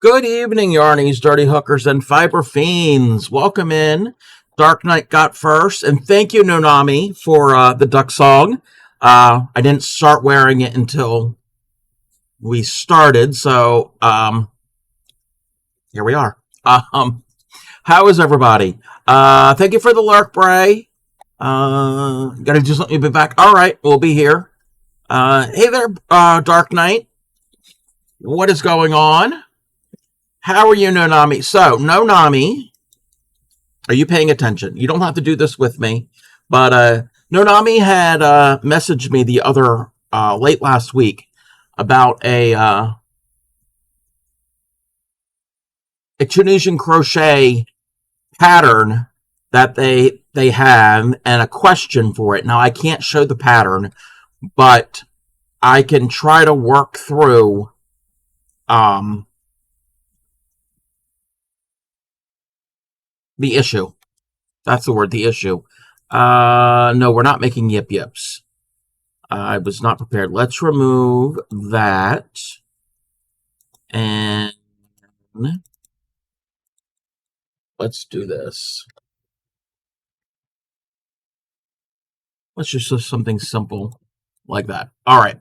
Good evening, Yarnies, Dirty Hookers, and Fiber Fiends. Welcome in. Dark Knight got first, and thank you, Nonami, for the duck song. I didn't start wearing it until we started, so here we are. How is everybody? Thank you for the lurk, Bray. Gotta just let me be back. All right, we'll be here. Hey there, Dark Knight. What is going on? How are you, Nonami? So, Nonami, are you paying attention? You don't have to do this with me, but Nonami had messaged me the other late last week about a Tunisian crochet pattern that they have and a question for it. Now, I can't show the pattern, but I can try to work through the issue. That's the word, the issue. No, we're not making yip yips. I was not prepared. Let's remove that. And let's do this. Let's just do something simple like that. All right.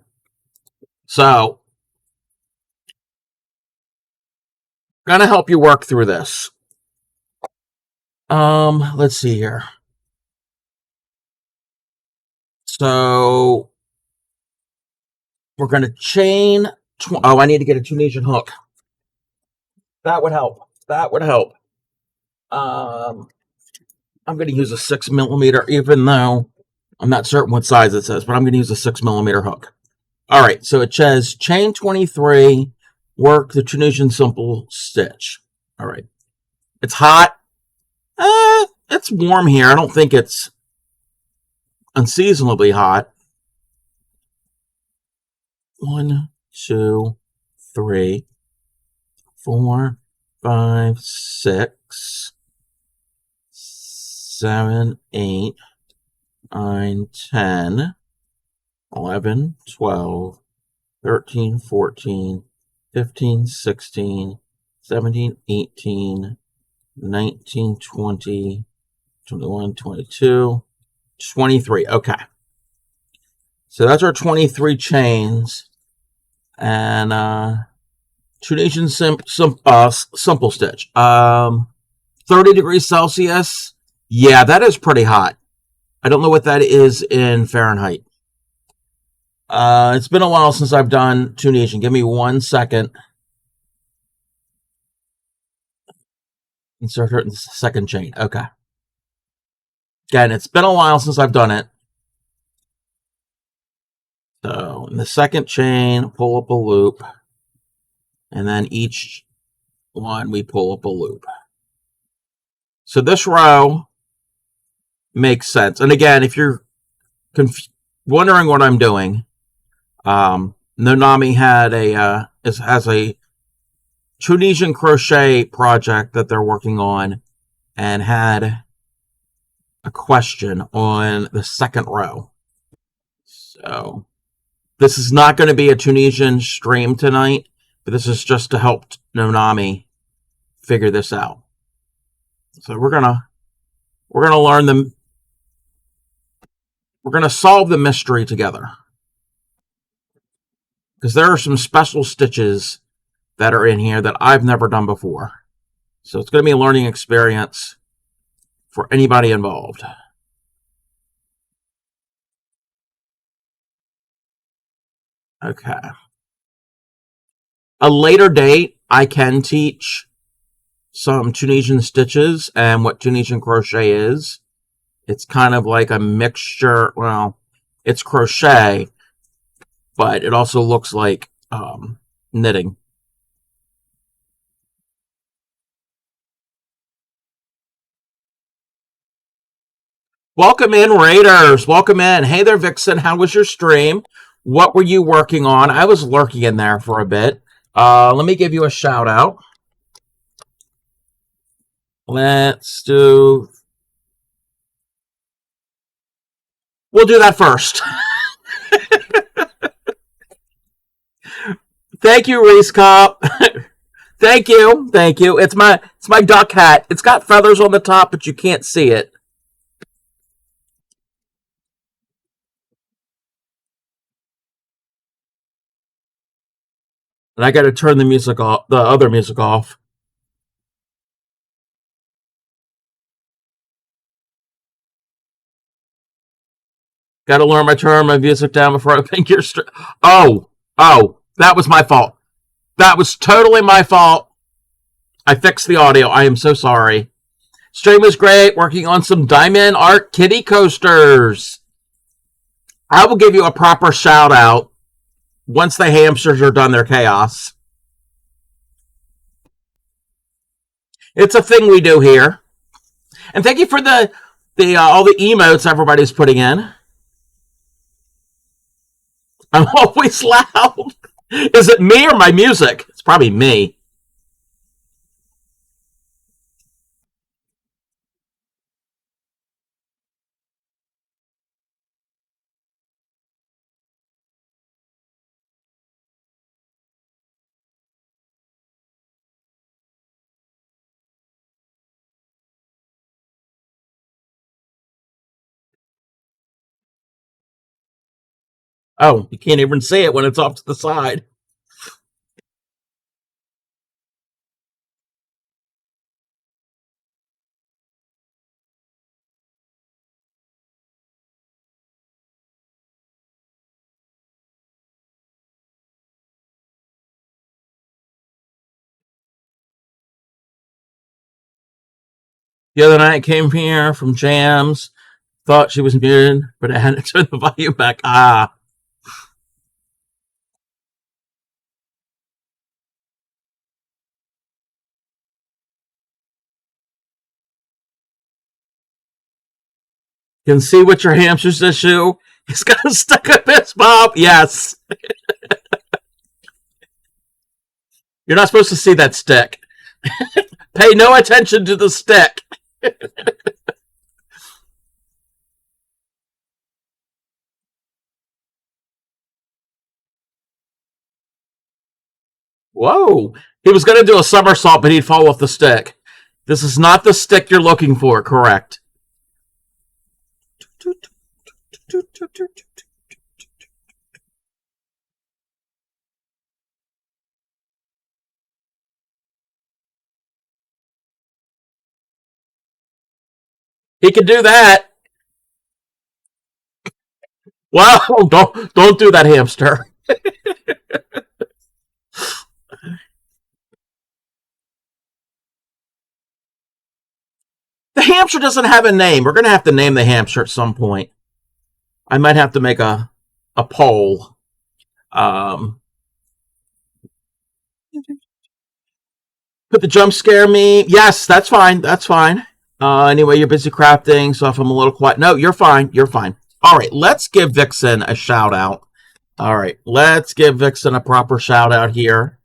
So, I'm gonna help you work through this. Let's see here. So, we're going to chain... I need to get a Tunisian hook. That would help. That would help. I'm going to use a 6mm, even though I'm not certain what size it says, but I'm going to use a 6mm hook. All right, so it says chain 23, work the Tunisian simple stitch. All right. It's hot. It's warm here. I don't think it's unseasonably hot. 1, 2, 3, 4, 5, 6, 7, 8, 9, 10, 11, 12, 13, 14, 15, 16, 17, 18, 19, 20, 21, 22, 23. Okay. So that's our 23 chains. And Tunisian simple stitch. 30 degrees Celsius. Yeah, that is pretty hot. I don't know what that is in Fahrenheit. It's been a while since I've done Tunisian. Give me 1 second. Insert her in the second chain. Okay. Again, it's been a while since I've done it. So, in the second chain, pull up a loop. And then each one, we pull up a loop. So, this row makes sense. And again, if you're wondering what I'm doing, Nonami has a Tunisian crochet project that they're working on and had a question on the second row. So this is not going to be a Tunisian stream tonight, but this is just to help Nonami figure this out. So we're gonna learn them. We're gonna solve the mystery together, because there are some special stitches that are in here that I've never done before. So it's going to be a learning experience for anybody involved. Okay. A later date, I can teach some Tunisian stitches and what Tunisian crochet is. It's kind of like a mixture. Well, it's crochet, but it also looks like knitting. Welcome in, Raiders. Welcome in. Hey there, Vixen. How was your stream? What were you working on? I was lurking in there for a bit. Let me give you a shout out. Let's do... We'll do that first. Thank you, Reese Cop. Thank you, thank you. It's my duck hat. It's got feathers on the top, but you can't see it. And I got to turn the music off, the other music off. Got to learn my turn my music down before I think you're. Oh, that was my fault. That was totally my fault. I fixed the audio. I am so sorry. Stream was great. Working on some diamond art kitty coasters. I will give you a proper shout out once the hamsters are done their chaos. It's a thing we do here. And thank you for the all the emotes everybody's putting in. I'm always loud. Is it me or my music? It's probably me. Oh, you can't even see it when it's off to the side. The other night I came here from Jams, thought she was muted, but I had to turn the volume back. Ah. You can see what your hamster's issue. He's got stuck up his mouth. Yes. You're not supposed to see that stick. Pay no attention to the stick. Whoa. He was going to do a somersault, but he'd fall off the stick. This is not the stick you're looking for, correct? He can do that. Wow, don't do that, hamster. The hamster doesn't have a name. We're going to have to name the hamster at some point. I might have to make a poll. Put the jump scare me. Yes, that's fine. That's fine. Anyway, you're busy crafting, so if I'm a little quiet. No, you're fine. You're fine. All right, let's give Vixen a shout out. All right, let's give Vixen a proper shout out here.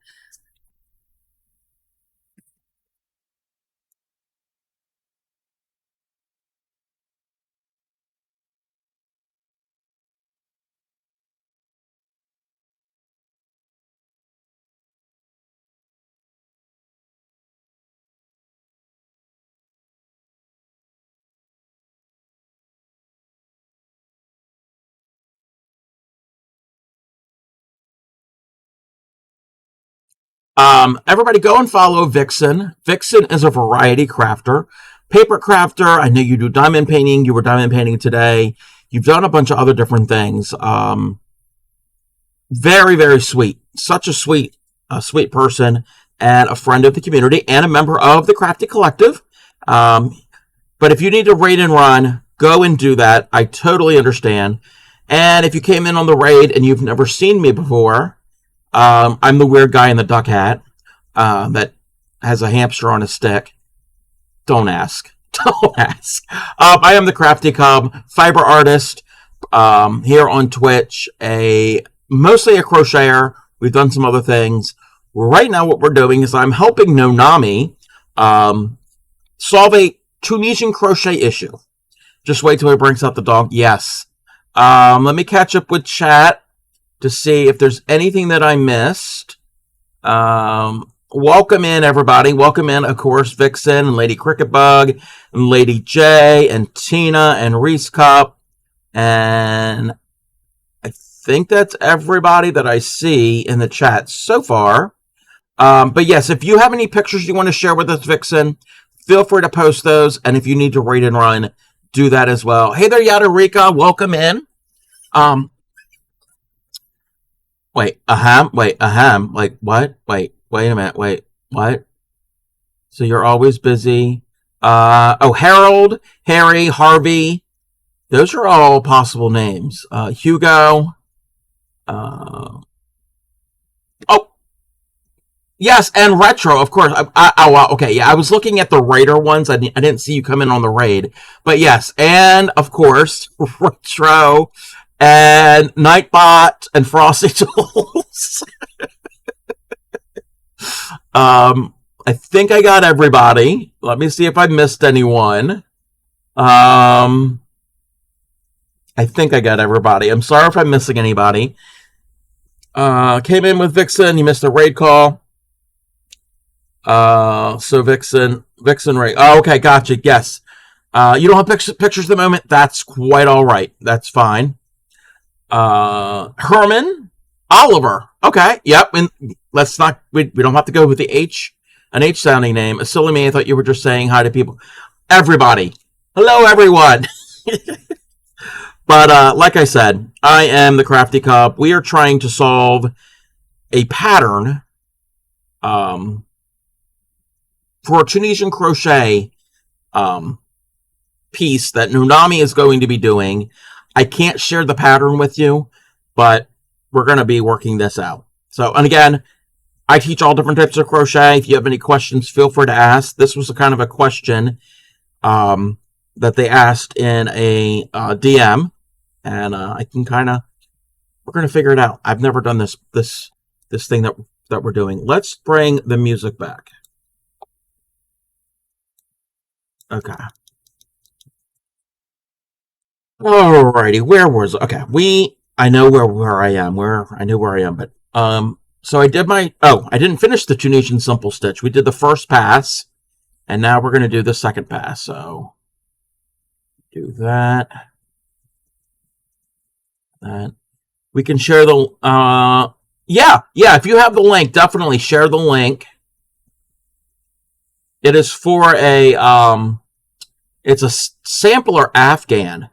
Everybody go and follow Vixen. Vixen is a variety crafter, paper crafter. I know you do diamond painting. You were diamond painting today. You've done a bunch of other different things. Very, very sweet. Such a sweet person and a friend of the community and a member of the Crafty Collective. But if you need to raid and run, go and do that. I totally understand. And if you came in on the raid and you've never seen me before, I'm the weird guy in the duck hat that has a hamster on a stick. Don't ask. Don't ask. I am the Crafty Cub, fiber artist here on Twitch, mostly a crocheter. We've done some other things. Right now what we're doing is I'm helping Nonami solve a Tunisian crochet issue. Just wait till he brings out the dog. Yes. Let me catch up with chat to see if there's anything that I missed. welcome in, everybody. Welcome in, of course, Vixen and Lady Cricket Bug and Lady J and Tina and Reese Cup. And I think that's everybody that I see in the chat so far. But yes, if you have any pictures you want to share with us, Vixen, feel free to post those. And if you need to read and run, do that as well. Hey there, Yadarika. Welcome in. Wait, like what? Wait a minute. Wait, what? So you're always busy. Harold, Harry, Harvey. Those are all possible names. Hugo. Oh, yes, and Retro, of course. Okay, yeah, I was looking at the Raider ones. I didn't see you come in on the raid. But yes, and of course, Retro and Nightbot and Frosty Tools. I think I got everybody. Let me see if I missed anyone. I think I got everybody. I'm sorry if I'm missing anybody. Came in with Vixen. You missed a raid call. So Vixen raid. Oh, okay, gotcha. Yes. You don't have pictures at the moment. That's quite all right. That's fine. Herman, Oliver. Okay, yep. And let's not. We don't have to go with the H. An H sounding name. A silly me. I thought you were just saying hi to people. Everybody. Hello, everyone. But like I said, I am the Crafty Cub. We are trying to solve a pattern for a Tunisian crochet piece that Nunami is going to be doing. I can't share the pattern with you, but we're going to be working this out. So, and again, I teach all different types of crochet. If you have any questions, feel free to ask. This was a kind of a question that they asked in a DM. And I can we're going to figure it out. I've never done this thing that we're doing. Let's bring the music back. Okay. Alrighty, where was it? Okay, I know where I am. I know where I am, but so I did I didn't finish the Tunisian simple stitch. We did the first pass, and now we're going to do the second pass. So do that. We can share the yeah, if you have the link, definitely share the link. It is for a it's a sampler Afghan.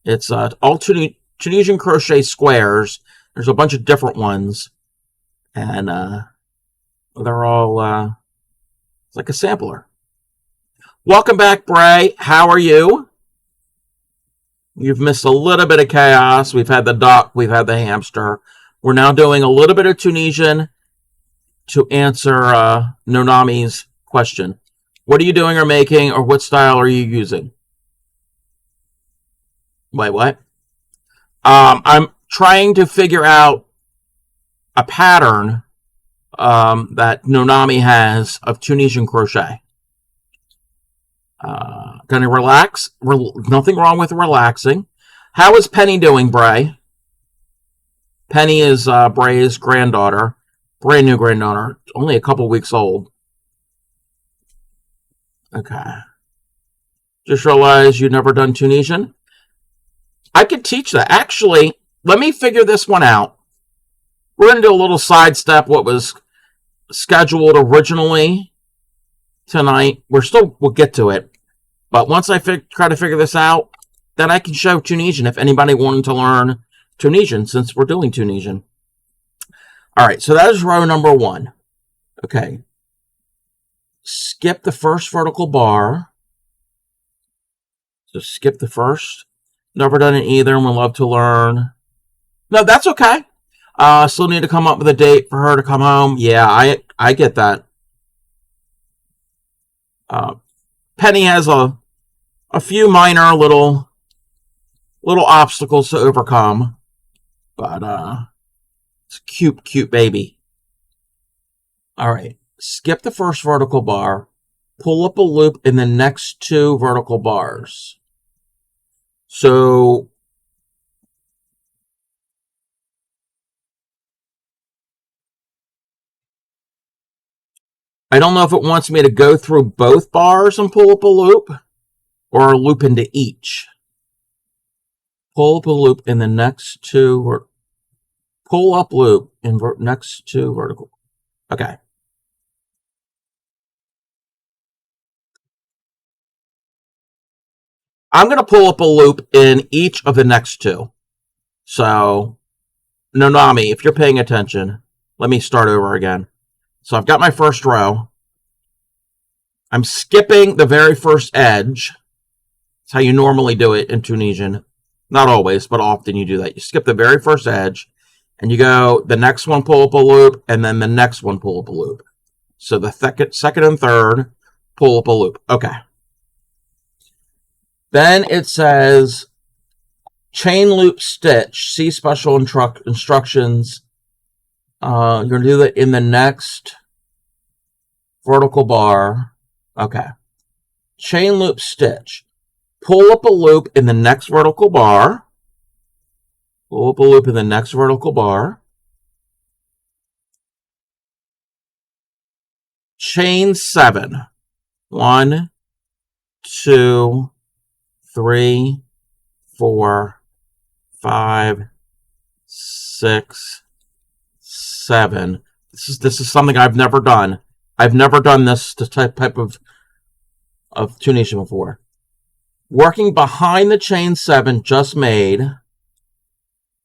It's all Tunisian crochet squares. There's a bunch of different ones, and they're all it's like a sampler. Welcome back, Bray. How are you? You've missed a little bit of chaos. We've had the duck. We've had the hamster. We're now doing a little bit of Tunisian to answer Nonami's question. What are you doing or making, or what style are you using? Wait, what? I'm trying to figure out a pattern that Nonami has of Tunisian crochet. Gonna relax. Nothing wrong with relaxing. How is Penny doing, Bray? Penny is Bray's granddaughter. Brand new granddaughter. Only a couple weeks old. Okay. Just realized you've never done Tunisian. I could teach that. Actually, let me figure this one out. We're going to do a little sidestep what was scheduled originally tonight. We'll get to it. But once I try to figure this out, then I can show Tunisian if anybody wanted to learn Tunisian, since we're doing Tunisian. All right, so that is row number 1. Okay. Skip the first vertical bar. So skip the first. Never done it either, and would love to learn. No, that's okay. Still need to come up with a date for her to come home. Yeah, I get that. Penny has a few minor little obstacles to overcome, but it's a cute baby. All right, skip the first vertical bar, pull up a loop in the next 2 vertical bars. So I don't know if it wants me to go through both bars and pull up a loop or a loop into each. Pull up a loop in the next two, or pull up loop in next two vertical. Okay. I'm going to pull up a loop in each of the next two. So, Nonami, if you're paying attention, let me start over again. So I've got my first row. I'm skipping the very first edge. That's how you normally do it in Tunisian. Not always, but often you do that. You skip the very first edge, and you go the next one, pull up a loop, and then the next one, pull up a loop. So the second and third, pull up a loop. Okay. Then it says chain loop stitch. See special instructions. You're going to do that in the next vertical bar. Okay. Chain loop stitch. Pull up a loop in the next vertical bar. Pull up a loop in the next vertical bar. Chain 7. 1, 2, 3, 4, 5, 6, 7. This is something I've never done. I've never done this type of Tunisian before. Working behind the chain 7 just made.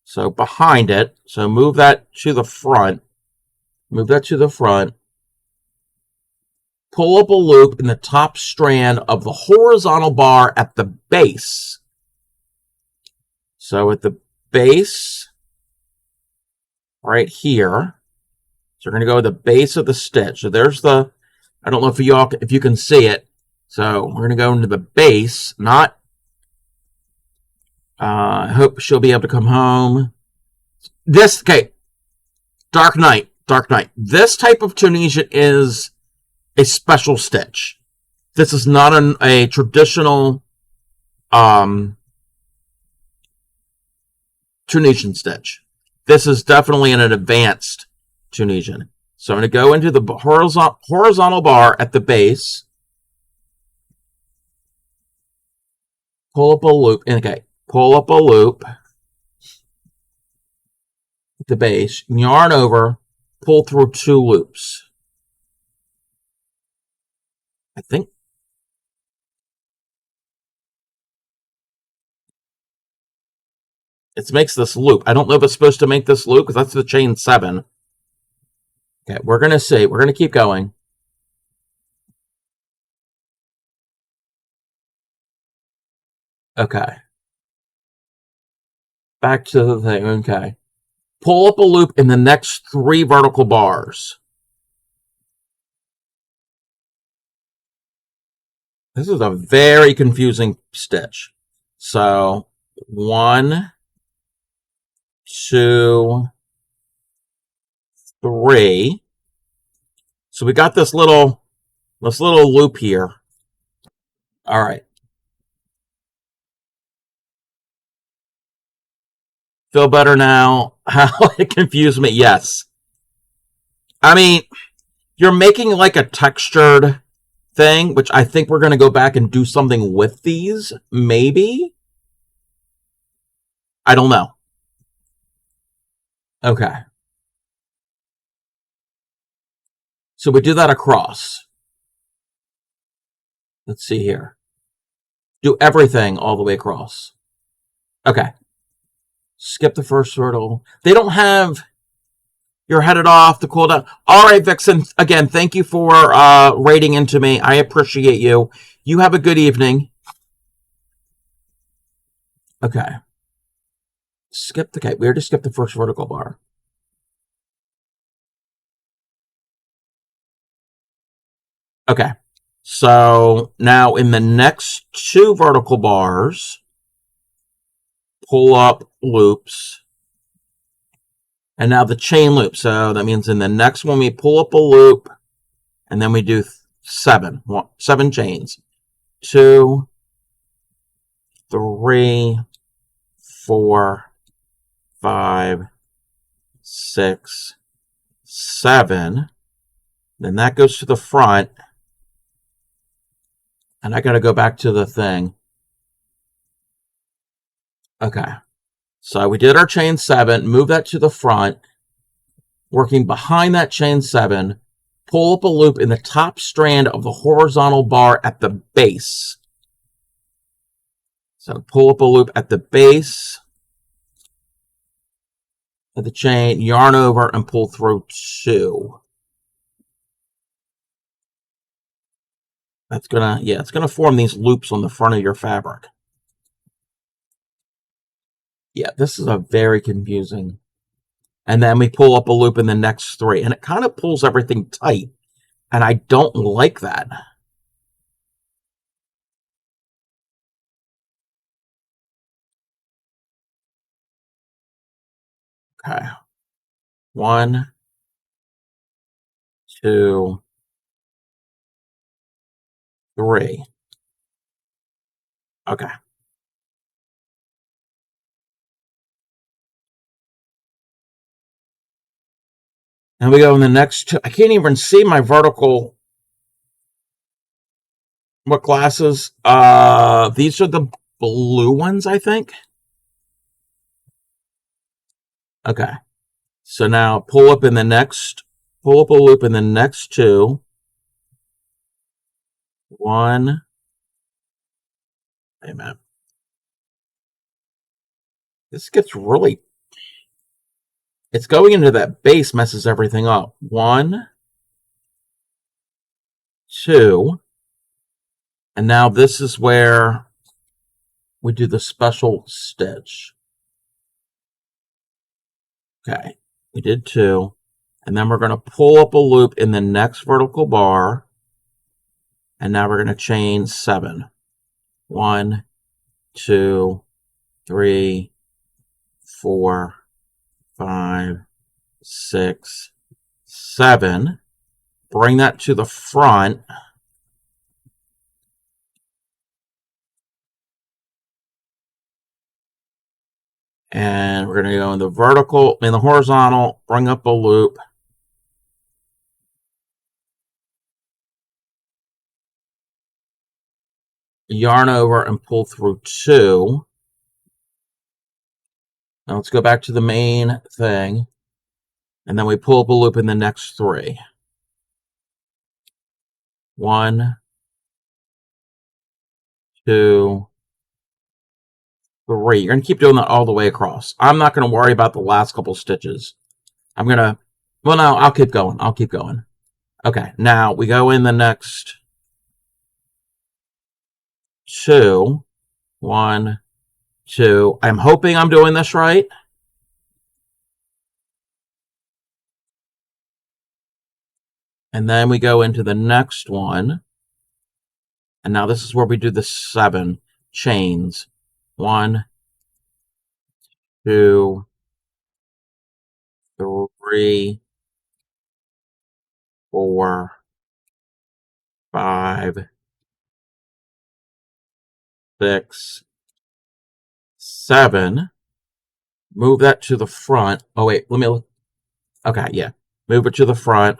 So behind it. So move that to the front. Move that to the front. Pull up a loop in the top strand of the horizontal bar at the base. So at the base, right here. So we're going to go to the base of the stitch. So there's the, I don't know if you can see it. So we're going to go into the base, not, I hope she'll be able to come home. This, okay, Dark Night. This type of Tunisian is a special stitch. This is not a traditional Tunisian stitch. This is definitely an advanced Tunisian. So I'm going to go into the horizontal bar at the base. Pull up a loop. Okay, pull up a loop at the base. Yarn over. Pull through 2 loops. I think it makes this loop. I don't know if it's supposed to make this loop because that's the chain 7. Okay, we're going to see. We're going to keep going. Okay. Back to the thing. Okay. Pull up a loop in the next 3 vertical bars. This is a very confusing stitch. So 1, 2, 3. So we got this little loop here. All right. Feel better now? How it confused me? Yes. I mean, you're making like a textured thing, which I think we're going to go back and do something with these. Maybe. I don't know. Okay. So we do that across. Let's see here. Do everything all the way across. Okay. Skip the first vertical. They don't have... You're headed off to cool down. All right, Vixen. Again, thank you for rating into me. I appreciate you. You have a good evening. Okay. Okay, we already skipped the first vertical bar. Okay. So now in the next 2 vertical bars, pull up loops. And now the chain loop. So that means in the next one we pull up a loop, and then we do 7 chains. 2, 3, 4, 5, 6, 7. Then that goes to the front. And I got to go back to the thing. Okay. So we did our chain 7, move that to the front, working behind that chain 7, pull up a loop in the top strand of the horizontal bar at the base. So pull up a loop at the base of the chain, yarn over, and pull through 2. That's gonna, it's gonna form these loops on the front of your fabric. Yeah, this is a very confusing. And then we pull up a loop in the next 3, and it kind of pulls everything tight, and I don't like that. Okay. 1, 2, 3. Okay. And we go in the next 2. I can't even see my vertical. What glasses? These are the blue ones, I think. Okay. So now pull up a loop in the next 2. 1. Wait a minute. This gets really. It's going into that base, messes everything up. 1, 2. And now this is where we do the special stitch. Okay. We did 2. And then we're going to pull up a loop in the next vertical bar. And now we're going to chain 7. 1, 2, 3, 4, 5, 6, 7. Bring that to the front. And we're going to go in the horizontal, bring up a loop. Yarn over and pull through 2. Now let's go back to the main thing. And then we pull up a loop in the next 3. 1, 2, 3. You're going to keep doing that all the way across. I'm not going to worry about the last couple stitches. I'm going to, well, no, I'll keep going. Okay, now we go in the next 2. 1, 2. I'm hoping I'm doing this right. And then we go into the next one. And now this is where we do the 7 chains. 1, 2, 3, 4, 5, 6, 7. Move that to the front. Oh, wait, let me look. Okay, yeah. Move it to the front.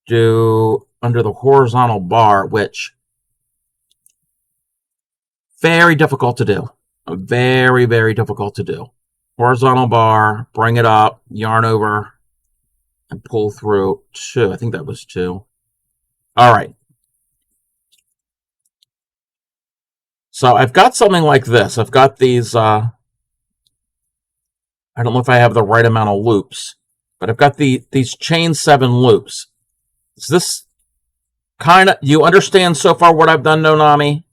Do under the horizontal bar, which very difficult to do. Very, very difficult to do. Horizontal bar, bring it up, yarn over, and pull through 2. I think that was 2. All right. So I've got something like this. I've got these, I don't know if I have the right amount of loops, but I've got these chain 7 loops. Is this kind of, you understand so far what I've done, Nonami?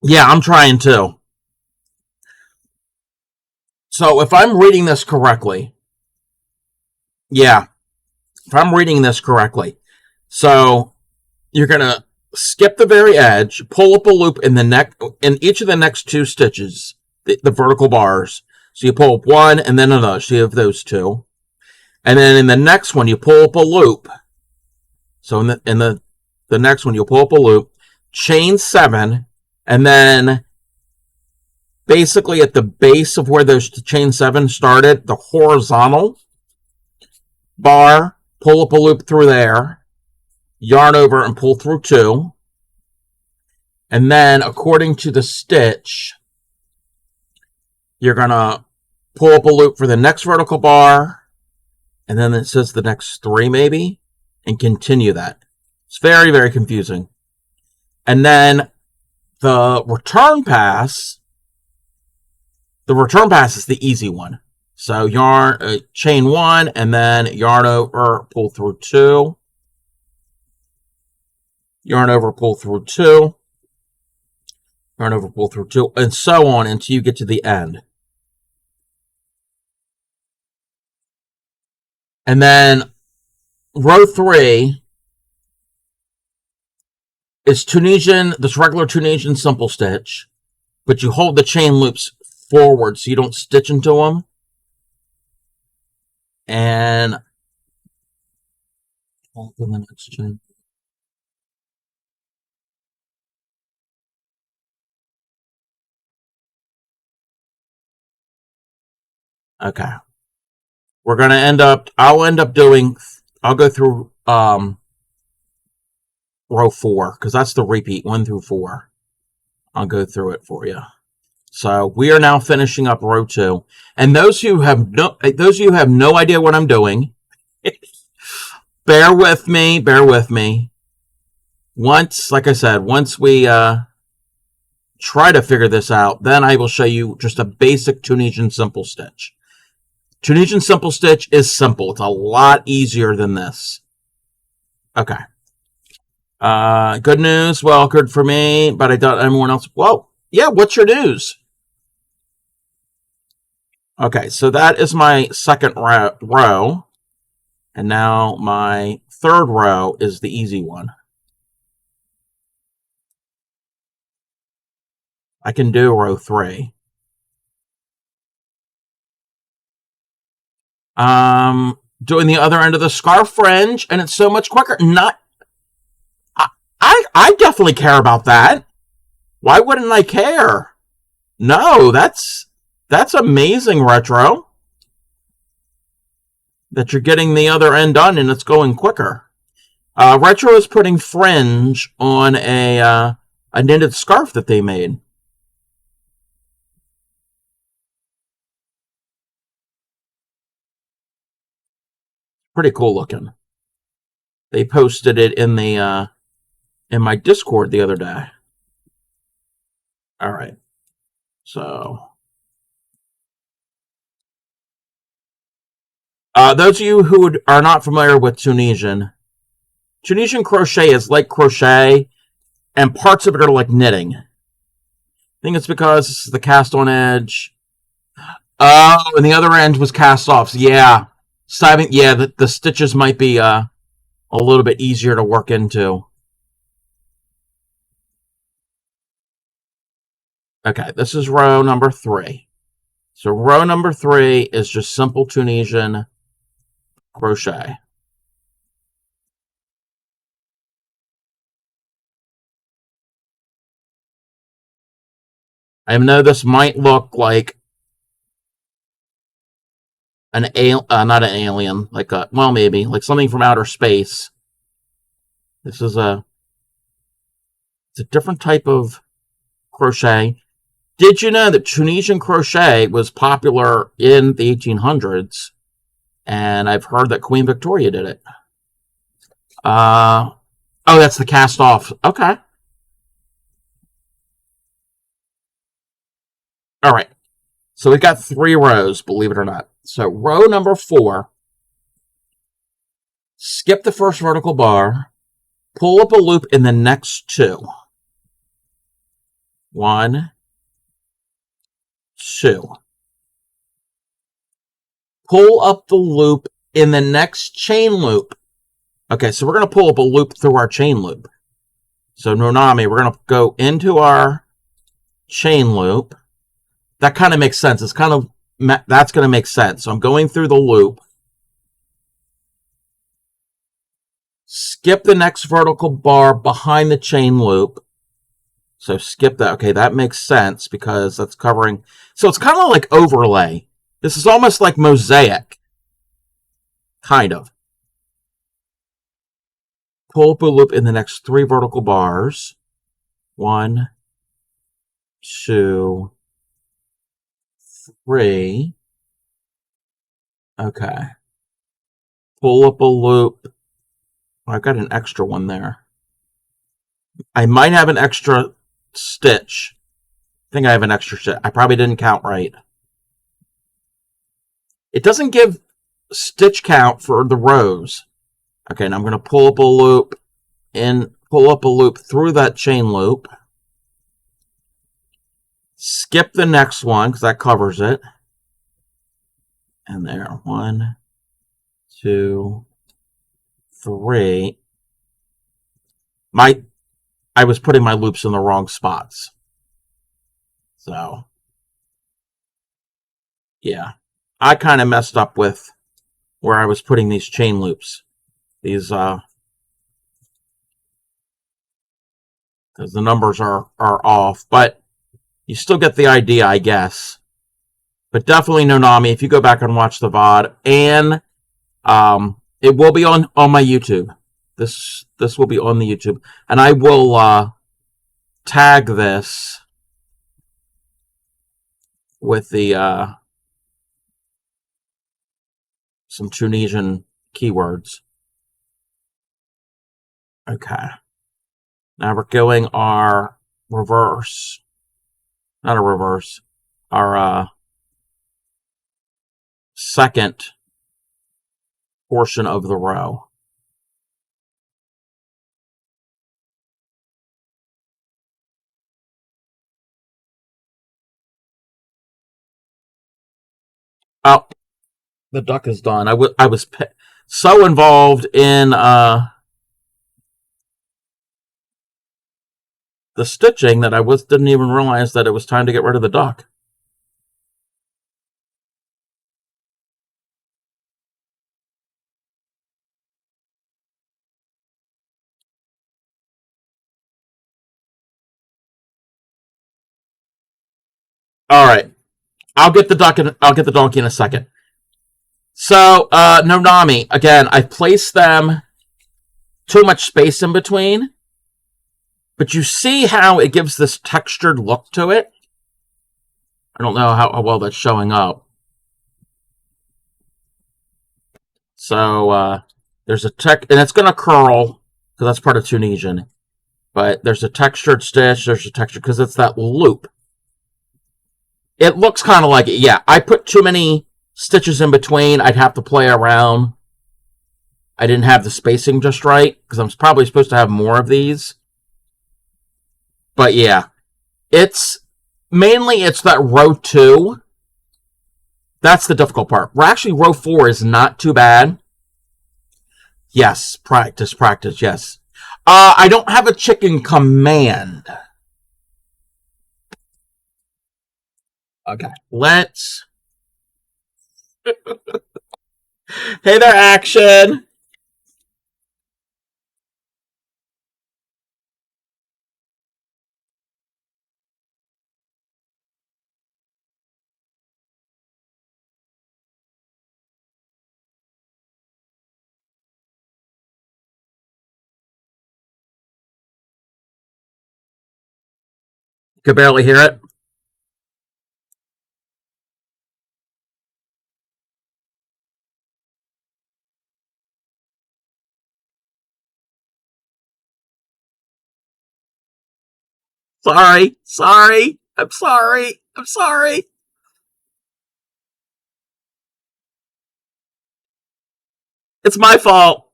Yeah, I'm trying to. So if I'm reading this correctly, so you're going to skip the very edge, pull up a loop in each of the next 2 stitches, the vertical bars. So you pull up 1 and then another. So you have those 2. And then in the next one, you pull up a loop. So in the next one, you'll pull up a loop, chain 7, and then basically at the base of where those chain 7 started, the horizontal bar, pull up a loop through there, yarn over and pull through 2. And then according to the stitch, you're going to pull up a loop for the next vertical bar, and then it says the next 3 maybe, and continue that. It's very, very confusing. And then the return pass is the easy one. So yarn, chain 1, and then yarn over, pull through 2. Yarn over, pull through 2. Yarn over, pull through 2, and so on until you get to the end. And then row 3 is Tunisian, this regular Tunisian simple stitch, but you hold the chain loops forward so you don't stitch into them. And open the next chain. Okay. We're going to I'll go through row 4, because that's the repeat, 1 through 4. I'll go through it for you. So we are now finishing up row 2. And those who have no idea what I'm doing, bear with me. Once, like I said, once we try to figure this out, then I will show you just a basic Tunisian simple stitch. Tunisian simple stitch is simple. It's a lot easier than this. Okay. Good news. Well, good for me, but I thought everyone else. Whoa. Yeah, what's your news? Okay, so that is my second row. And now my third row is the easy one. I can do row 3. Doing the other end of the scarf fringe, and it's so much quicker. I definitely care about that. Why wouldn't I care? No, that's amazing, Retro. That you're getting the other end done and it's going quicker. Retro is putting fringe on a knitted scarf that they made. Pretty cool looking. They posted it in the in my Discord the other day. All right. So those of you who are not familiar with Tunisian crochet is like crochet, and parts of it are like knitting. I think it's because this is the cast on edge. Oh, and the other end was cast off. So yeah. The stitches might be a little bit easier to work into. Okay, this is row number 3. So row number 3 is just simple Tunisian crochet. I know this might look like not an alien, maybe like something from outer space. This is it's a different type of crochet. Did you know that Tunisian crochet was popular in the 1800s? And I've heard that Queen Victoria did it. Oh, that's the cast off. Okay. All right. So we've got 3 rows, believe it or not. So row number 4, skip the first vertical bar, pull up a loop in the next 2. 1, 2. Pull up the loop in the next chain loop. Okay, so we're going to pull up a loop through our chain loop. So Nonami, we're going to go into our chain loop. That kind of makes sense. That's going to make sense. So I'm going through the loop. Skip the next vertical bar behind the chain loop. So skip that. Okay, that makes sense because that's covering. So it's kind of like overlay. This is almost like mosaic. Kind of. Pull up a loop in the next 3 vertical bars. 1, 2, 3. Okay. Pull up a loop. I've got an extra one there. I might have an extra stitch. I think I have an extra stitch. I probably didn't count right. It doesn't give stitch count for the rows. Okay, now I'm going to pull up a loop and pull up a loop through that chain loop. Skip the next one because that covers it. And there, 1, 2, 3. I was putting my loops in the wrong spots. So, yeah. I kind of messed up with where I was putting these chain loops. These, because the numbers are off. But you still get the idea, I guess. But definitely Nonami, if you go back and watch the VOD. And it will be on my YouTube. This will be on the YouTube. And I will tag this with the some Tunisian keywords. Okay. Now we're going our reverse. Not a reverse. Our second portion of the row. Oh, the duck is done. I was so involved in the stitching that I didn't even realize that it was time to get rid of the duck. All right, I'll get the donkey in a second. So Nonami, again, I've placed them too much space in between, but you see how it gives this textured look to it. I don't know how well that's showing up. So there's a and it's going to curl because that's part of Tunisian. But there's a textured stitch. There's a texture because it's that loop. It looks kind of like it. Yeah, I put too many stitches in between. I'd have to play around. I didn't have the spacing just right because I'm probably supposed to have more of these. But yeah, it's that row 2. That's the difficult part. Actually, row 4 is not too bad. Yes, practice, yes. I don't have a chicken command. Okay, let's... Hey there, Action! Could barely hear it. Sorry. I'm sorry. It's my fault.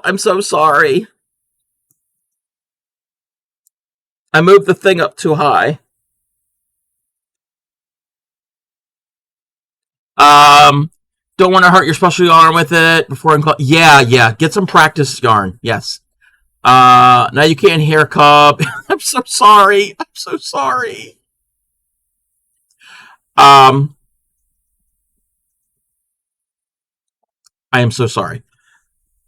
I'm so sorry. I moved the thing up too high. Don't want to hurt your special yarn with it before I yeah. Get some practice yarn. Yes. Now you can't hear Cub. I'm so sorry. I am so sorry.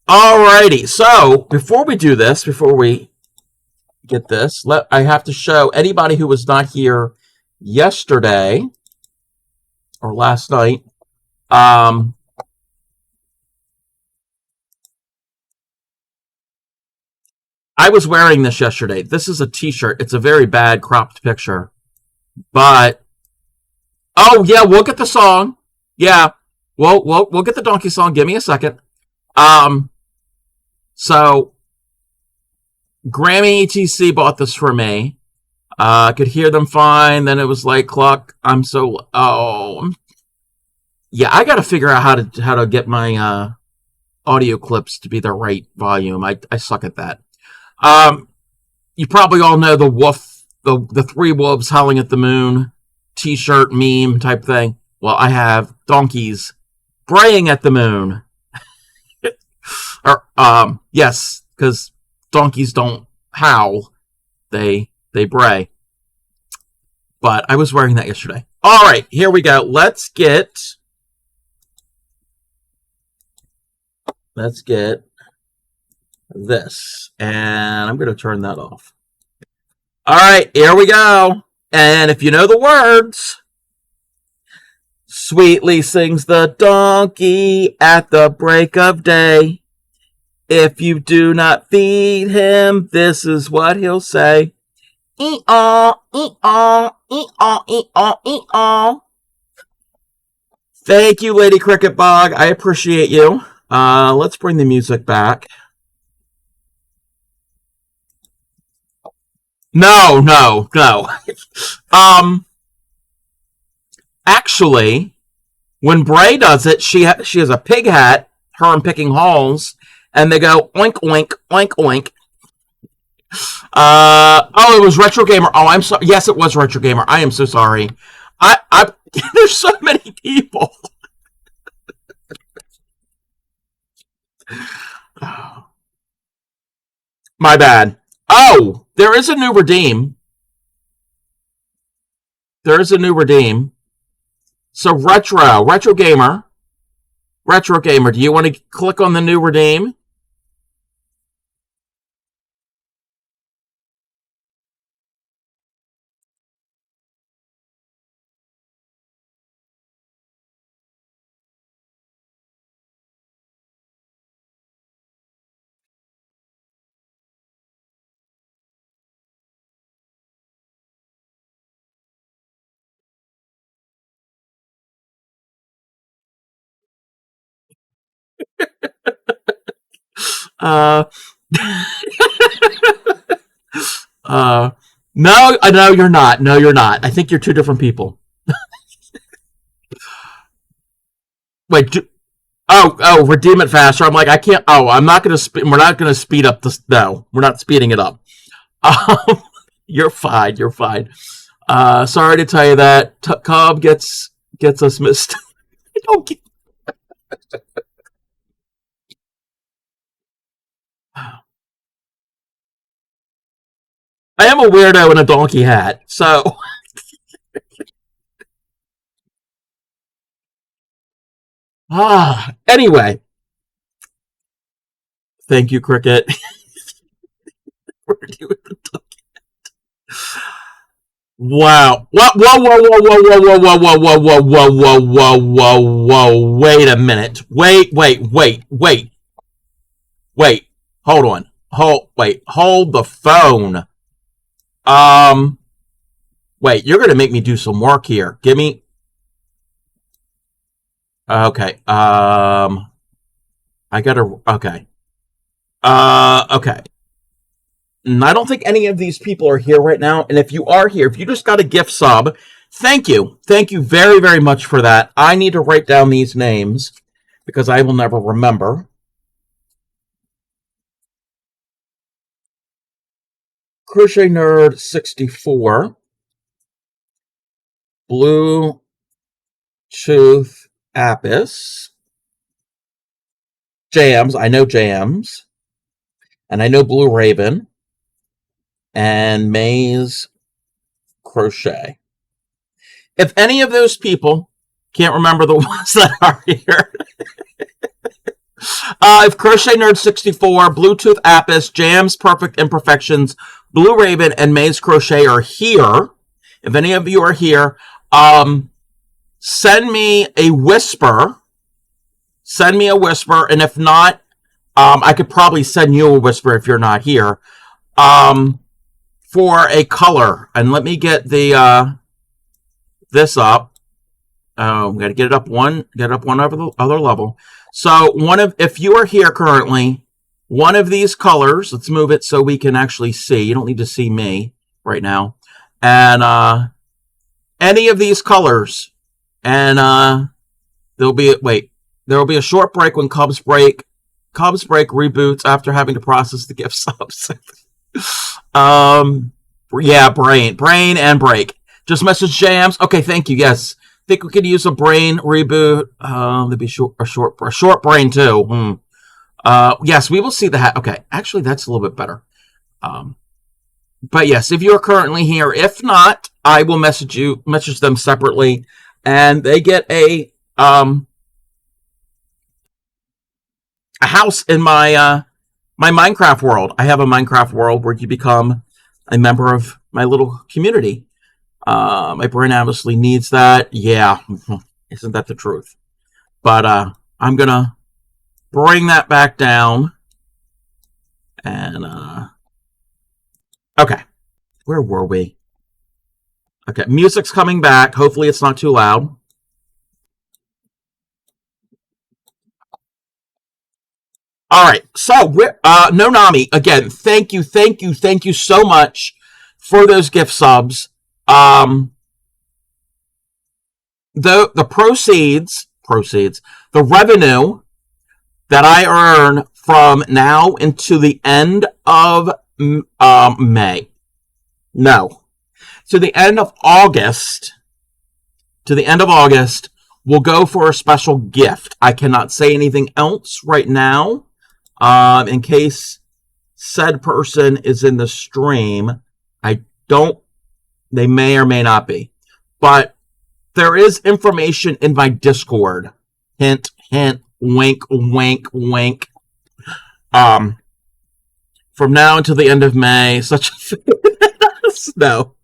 Alrighty. So before we do this, before we get this. I have to show anybody who was not here yesterday or last night. I was wearing this yesterday. This is a t-shirt. It's a very bad cropped picture. But oh yeah, we'll get the song. Yeah. We'll get the donkey song. Give me a second. So Grammy ETC bought this for me. I could hear them fine. Then it was like, Cluck, I'm so yeah, I got to figure out how to get my audio clips to be the right volume. I suck at that. You probably all know the wolf, the three wolves howling at the moon t-shirt meme type thing. Well, I have donkeys braying at the moon. Or yes, because donkeys don't howl, they bray. But I was wearing that yesterday. All right, here we go. Let's get this, and I'm going to turn that off. All right, here we go. And if you know the words, sweetly sings the donkey at the break of day. If you do not feed him, this is what he'll say. E-aw, e-aw, e-aw, e-aw, e-aw. Thank you, Lady Cricket Bog. I appreciate you. Let's bring the music back. No. Actually, when Bray does it, she has a pig hat, her and Picking Halls, and they go oink, oink, oink, oink. Oh, it was Retro Gamer. Oh, I'm sorry. Yes, it was Retro Gamer. I am so sorry. I there's so many people. My bad. Oh, there is a new redeem. So Retro Gamer, do you want to click on the new redeem? No, you're not. No, you're not. I think you're two different people. Wait, redeem it faster. I'm like, I can't. Oh, I'm not going to. We're not going to speed up this. No, we're not speeding it up. You're fine. Sorry to tell you that Cobb gets us missed. I don't get. I am a weirdo in a donkey hat, so. Anyway. Thank you, Cricket. We're doing the donkey hat. Wow. Whoa. Wait a minute. Wait. Hold on. Hold the phone. Wait, you're going to make me do some work here. Give me. Okay. I gotta. Okay. Okay. And I don't think any of these people are here right now. And if you are here, if you just got a gift sub, thank you. Thank you very, very much for that. I need to write down these names because I will never remember. Crochet Nerd 64. Blue Tooth Apis. Jams. I know Jams. And I know Blue Raven. And Maze Crochet. If any of those people can't remember the ones that are here. If Crochet Nerd 64, Bluetooth Apis, Jams Perfect Imperfections, Blue Raven and May's Crochet are here. If any of you are here, send me a whisper. Send me a whisper, and if not, I could probably send you a whisper if you're not here. For a color, and let me get the this up. We got to get it up one over the other level. So if you are here currently, one of these colors. Let's move it so we can actually see. You don't need to see me right now. And any of these colors, and there will be a short break when Cubs break. Cubs break reboots after having to process the gift subs. Yeah, brain and break. Just message Jams. Okay, thank you. Yes, think we could use a brain reboot. There'd be a short brain too. Yes, we will see the hat. Okay, actually, that's a little bit better. But yes, if you are currently here, if not, I will message them separately, and they get a house in my my Minecraft world. I have a Minecraft world where you become a member of my little community. My brain obviously needs that. Yeah, isn't that the truth? But I'm gonna bring that back down. And okay, where were we? Okay, music's coming back. Hopefully it's not too loud. All right, so Nonami, again, thank you so much for those gift subs. The proceeds, the revenue that I earn from now into the end of May, no, to the end of August, will go for a special gift. I cannot say anything else right now. In case said person is in the stream, they may or may not be. But there is information in my Discord. Hint, hint, wink, wink, wink. From now until the end of May, such a no.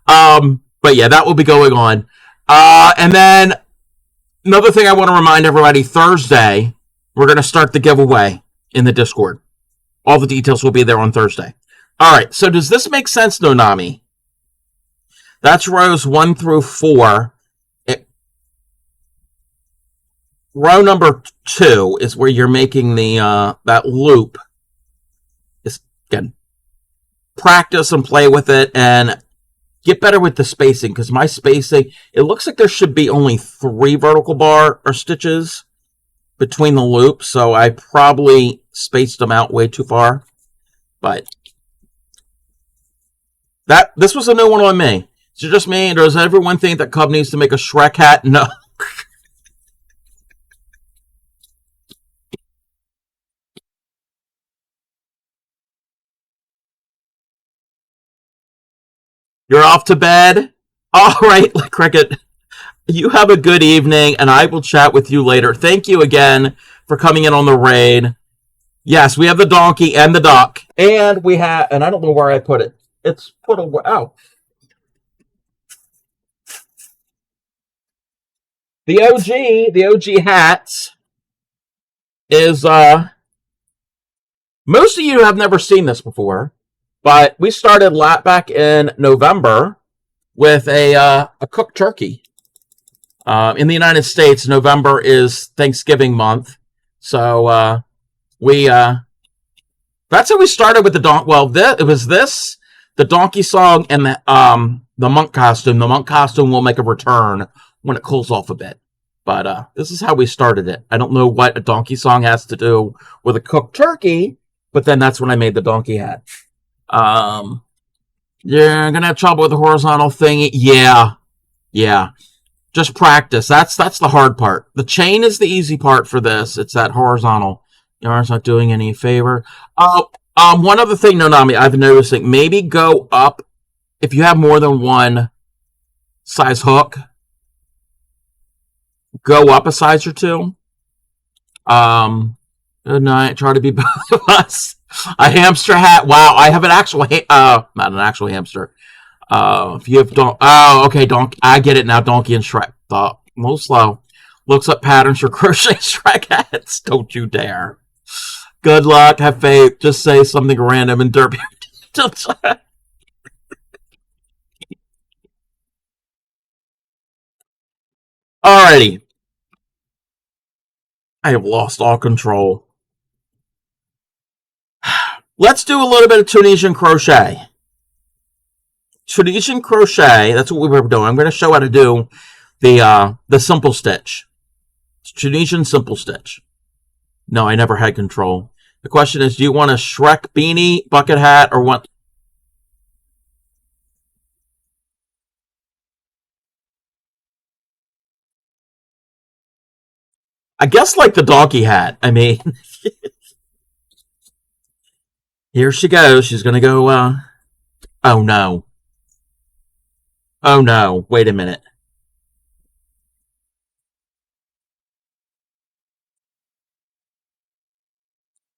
But yeah, that will be going on. And then another thing I want to remind everybody, Thursday, we're going to start the giveaway in the Discord. All the details will be there on Thursday. All right, so does this make sense, Nonami? That's rows 1 through 4. Row number 2 is where you're making the that loop. Again, practice and play with it and get better with the spacing, because my spacing, it looks like there should be only 3 vertical bar or stitches between the loops, so I probably spaced them out way too far. But this was a new one on me. So just me. Does everyone think that Cub needs to make a Shrek hat? No. You're off to bed? All right, Cricket. You have a good evening, and I will chat with you later. Thank you again for coming in on the raid. Yes, we have the donkey and the duck. And we have, and I don't know where I put it. It's put away. Oh. The OG hats is, most of you have never seen this before, but we started back in November with a cooked turkey. In the United States, November is Thanksgiving month, so that's how we started with the donkey. Well, it was the donkey song, and the monk costume. The monk costume will make a return when it cools off a bit. But this is how we started it. I don't know what a donkey song has to do with a cooked turkey, but then that's when I made the donkey hat. Yeah, I'm gonna have trouble with the horizontal thing. Yeah. Just practice. That's the hard part. The chain is the easy part for this. It's that horizontal. Yarn's not doing any favor. One other thing, Nonami, I've been noticing, maybe go up if you have more than one size hook. Go up a size or two. Good night. Try to be both of us. A hamster hat. Wow, I have an actual not an actual hamster. If you have okay, donkey. I get it now. Donkey and Shrek. Move slow. Looks up patterns for crochet Shrek hats. Don't you dare. Good luck. Have faith. Just say something random and derpy. Alrighty. I have lost all control. Let's do a little bit of Tunisian crochet. Tunisian crochet, that's what we were doing. I'm going to show how to do the simple stitch. Tunisian simple stitch. No, I never had control. The question is, do you want a Shrek beanie, bucket hat, or what? I guess like the donkey hat. I mean, here she goes. She's going to go, oh no. Oh no. Wait a minute.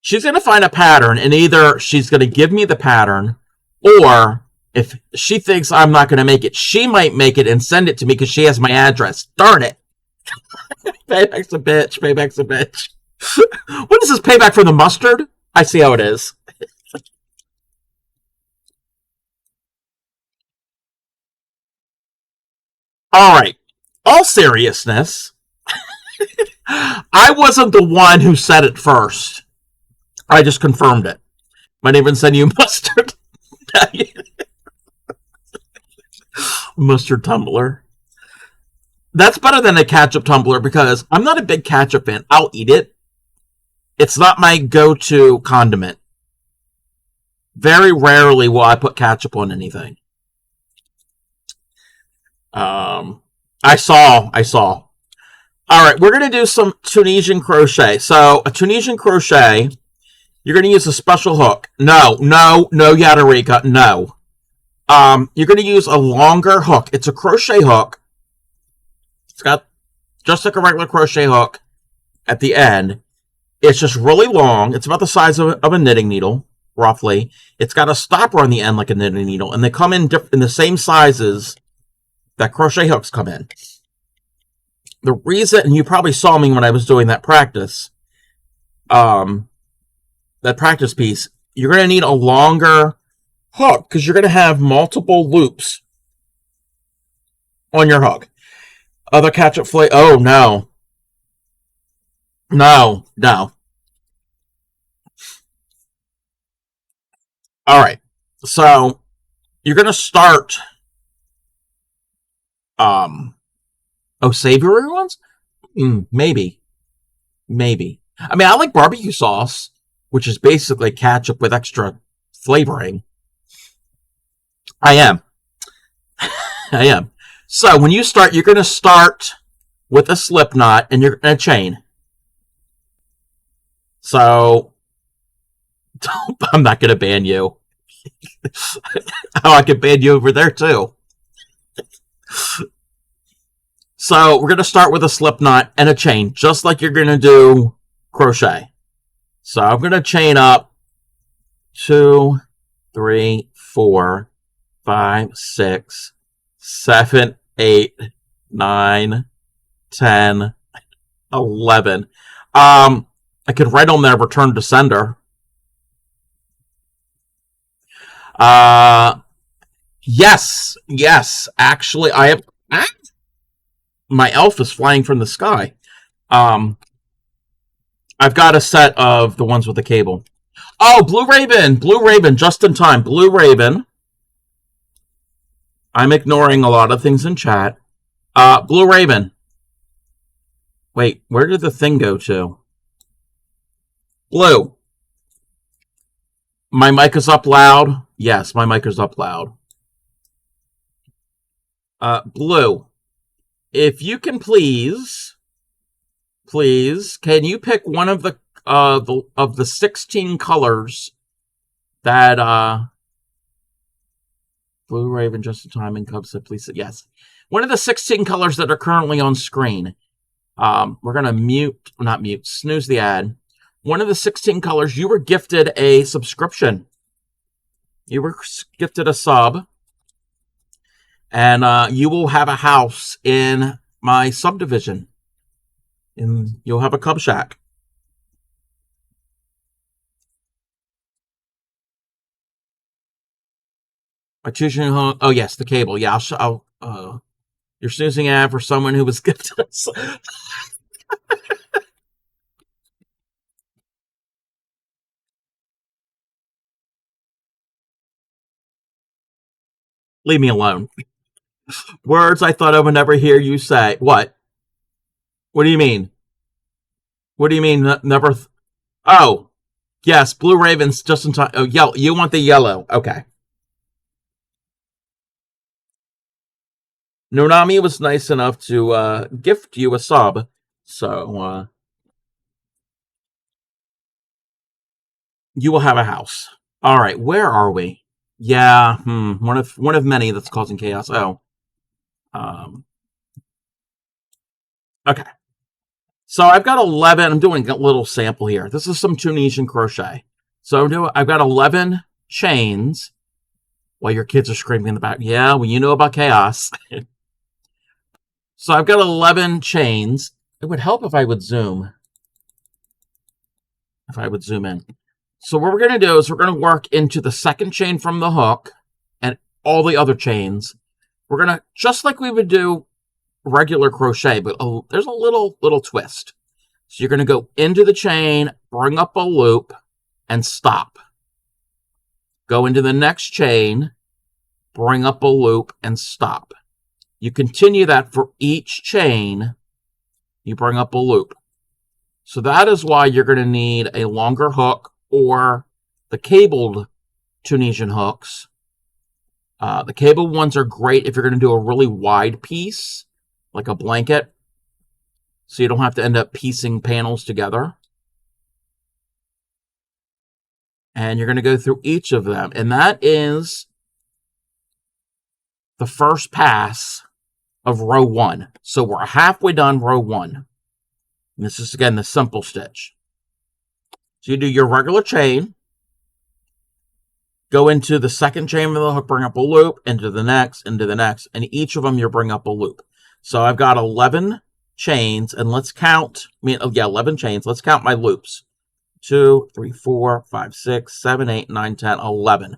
She's going to find a pattern, and either she's going to give me the pattern, or if she thinks I'm not going to make it, she might make it and send it to me because she has my address. Darn it. Payback's a bitch. Payback's a bitch. What is this, payback for the mustard? I see how it is. All right. All seriousness, I wasn't the one who said it first. I just confirmed it. Might even send you mustard. Mustard tumbler. That's better than a ketchup tumbler because I'm not a big ketchup fan. I'll eat it. It's not my go-to condiment. Very rarely will I put ketchup on anything. I saw. All right, we're going to do some Tunisian crochet. So a Tunisian crochet, you're going to use a special hook. No, Yadarika, no. You're going to use a longer hook. It's a crochet hook. It's got just like a regular crochet hook at the end. It's just really long. It's about the size of a knitting needle, roughly. It's got a stopper on the end like a knitting needle, and they come in the same sizes that crochet hooks come in. The reason, and you probably saw me when I was doing that practice, that practice piece, you're going to need a longer hook because you're going to have multiple loops on your hook. Other ketchup flavor. Oh, no. No. All right. So you're going to start. Savory ones? Maybe. I mean, I like barbecue sauce, which is basically ketchup with extra flavoring. I am. So when you start, you're going to start with a slip knot and you're going to chain. So I'm not going to ban you. I could ban you over there too. So we're going to start with a slip knot and a chain, just like you're going to do crochet. So I'm going to chain up 2, 3, 4, 5, 6, 7, 8, 9, 10, 11. I could write on there return to sender. Yes. Actually, I have. My elf is flying from the sky. I've got a set of the ones with the cable. Oh, Blue Raven, just in time. Blue Raven. I'm ignoring a lot of things in chat. Blue Raven. Wait, where did the thing go to? Blue. My mic is up loud. Yes, my mic is up loud. Blue. If you can please, can you pick one of the 16 colors that Blue Raven, just in time, and Cub said, please. Yes, one of the 16 colors that are currently on screen. We're gonna snooze the ad. one of the 16 colors, you were gifted a subscription. You were gifted a sub. And you will have a house in my subdivision. And you'll have a cub shack. I choose your home. Oh, yes, the cable. Yeah, you're snoozing ad for someone who was gifted us. Leave me alone. Words I thought I would never hear you say. What? What do you mean? What do you mean? Never? Oh, yes, Blue Ravens just in time. Oh, yellow. You want the yellow? Okay. Nonami was nice enough to gift you a sub, so you will have a house. All right, where are we? Yeah, one of many that's causing chaos. Oh, okay. So I've got 11. I'm doing a little sample here. This is some Tunisian crochet. So I've got 11 chains. While your kids are screaming in the back, yeah, well, you know about chaos. So I've got 11 chains. It would help if I would zoom. If I would zoom in. So what we're going to do is we're going to work into the second chain from the hook and all the other chains. We're going to, just like we would do regular crochet, but there's a little twist. So you're going to go into the chain, bring up a loop, and stop. Go into the next chain, bring up a loop, and stop. You continue that for each chain. You bring up a loop. So that is why you're going to need a longer hook or the cabled Tunisian hooks. The cabled ones are great if you're going to do a really wide piece, like a blanket, so you don't have to end up piecing panels together. And you're going to go through each of them. And that is the first pass of row 1. So we're halfway done row 1. And this is, again, the simple stitch. So you do your regular chain, go into the second chain of the hook, bring up a loop, into the next, and each of them you bring up a loop. So I've got 11 chains, and let's count, 11 chains. Let's count my loops. 2, 3, 4, 5, 6, 7, 8, 9, 10, 11.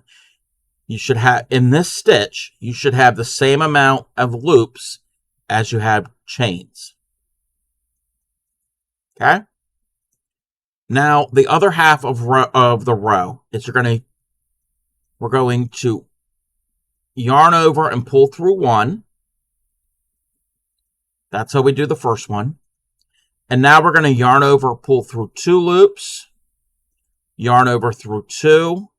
You should have, in this stitch, you should have the same amount of loops as you have chains. Okay? Now, the other half of the row is we're going to yarn over and pull through 1. That's how we do the first one. And now we're going to yarn over, pull through 2 loops, yarn over through 2,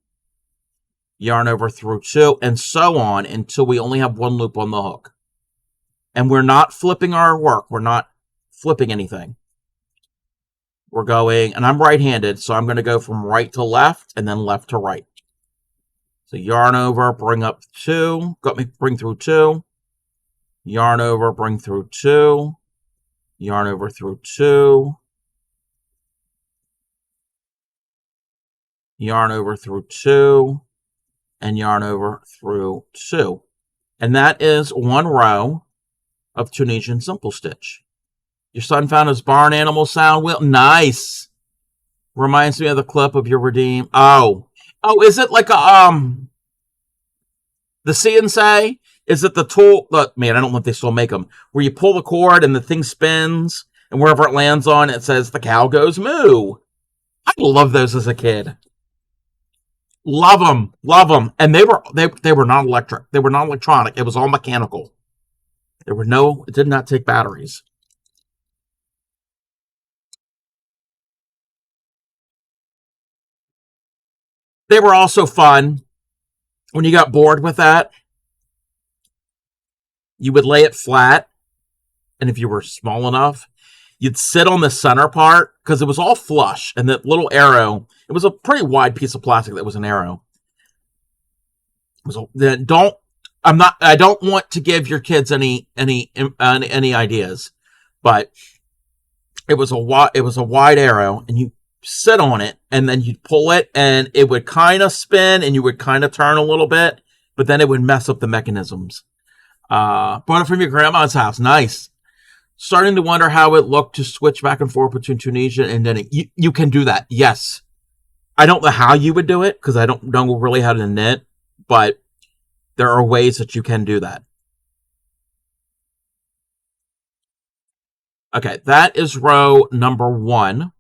yarn over through 2, and so on until we only have 1 loop on the hook. And we're not flipping our work. We're not flipping anything. We're going, and I'm right-handed, so I'm going to go from right to left and then left to right. So yarn over, bring up 2, bring through 2, yarn over, bring through 2, yarn over through 2, yarn over through 2, and yarn over through 2. And that is 1 row of Tunisian simple stitch. Your son found his barn animal sound wheel. Nice. Reminds me of the clip of your redeem. Oh, is it like a the see and say? Is it the tool? Man, I don't know if they still make them. Where you pull the cord and the thing spins, and wherever it lands on, it says the cow goes moo. I love those as a kid. Love them. And they were not electric. They were not electronic. It was all mechanical. It did not take batteries. They were also fun. When you got bored with that, you would lay it flat, and if you were small enough, you'd sit on the center part, because it was all flush, and that little arrow, it was a pretty wide piece of plastic that was an arrow. I don't want to give your kids any ideas, but it was a wide arrow, and sit on it, and then you'd pull it, and it would kind of spin, and you would kind of turn a little bit, but then it would mess up the mechanisms. Bought it from your grandma's house. Nice. Starting to wonder how it looked to switch back and forth between Tunisian and knitting. You can do that, yes. I don't know how you would do it, because I don't know really how to knit, but there are ways that you can do that. Okay, that is row number 1.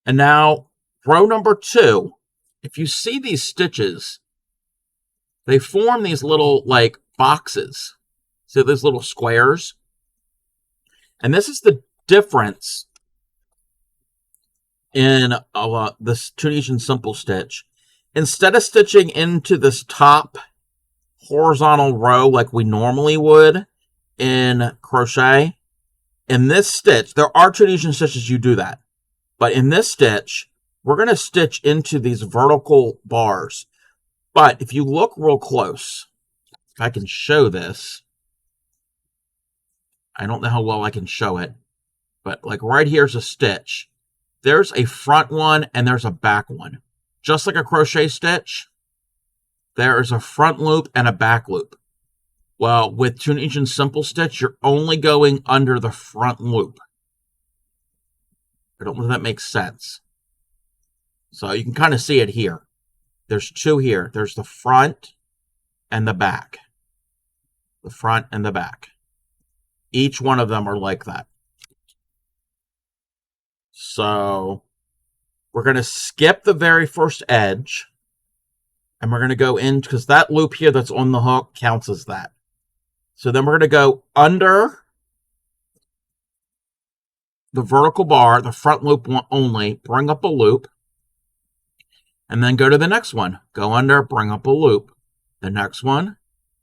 And now, row number 2, if you see these stitches, they form these little, like, boxes. So these little squares. And this is the difference in this Tunisian simple stitch. Instead of stitching into this top horizontal row like we normally would in crochet, in this stitch, there are Tunisian stitches you do that. But in this stitch, we're going to stitch into these vertical bars. But if you look real close, if I can show this, I don't know how well I can show it, but like right here's a stitch. There's a front one and there's a back one. Just like a crochet stitch, there is a front loop and a back loop. Well, with Tunisian simple stitch, you're only going under the front loop. I don't know if that makes sense. So you can kind of see it here. There's 2 here. There's the front and the back. The front and the back. Each one of them are like that. So we're going to skip the very first edge. And we're going to go in, because that loop here that's on the hook counts as that. So then we're going to go under the vertical bar, the front loop one only, bring up a loop, and then go to the next one. Go under, bring up a loop. The next one,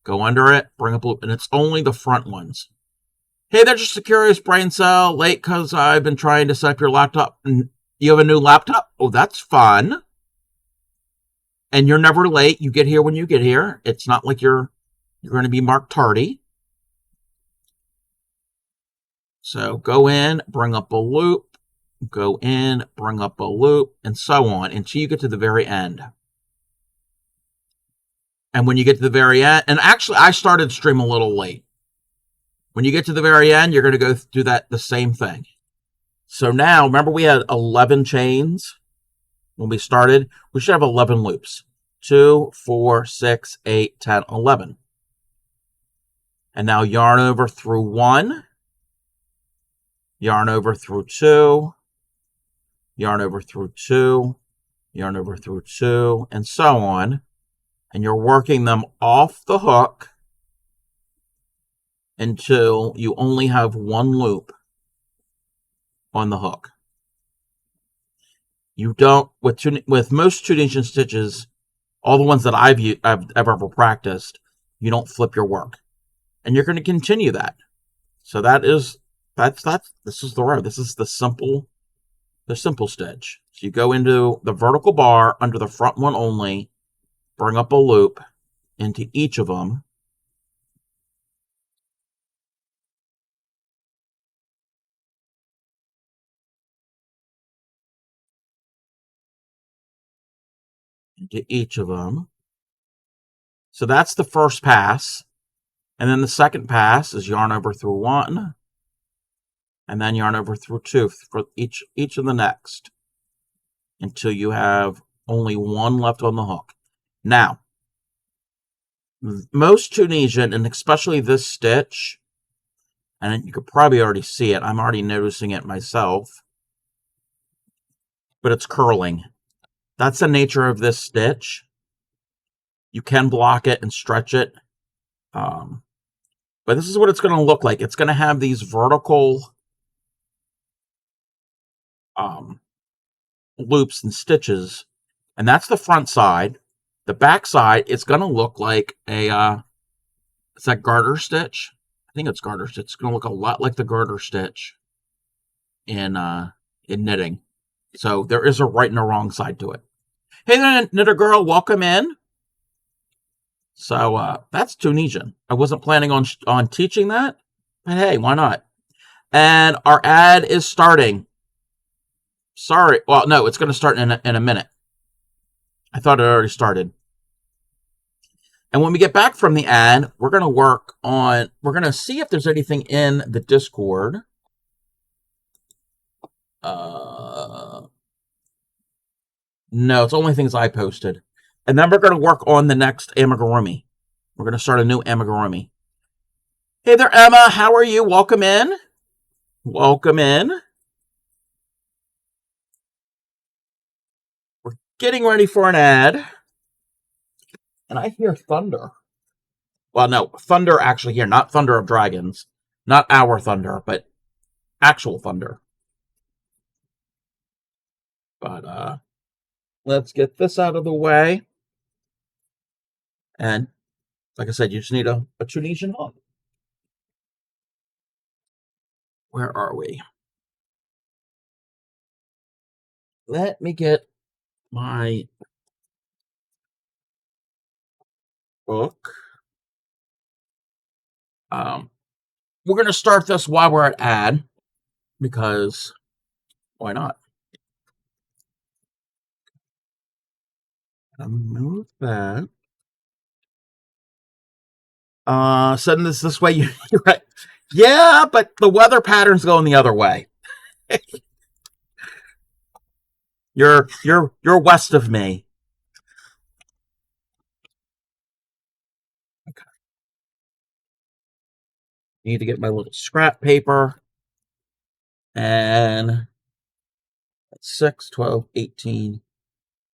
go under it, bring up a loop, and it's only the front ones. Hey there, just a curious brain cell, late because I've been trying to set up your laptop. You have a new laptop? Oh, that's fun. And you're never late. You get here when you get here. It's not like you're going to be marked tardy. So go in, bring up a loop, go in, bring up a loop, and so on until you get to the very end. And when you get to the very end, and actually I started stream a little late. When you get to the very end, you're going to go do the same thing. So now, remember we had 11 chains when we started? We should have 11 loops. 2, 4, 6, 8, 10, 11. And now yarn over through 1. Yarn over through 2, yarn over through 2, yarn over through 2, and so on. And you're working them off the hook until you only have 1 loop on the hook. You don't, with most Tunisian stitches, all the ones that I've ever practiced, you don't flip your work. And you're going to continue that. So this is the row. This is the simple stitch. So you go into the vertical bar under the front one only, bring up a loop into each of them. Into each of them. So that's the first pass. And then the second pass is yarn over through 1. And then yarn over through 2 for each of the next. Until you have only 1 left on the hook. Now, most Tunisian, and especially this stitch, and you could probably already see it. I'm already noticing it myself. But it's curling. That's the nature of this stitch. You can block it and stretch it. But this is what it's going to look like. It's going to have these vertical loops and stitches. And that's the front side. The back side, it's going to look like a, it's that garter stitch. I think it's garter stitch. It's going to look a lot like the garter stitch in knitting. So there is a right and a wrong side to it. Hey there, knitter girl, welcome in. So that's Tunisian. I wasn't planning on teaching that, but hey, why not? And our ad is starting. Sorry. Well, no, it's going to start in a minute. I thought it already started. And when we get back from the ad, we're going to see if there's anything in the Discord. No, it's only things I posted. And then we're going to work on the next amigurumi. We're going to start a new amigurumi. Hey there, Emma. How are you? Welcome in. Welcome in. We're getting ready for an ad. And I hear thunder. Well, no, thunder actually here, not Thunder of Dragons. Not our thunder, but actual thunder. But let's get this out of the way. And like I said, you just need a Tunisian hook. Where are we? Let me get my book. We're going to start this while we're at ad, because why not? Move that. Send this way. You're right. Yeah, but the weather pattern's going the other way. You're west of me. Okay. Need to get my little scrap paper. And 6, 12, 18,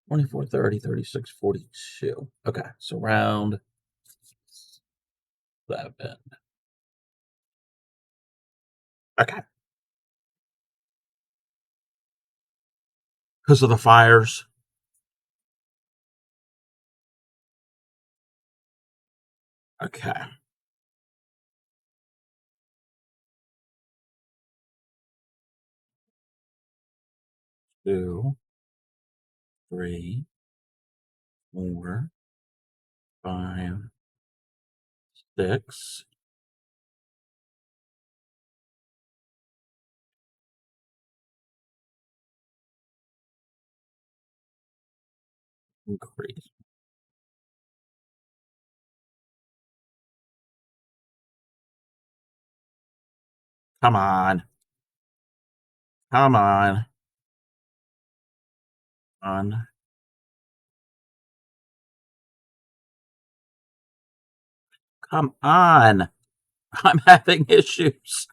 24, 30, 36, 42. Okay, so round 7. Okay. Because of the fires. Okay. 2, 3, 4, 5, 6. Increase. Come on. Come on. On. Come on. I'm having issues.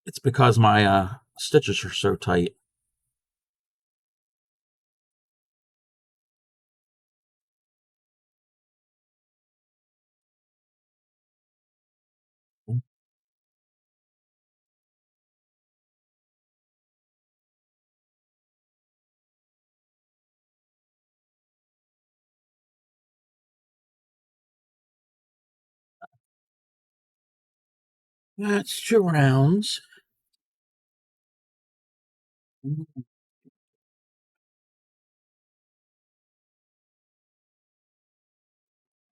It's because my stitches are so tight. That's 2 rounds.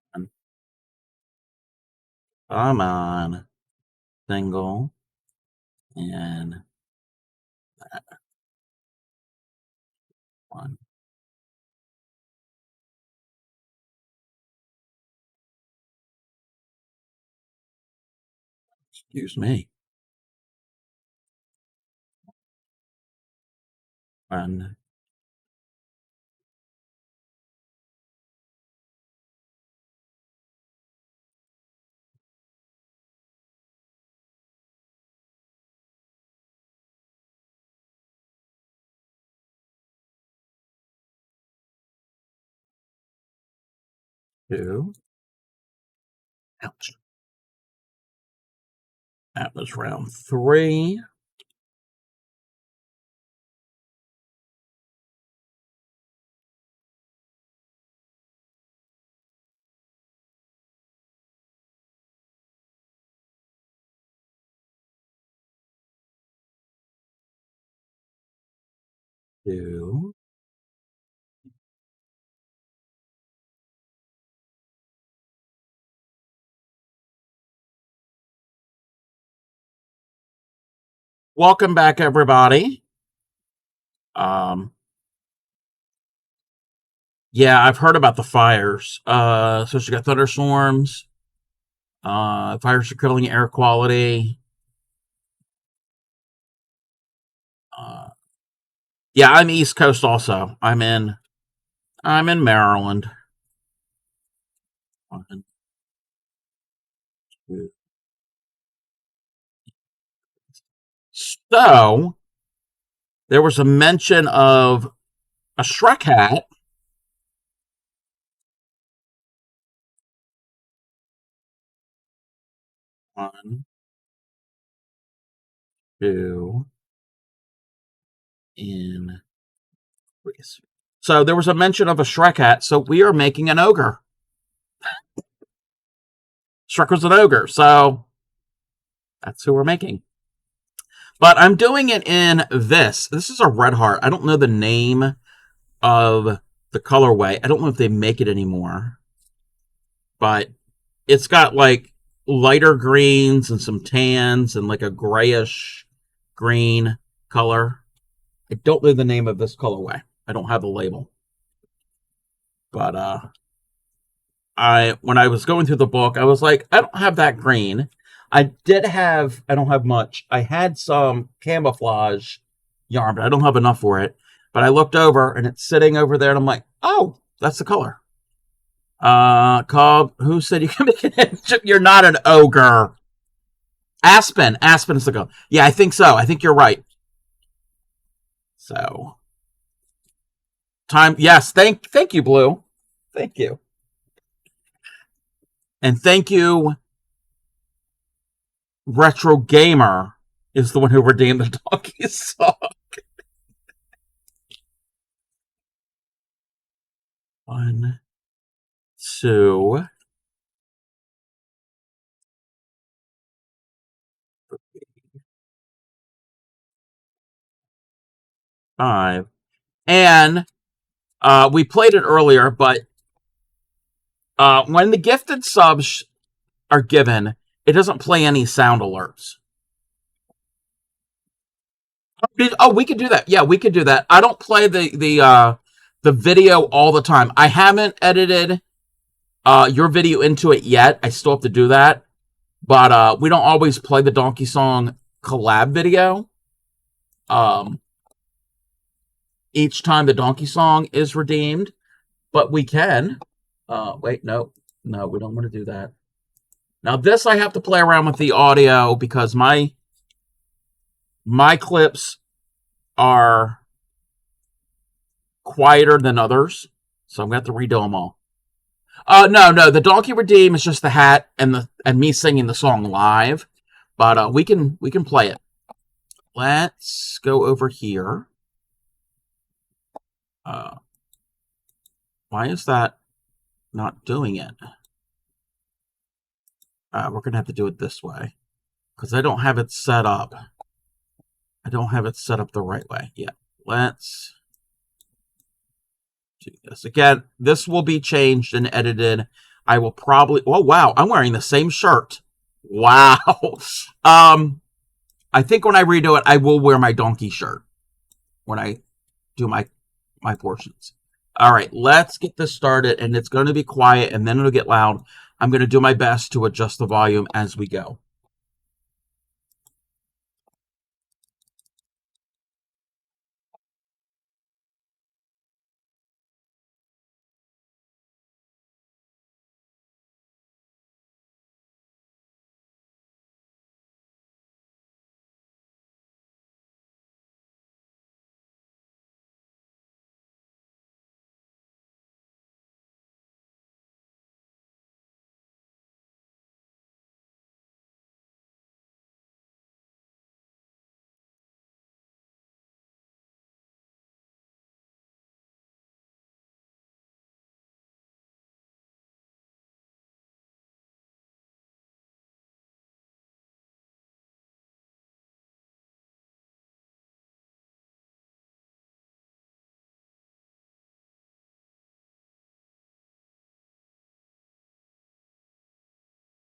Come on. Single. And that one. Excuse me. 1, 2. Ouch. That was round 3. 2. Welcome back, everybody. Yeah, I've heard about the fires. So she got thunderstorms. Fires are killing air quality. Yeah, I'm East Coast also. I'm in Maryland. So there was a mention of a Shrek hat. One, two, in. So there was a mention of a Shrek hat. So we are making an ogre. Shrek was an ogre. So that's who we're making. But I'm doing it in this. This is a red heart. I don't know the name of the colorway. I don't know if they make it anymore. But it's got like lighter greens and some tans and like a grayish green color. I don't know the name of this colorway. I don't have the label. But when I was going through the book, I was like, I don't have that green. I don't have much. I had some camouflage yarn, but I don't have enough for it. But I looked over and it's sitting over there and I'm like, oh, that's the color. Cobb, who said you can make an You're not an ogre. Aspen is the color. Yeah, I think so. I think you're right. So, time. Yes, thank you, Blue. Thank you. And thank you, Retro Gamer is the one who redeemed the donkey song. 1, 2, 5. And we played it earlier, but when the gifted subs are given, it doesn't play any sound alerts. Oh, we could do that. Yeah, we could do that. I don't play the video all the time. I haven't edited your video into it yet. I still have to do that. But we don't always play the Donkey Song collab video. Each time the Donkey Song is redeemed. But we can. Wait, no, we don't want to do that. Now this I have to play around with the audio because my clips are quieter than others, so I'm going to have to redo them all. No, the Donkey Redeem is just the hat and me singing the song live, but we can play it. Let's go over here. Why is that not doing it? We're going to have to do it this way because I don't have it set up. I don't have it set up the right way. Yeah, let's do this. Again, this will be changed and edited. I will probably... Oh, wow, I'm wearing the same shirt. Wow. I think when I redo it, I will wear my donkey shirt when I do my portions. All right, let's get this started, and it's going to be quiet, and then it'll get loud. I'm going to do my best to adjust the volume as we go.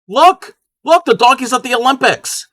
Look, the donkey's at the Olympics.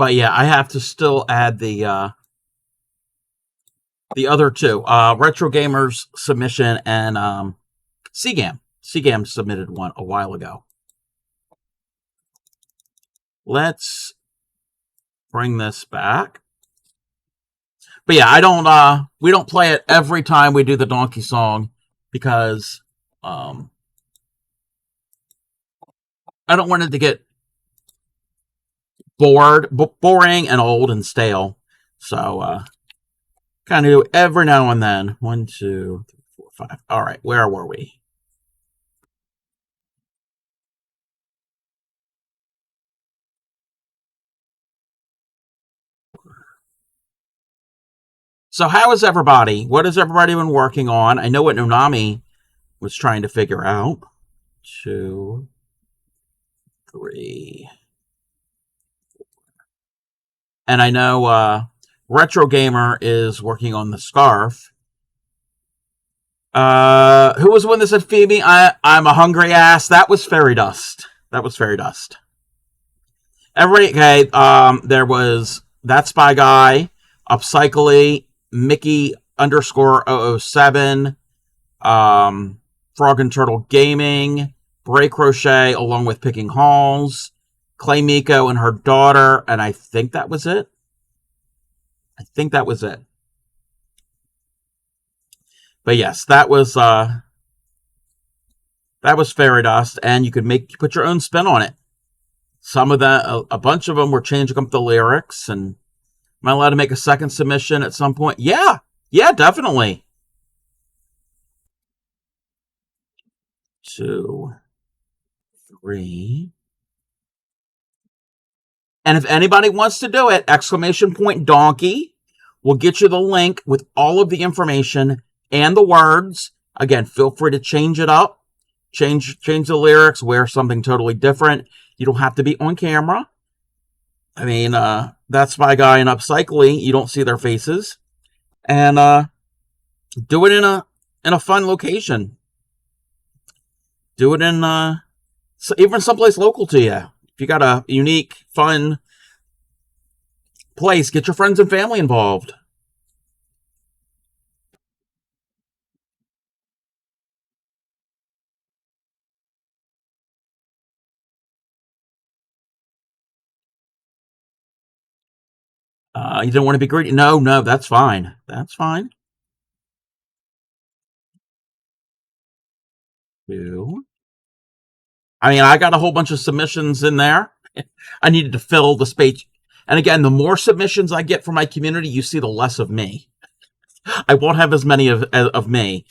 But yeah, I have to still add the other two. Retro Gamers submission and Seagam. Seagam submitted one a while ago. Let's bring this back. But yeah, I don't we don't play it every time we do the donkey song because I don't want it to get boring and old and stale. So kind of do every now and then. 1, 2, 3, 4, 5. All right, where were we? So how is everybody? What has everybody been working on? I know what Nunami was trying to figure out. 2, 3. And I know Retro Gamer is working on the scarf. Who was the one that said Phoebe? I'm a hungry ass. That was Fairy Dust. Everybody, okay. There was That Spy Guy, Upcycly, Mickey _007, Frog and Turtle Gaming, Bray Crochet, along with Picking Halls, Clay Miko and her daughter, and I think that was it. But yes, that was Fairy Dust, and you could put your own spin on it. Some of that, a bunch of them were changing up the lyrics, and am I allowed to make a second submission at some point? Yeah, definitely. 2, 3. And if anybody wants to do it, !donkey will get you the link with all of the information and the words. Again, feel free to change it up, change the lyrics, wear something totally different. You don't have to be on camera. I mean, That's My Guy and Upcycly, you don't see their faces. And do it in a fun location. Do it in even someplace local to you. If you got a unique, fun place, get your friends and family involved. You didn't want to be greedy? No, that's fine. That's fine. 2. I mean, I got a whole bunch of submissions in there. I needed to fill the space. And again, the more submissions I get from my community, you see the less of me. I won't have as many of me.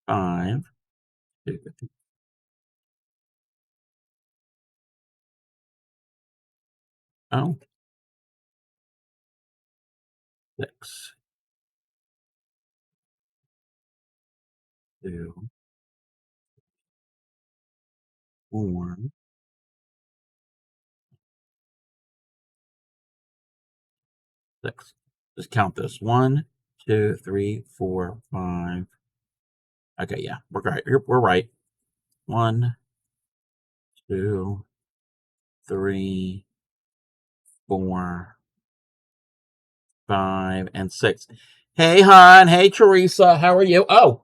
5. 6. 2. 4. 6. Just count this. 1, 2, 3, 4, 5. Okay, yeah, we're right. We're right. 1, 2, 3, 4, 5, and 6. Hey, hon. Hey, Teresa. How are you? Oh,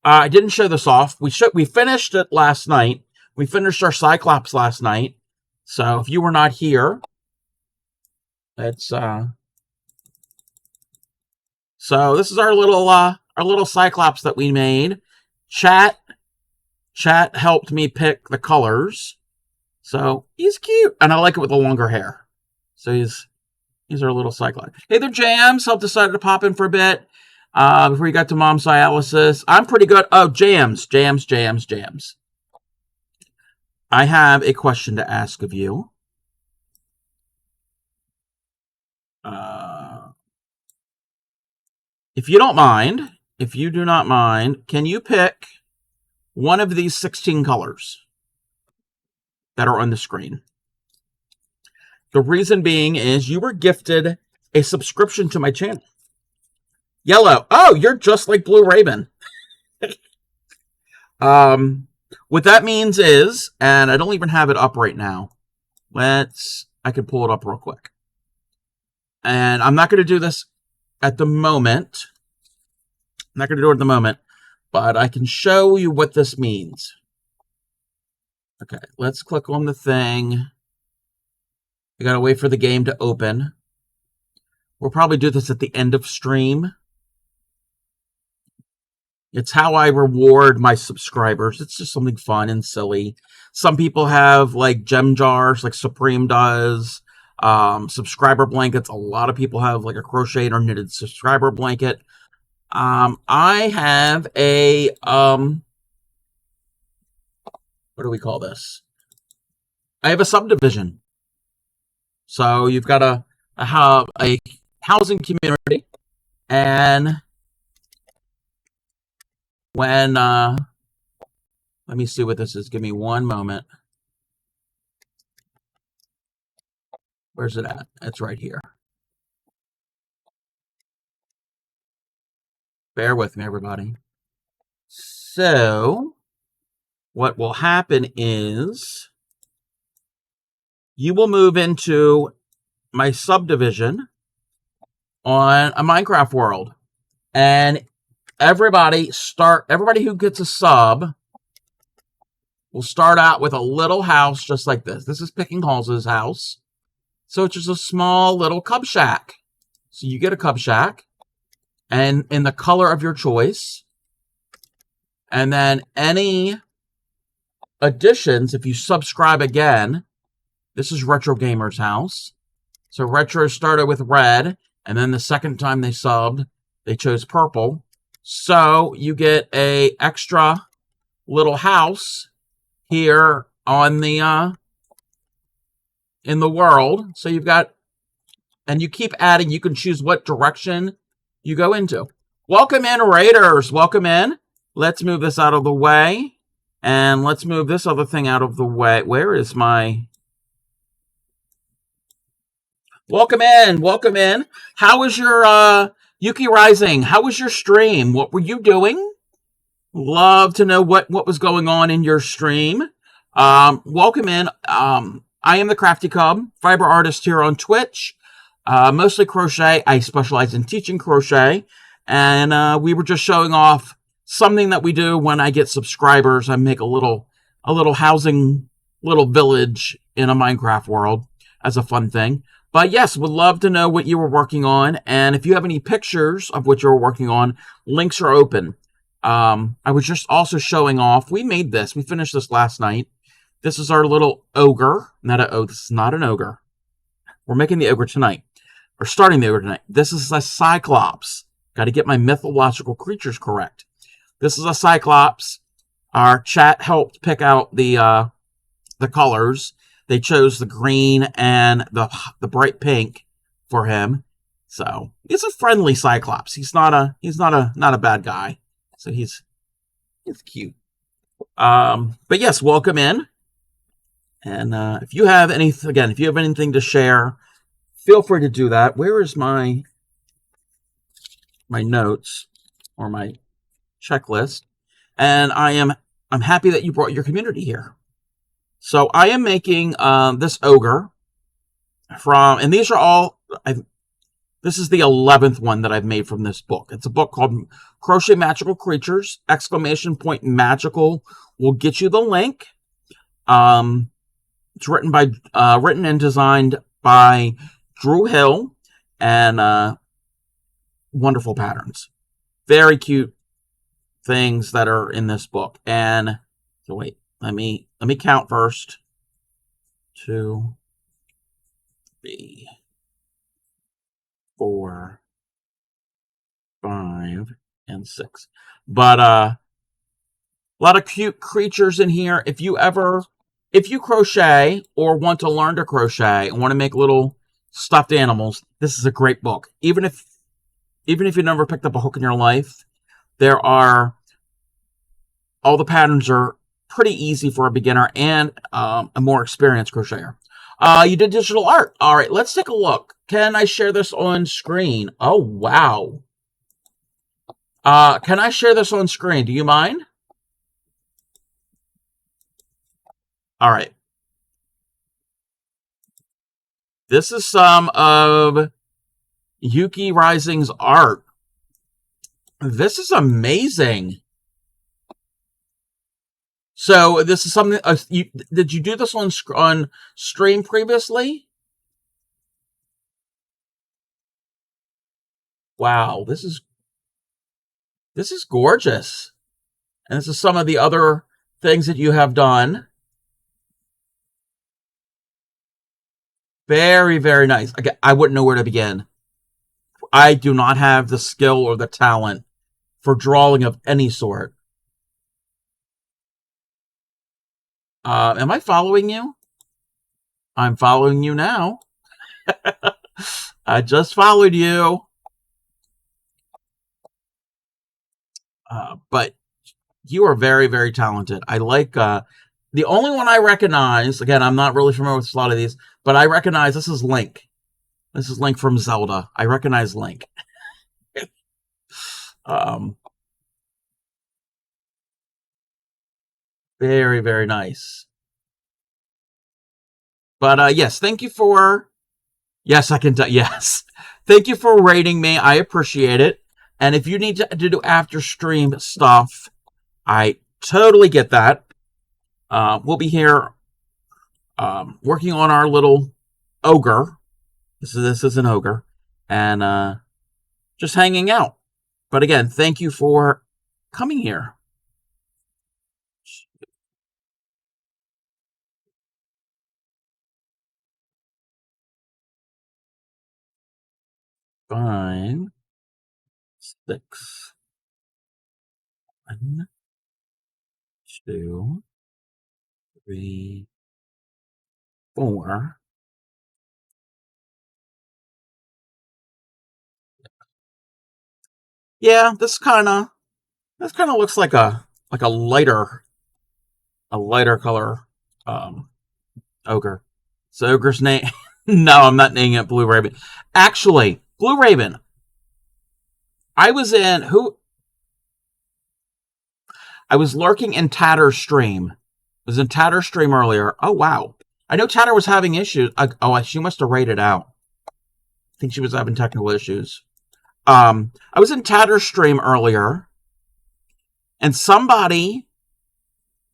I didn't show this off. We finished it last night. We finished our Cyclops last night. So if you were not here, it's so this is our little Cyclops that we made. Chat helped me pick the colors. So he's cute, and I like it with the longer hair. So he's our little Cyclops. Hey there, Jams. Help decided to pop in for a bit before you got to mom's dialysis. I'm pretty good. Oh, Jams. I have a question to ask of you. If you do not mind, can you pick one of these 16 colors that are on the screen? The reason being is you were gifted a subscription to my channel. Yellow. Oh, you're just like Blue Raven. What that means is, and I don't even have it up right now. I can pull it up real quick. And I'm not going to do this at the moment. I'm not going to do it at the moment, but I can show you what this means. Okay, let's click on the thing. I got to wait for the game to open. We'll probably do this at the end of stream. It's how I reward my subscribers. It's just something fun and silly. Some people have like gem jars, like Supreme does. Subscriber blankets. A lot of people have like a crocheted or knitted subscriber blanket. I have a what do we call this? I have a subdivision. So you've got a housing community, and when let me see what this is. Give me one moment. Where's it at? It's right here. Bear with me, everybody. So what will happen is you will move into my subdivision on a Minecraft world, and everybody who gets a sub will start out with a little house just like this. This is Picking Halls' house. So it's just a small little cub shack. So you get a cub shack, and in the color of your choice. And then any additions, if you subscribe again, this is Retro Gamer's house. So Retro started with red, and then the second time they subbed, they chose purple. So you get a extra little house here on the in the world. So you've got, and you keep adding. You can choose what direction you go into. Welcome in, Raiders. Welcome in. Let's move this out of the way, and let's move this other thing out of the way. Where is my? Welcome in. Welcome in. How was your Yuki Rising? How was your stream? What were you doing? Love to know what was going on in your stream. Welcome in. I am the Crafty Cub, fiber artist here on Twitch. Mostly crochet. I specialize in teaching crochet, and we were just showing off something that we do when I get subscribers. I make a little housing, little village in a Minecraft world as a fun thing. But yes, would love to know what you were working on, and if you have any pictures of what you're working on, links are open. I was just also showing off. We made this. We finished this last night. This is our little ogre. This is not an ogre. We're making the ogre tonight. We're starting the ogre tonight. This is a cyclops. Got to get my mythological creatures correct. This is a cyclops. Our chat helped pick out the colors. They chose the green and the bright pink for him. So he's a friendly cyclops. He's not a bad guy. So he's cute. But yes, welcome in. And if you have anything to share, feel free to do that. Where is my notes or my checklist? And I'm happy that you brought your community here. So I am making this ogre and these are all. This is the 11th one that I've made from this book. It's a book called Crochet Magical Creatures! !Magical will get you the link. It's written and designed by Drew Hill, and wonderful patterns. Very cute things that are in this book. And so wait, let me count first. 2, 3, 4, 5, and 6. But a lot of cute creatures in here. If you crochet or want to learn to crochet and want to make little stuffed animals, this is a great book. Even if you've never picked up a hook in your life, all the patterns are pretty easy for a beginner and a more experienced crocheter. You did digital art. All right, let's take a look. Can I share this on screen? Oh, wow. Can I share this on screen? Do you mind? All right. This is some of Yuki Rising's art. This is amazing. So this is something. Did you do this on stream previously? Wow, this is gorgeous. And this is some of the other things that you have done. Very, very nice. I wouldn't know where to begin. I do not have the skill or the talent for drawing of any sort. Am I following you? I'm following you now. I just followed you. But you are very, very talented. I like the only one I recognize. Again, I'm not really familiar with a lot of these, but I recognize this is Link. This is Link from Zelda. I recognize Link. Very, very nice. But yes, thank you for. Yes, I can. Yes, thank you for rating me. I appreciate it. And if you need to do after stream stuff, I totally get that. We'll be here working on our little ogre. This is an ogre, and just hanging out. But again, thank you for coming here. Five, 6, 1, 2, 3, 4. Yeah, this kind of looks like a lighter color ogre. So ogre's name. No, I'm not naming it Blue Raven. Actually, Blue Raven. I was lurking in Tatter's stream. I was in Tatter's stream earlier. Oh wow. I know Tatter was having issues. She must have rated out. I think she was having technical issues. I was in Tatter's stream earlier, and somebody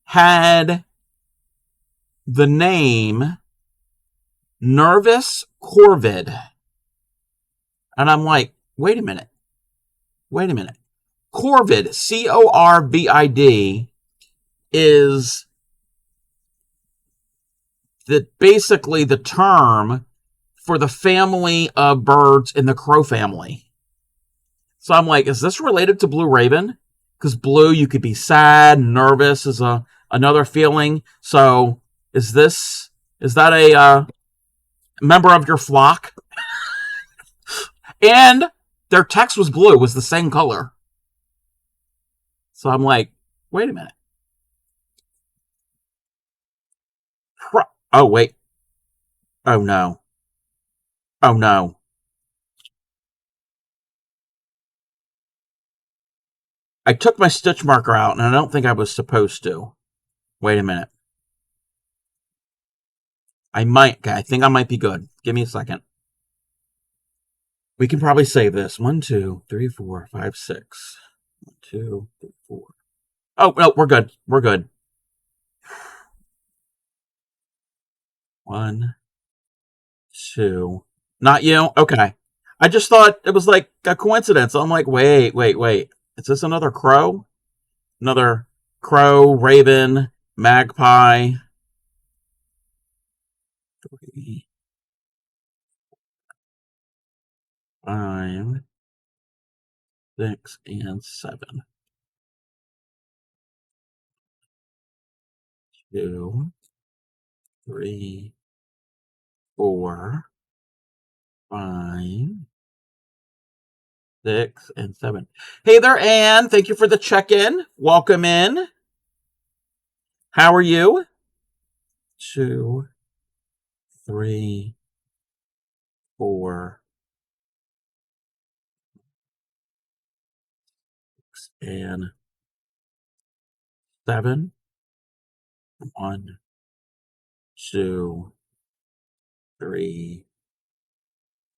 had the name Nervous Corvid. And I'm like, wait a minute. Corvid, Corvid, is basically the term for the family of birds in the crow family. So I'm like, is this related to Blue Raven? Because blue, you could be sad, nervous is another feeling. So is that a member of your flock? And their text was blue, was the same color. So I'm like, wait a minute. Oh, wait. Oh, no. Oh, no. I took my stitch marker out, and I don't think I was supposed to. Wait a minute. I think I might be good. Give me a second. We can probably save this. 1, 2, 3, 4, 5, 6. 1, 2, 3, 4. Oh, no, we're good. 1, 2. Not you? Okay. I just thought it was like a coincidence. I'm like, wait. Is this another crow? Another crow, raven, magpie. 3, 5, 6, and 7. 2, 3, 4, 5, 6, and 7. Hey there, Anne. Thank you for the check-in. Welcome in. How are you? 2, 3, 4, 6, and 7. 1, 2, 3,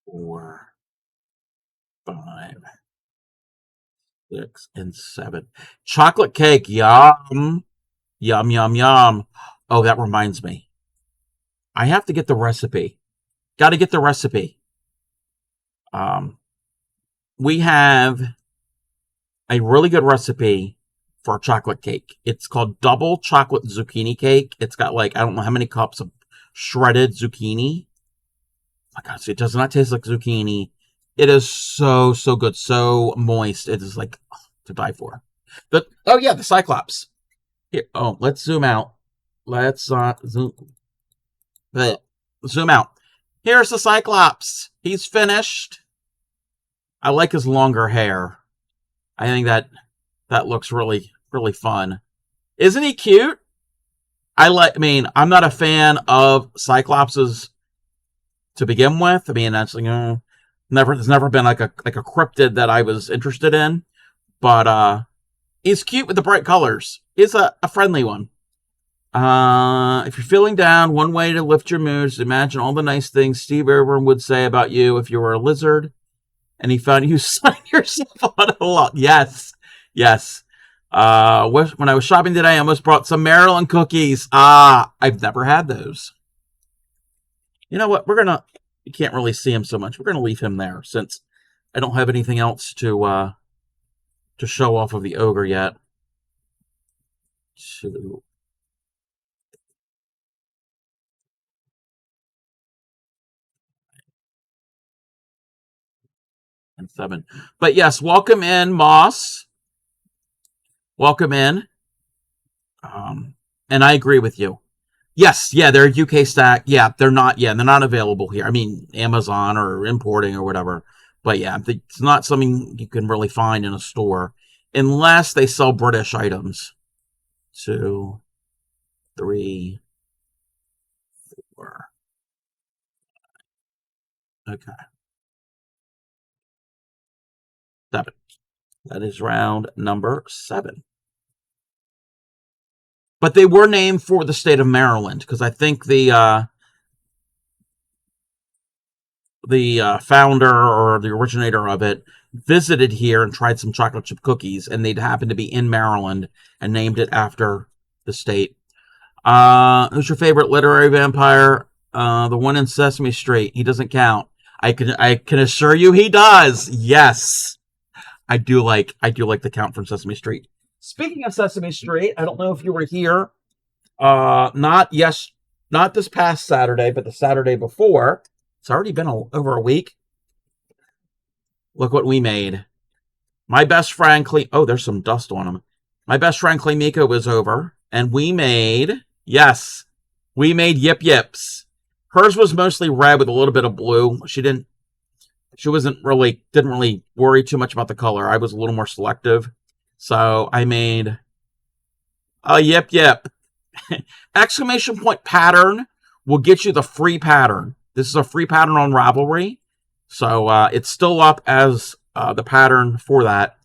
4, 5, 6, and 7. Chocolate cake, yum. Yum, yum, yum. Oh, that reminds me. I have to get the recipe. Got to get the recipe. We have a really good recipe for a chocolate cake. It's called double chocolate zucchini cake. It's got like, I don't know how many cups of shredded zucchini. Oh my God, it does not taste like zucchini. It is so, so good. So moist. It is like to die for. Oh yeah, the Cyclops. Here, let's zoom out. Let's zoom out. Here's the Cyclops. He's finished. I like his longer hair. I think that looks really, really fun. Isn't he cute? I mean, I'm not a fan of Cyclopses to begin with. I mean, that's there's never been like a cryptid that I was interested in. But he's cute with the bright colors. He's a friendly one. If you're feeling down, one way to lift your mood is imagine all the nice things Steve Irwin would say about you if you were a lizard and he found you sign yourself on a lot. Yes. When I was shopping today, I almost brought some Maryland cookies. I've never had those. You know what? You can't really see him so much. We're going to leave him there since I don't have anything else to show off of the ogre yet. 2. And 7. But yes, welcome in, Moss. Welcome in. And I agree with you. Yes, yeah, they're UK stack. Yeah, they're not available here. I mean, Amazon or importing or whatever. But yeah, it's not something you can really find in a store unless they sell British items. 2, 3, 4. Okay. 7. That is round number 7. But they were named for the state of Maryland because I think the founder or the originator of it visited here and tried some chocolate chip cookies, and they'd happened to be in Maryland and named it after the state. Who's your favorite literary vampire? The one in Sesame Street. He doesn't count. I can assure you he does. Yes. I do like the Count from Sesame Street. Speaking of Sesame Street, I don't know if you were here. Not this past Saturday, but the Saturday before. It's already been over a week. Look what we made. My best friend there's some dust on him. My best friend Clemiko was over, and we made Yip Yips. Hers was mostly red with a little bit of blue. She didn't really worry too much about the color. I was a little more selective. So I made a Yip Yip. Exclamation point pattern will get you the free pattern. This is a free pattern on Ravelry. So it's still up as the pattern for that.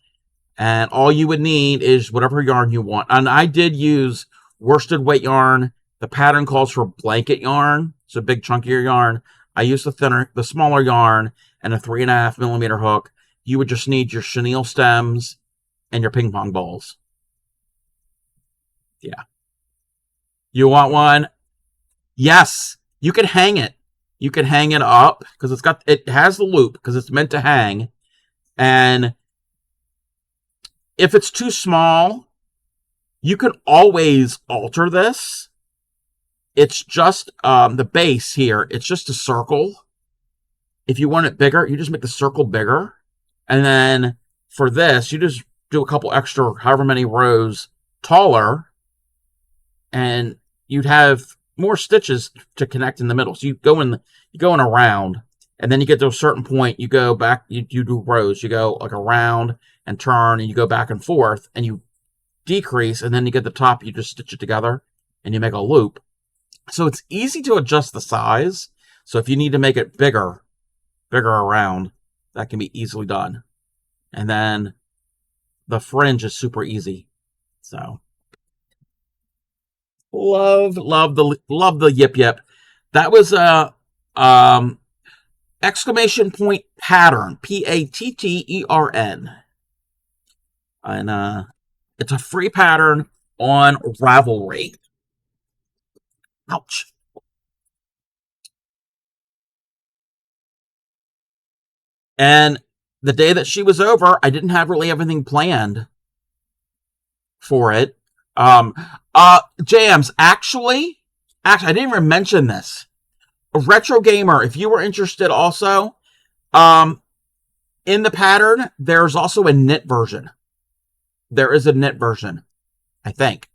And all you would need is whatever yarn you want. And I did use worsted weight yarn. The pattern calls for blanket yarn. It's a big chunkier yarn. I used the smaller yarn and a 3.5 millimeter hook. You would just need your chenille stems and your ping pong balls. Yeah. You want one? Yes. You can hang it. You can hang it up because it has the loop because it's meant to hang. And if it's too small, you can always alter this. It's just the base here. It's just a circle. If you want it bigger, you just make the circle bigger. And then for this, you just do a couple extra, however many rows taller. And you'd have more stitches to connect in the middle. So you go in around, and then you get to a certain point, you go back, you do rows. You go like around and turn, and you go back and forth, and you decrease, and then you get the top, you just stitch it together, and you make a loop. So it's easy to adjust the size. So if you need to make it bigger around, that can be easily done. And then the fringe is super easy. So love the yip yip. That was a exclamation point pattern, Pattern, and it's a free pattern on Ravelry. Ouch. And the day that she was over, I didn't have really everything planned for it. Jams, actually, I didn't even mention this. A retro gamer, if you were interested also, in the pattern, there's also a knit version. There is a knit version, I think.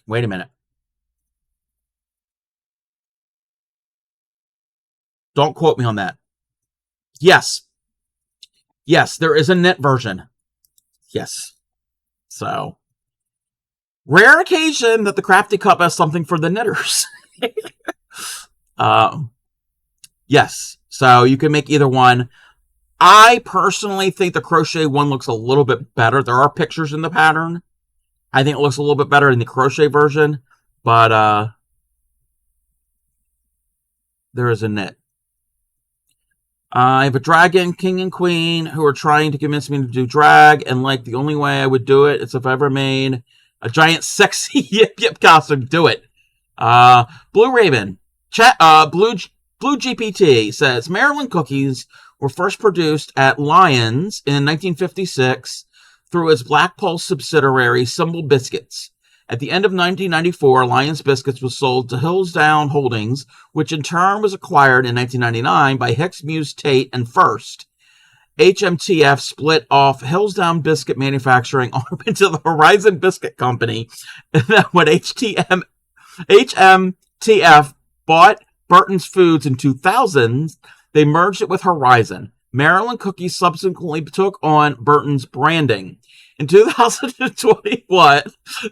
Wait a minute. Don't quote me on that. Yes. Yes, there is a knit version. Yes. So, rare occasion that the Crafty Cup has something for the knitters. Yes. So, you can make either one. I personally think the crochet one looks a little bit better. There are pictures in the pattern. I think it looks a little bit better in the crochet version, but there is a knit. I have a dragon, king and queen, who are trying to convince me to do drag, and like the only way I would do it is if I ever made a giant sexy yip yip costume. Do it. Blue Raven, Blue GPT says Maryland cookies were first produced at Lyons in 1956 through its Black Pulse subsidiary, Symbol Biscuits. At the end of 1994, Lyons Biscuits was sold to Hillsdown Holdings, which in turn was acquired in 1999 by Hicks Muse Tate and First. HMTF split off Hillsdown Biscuit Manufacturing into the Horizon Biscuit Company, and then when HMTF bought Burton's Foods in 2000, they merged it with Horizon. Maryland Cookies subsequently took on Burton's branding. In 2021,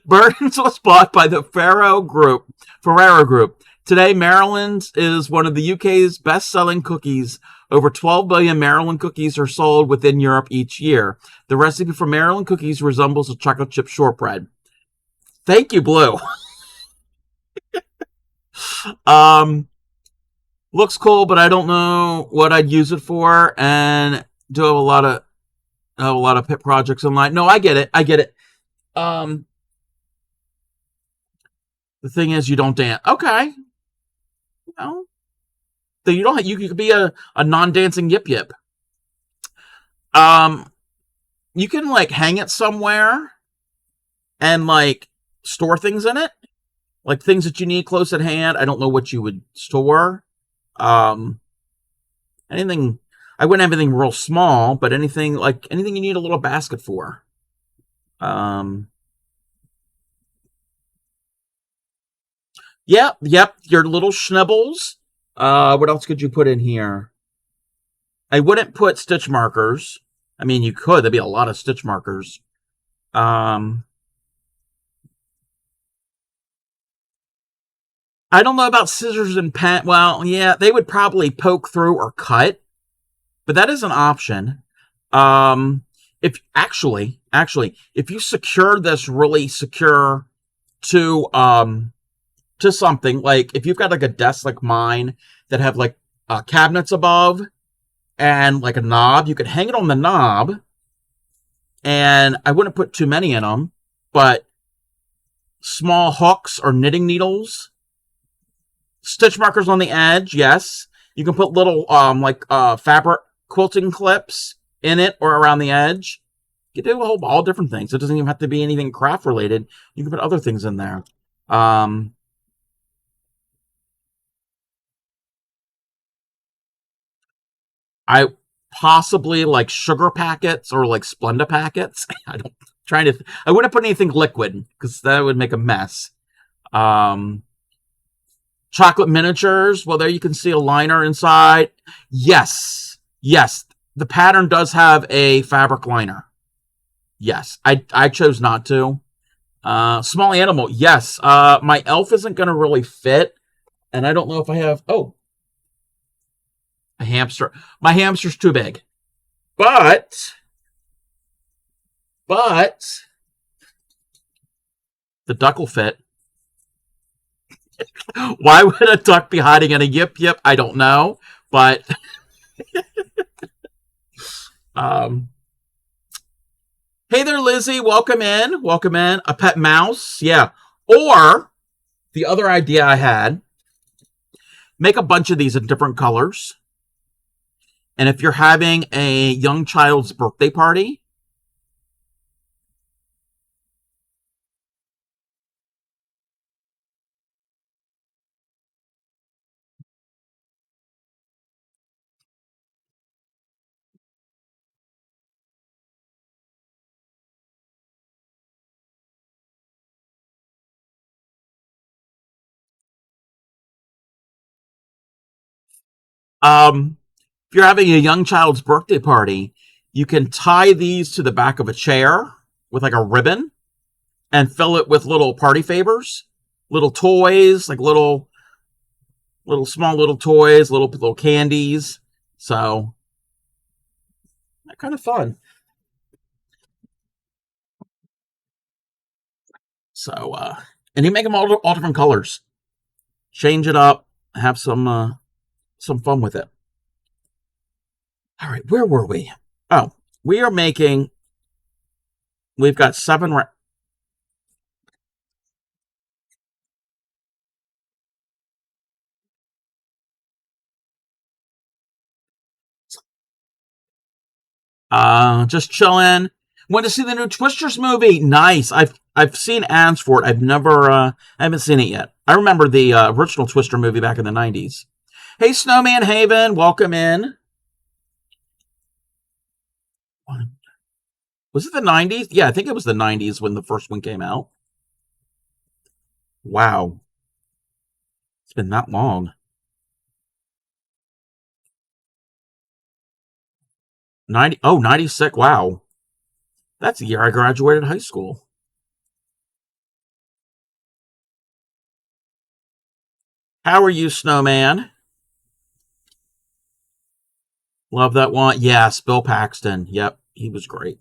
Burton's was bought by the Ferrero Group. Today, Maryland's is one of the UK's best-selling cookies. Over 12 billion Maryland cookies are sold within Europe each year. The recipe for Maryland cookies resembles a chocolate chip shortbread. Thank you, Blue. Looks cool, but I don't know what I'd use it for, and do have a lot of pet projects online. No, I get it. The thing is, you don't dance. Okay. No. So you could be a non-dancing yip yip. You can like hang it somewhere and like store things in it. Like things that you need close at hand. I don't know what you would store. Anything, I wouldn't have anything real small, but anything you need a little basket for. Yep, your little schnibbles. What else could you put in here? I wouldn't put stitch markers. I mean, you could. There'd be a lot of stitch markers. I don't know about scissors and pen. Well, yeah, they would probably poke through or cut, but that is an option. If you secure this really secure to something, like if you've got like a desk like mine that have like cabinets above and like a knob, you could hang it on the knob, and I wouldn't put too many in them, but small hooks or knitting needles, stitch markers on the edge. Yes, you can put little fabric quilting clips in it or around the edge. You can do all different things. It doesn't even have to be anything craft related. You can put other things in there. I possibly like sugar packets or like Splenda packets. I wouldn't put anything liquid because that would make a mess. Chocolate miniatures. Well, there you can see a liner inside. Yes. The pattern does have a fabric liner. Yes, I chose not to. Small animal. Yes. My elf isn't going to really fit, and I don't know if I have. Oh, a hamster. My hamster's too big. But The duck will fit. Why would a duck be hiding in a yip yip? I don't know. But um, hey there, Lizzie. Welcome in. Welcome in. A pet mouse. Yeah. Or the other idea I had, make a bunch of these in different colors. And if you're having a young child's birthday party, if you're having a young child's birthday party, you can tie these to the back of a chair with like a ribbon and fill it with little party favors, little toys, like little small little toys, little candies. So kind of fun. So and you make them all different colors. Change it up, have some fun with it. All right, where were we? Oh, we are making. We've got 7. Just chilling. Went to see the new Twisters movie. Nice. I've seen ads for it. I haven't seen it yet. I remember the original Twister movie back in the 90s. Hey, Snowman Haven, welcome in. Was it the 90s? Yeah, I think it was the 90s when the first one came out. Wow. It's been that long. 96. Wow. That's the year I graduated high school. How are you, Snowman? Love that one. Yes, Bill Paxton. Yep, he was great.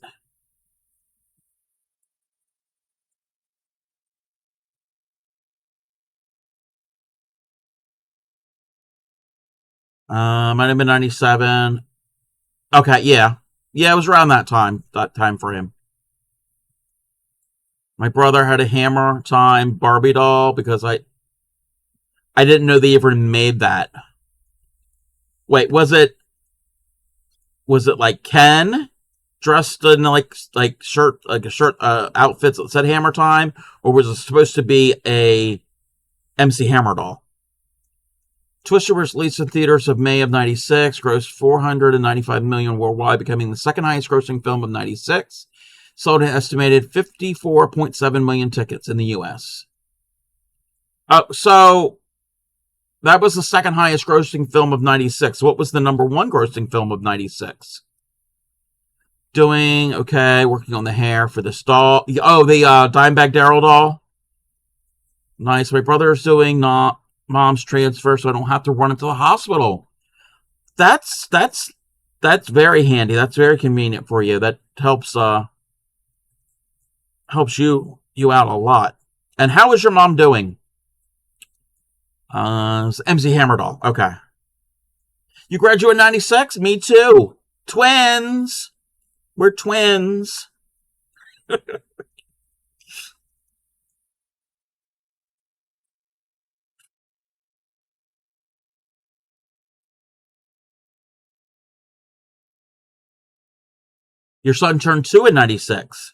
Might have been 97. Okay, yeah. Yeah, it was around that time for him. My brother had a Hammer Time Barbie doll because I didn't know they even made that. Wait, was it like Ken dressed in like shirt like a shirt outfits that said Hammer Time, or was it supposed to be a MC Hammer doll? Twister was released in theaters of May of 96, grossed 495 million worldwide, becoming the second highest grossing film of 96. Sold an estimated 54.7 million tickets in the US. So that was the second highest grossing film of 96. What was the number one grossing film of 96? Doing okay, working on the hair for this doll. Oh, the Dimebag Daryl doll. Nice. My brother's doing not mom's transfer, so I don't have to run into the hospital. That's very handy. That's very convenient for you. That helps you out a lot. And how is your mom doing? MC Hammerdoll. Okay. You graduated in 96? Me too. Twins. We're twins. Your son turned 2 in 96.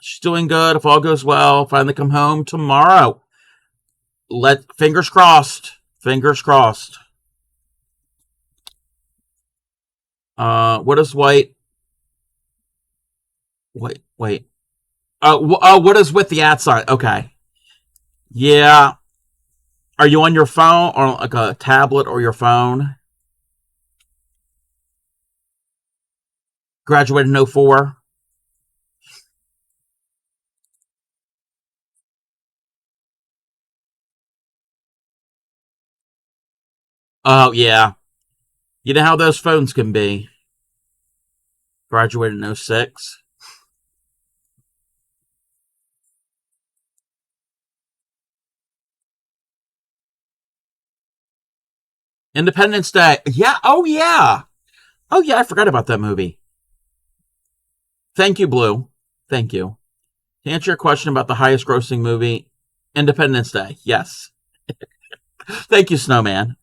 She's doing good. If all goes well, finally come home tomorrow. Fingers crossed. Fingers crossed. What is white? Wait. What is with the outside? Okay. Yeah. Are you on your phone or like a tablet or your phone? Graduated in 04. Oh, yeah. You know how those phones can be. Graduated in 06. Independence Day. Yeah. Oh, yeah. Oh, yeah. I forgot about that movie. Thank you, Blue. Thank you. To answer your question about the highest grossing movie, Independence Day. Yes. Thank you, Snowman.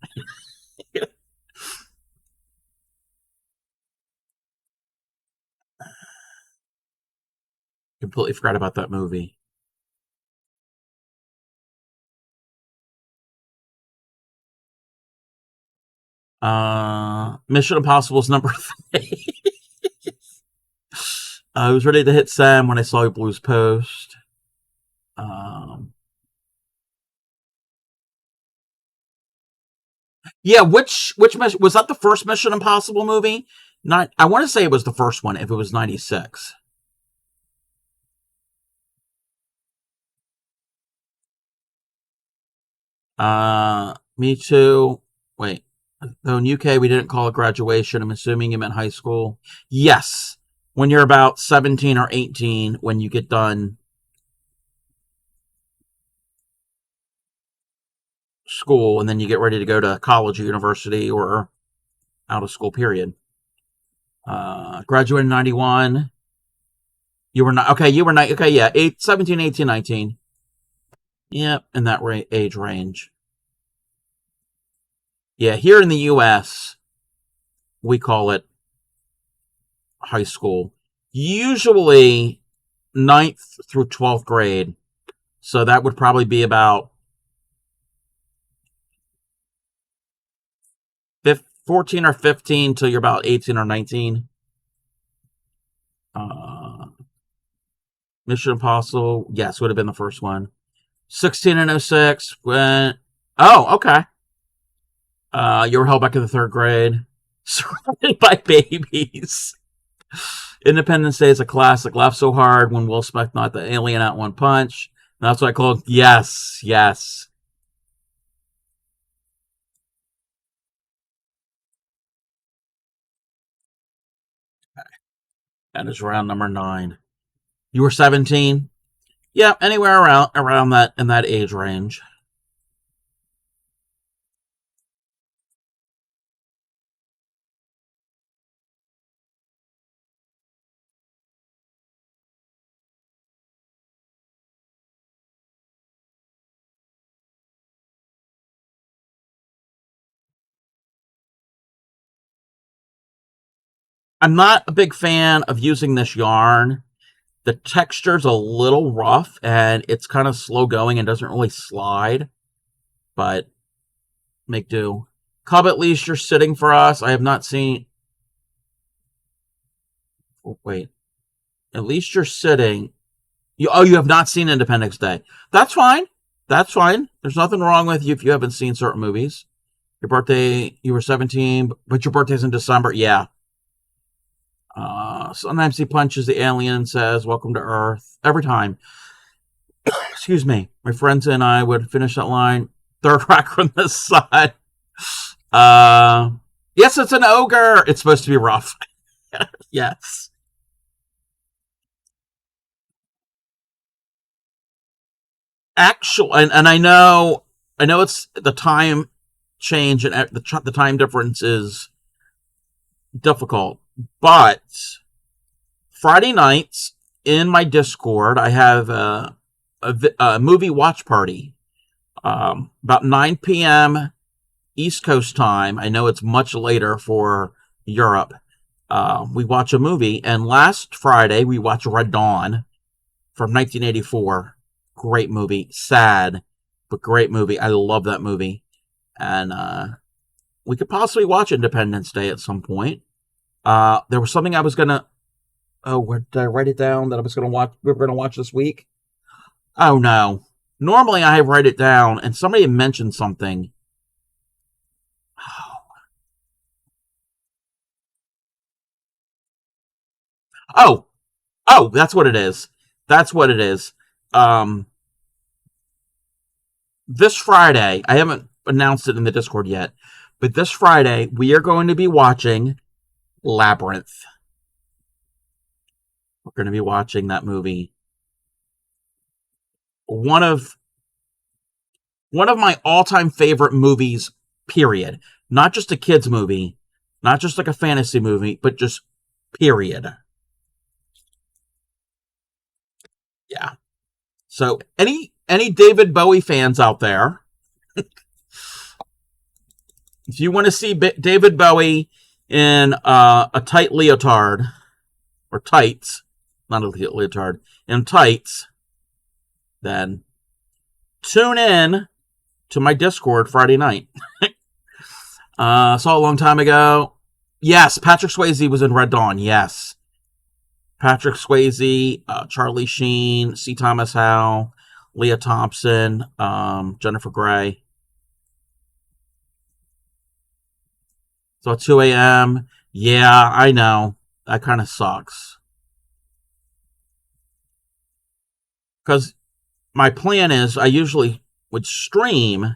Completely forgot about that movie. Mission Impossible is number 3. I was ready to hit Sam when I saw Blue's post. Um, yeah, which was that the first Mission Impossible movie? Not, I want to say it was the first one. If it was 96, me too. Wait, though in UK we didn't call it graduation. I'm assuming you meant high school. Yes, when you're about 17 or 18, when you get done school, and then you get ready to go to college or university or out of school. Period. Graduated in 91. You were not okay. You were not okay. Yeah, 17, 18, 19. Yep, in that age range. Yeah, here in the U.S., we call it high school. Usually ninth through 12th grade. So that would probably be about 14 or 15 till you're about 18 or 19. Uh, Mission Impossible, yes, would have been the first one. 16 and 06 when. Oh, okay. You were held back in the third grade. Surrounded by babies. Independence Day is a classic. Laugh so hard when Will Smith knocked the alien out one punch. That's what I call it. Yes, yes. That is round number 9. You were 17. Yeah, anywhere around that in that age range. I'm not a big fan of using this yarn. The texture's a little rough and it's kind of slow going and doesn't really slide, but make do. Cub, at least you're sitting for us. I have not seen. Oh, wait. At least you're sitting. You have not seen Independence Day. That's fine. That's fine. There's nothing wrong with you if you haven't seen certain movies. Your birthday, you were 17, but your birthday's in December. Yeah. Sometimes he punches the alien and says, "Welcome to Earth." Every time. Excuse me. My friends and I would finish that line. Third rack from the side. Uh, yes, it's an ogre. It's supposed to be rough. Yes. Actual, and I know it's the time change and the time difference is difficult, but Friday nights in my Discord, I have a movie watch party. About 9 p.m. East Coast time. I know it's much later for Europe. We watch a movie, and last Friday we watched Red Dawn from 1984. Great movie. Sad, but great movie. I love that movie. And we could possibly watch Independence Day at some point. There was something I was gonna. Oh, where did I write it down that I was gonna watch? We were gonna watch this week. Oh no! Normally I write it down, and somebody mentioned something. Oh, oh, that's what it is. That's what it is. Um, this Friday, I haven't announced it in the Discord yet, but this Friday we are going to be watching Labyrinth. We're going to be watching that movie. One of my all-time favorite movies. Period. Not just a kids movie, not just like a fantasy movie, but just period. Yeah. So any David Bowie fans out there, if you want to see David Bowie in a tight leotard or tights, not a leotard, in tights, then tune in to my Discord Friday night. Saw a long time ago. Yes, Patrick Swayze was in Red Dawn. Yes. Patrick Swayze, Charlie Sheen, C. Thomas Howell, Leah Thompson, Jennifer Grey. So at 2 a.m. Yeah, I know. That kind of sucks. Because my plan is I usually would stream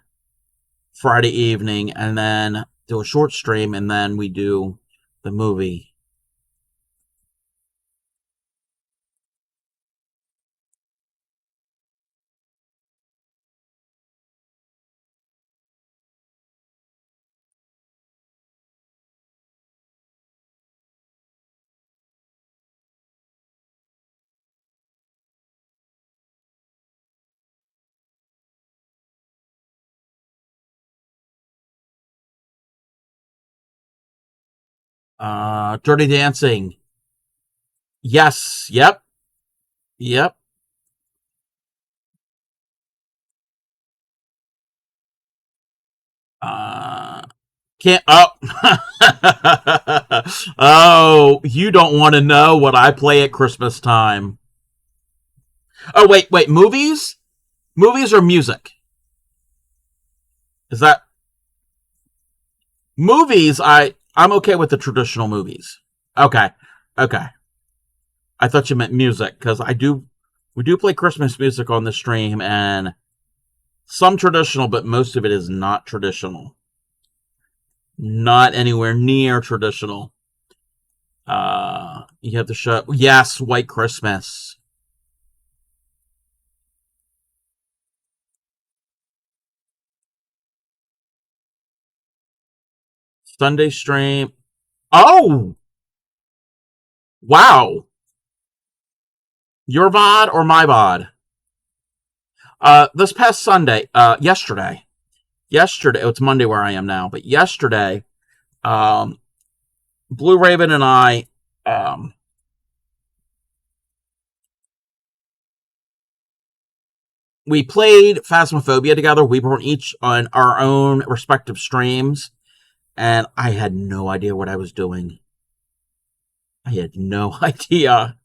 Friday evening and then do a short stream and then we do the movie. Dirty Dancing. Yes. Yep. Yep. Uh, can't. Oh. Oh, you don't want to know what I play at Christmas time. Oh, wait. Movies? Movies or music? Is that movies? I'm okay with the traditional movies. Okay. Okay. I thought you meant music because we do play Christmas music on the stream and some traditional, but most of it is not traditional. Not anywhere near traditional. You have the show. Yes, White Christmas. Sunday stream. Oh, wow. Your VOD or my VOD? This past Sunday, yesterday, it's Monday where I am now, but yesterday, um, Blue Raven and I, we played Phasmophobia together. We were each on our own respective streams, and I had no idea what I was doing. I had no idea.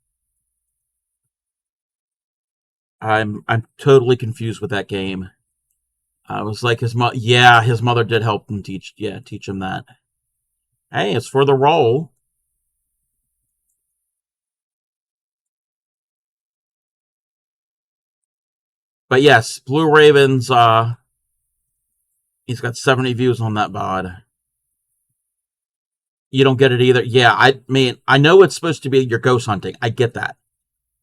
I'm totally confused with that game. I was like his mother did help him teach him that. Hey, it's for the role. But yes, Blue Ravens, he's got 70 views on that VOD. You don't get it either. Yeah, I mean, I know it's supposed to be your ghost hunting. I get that.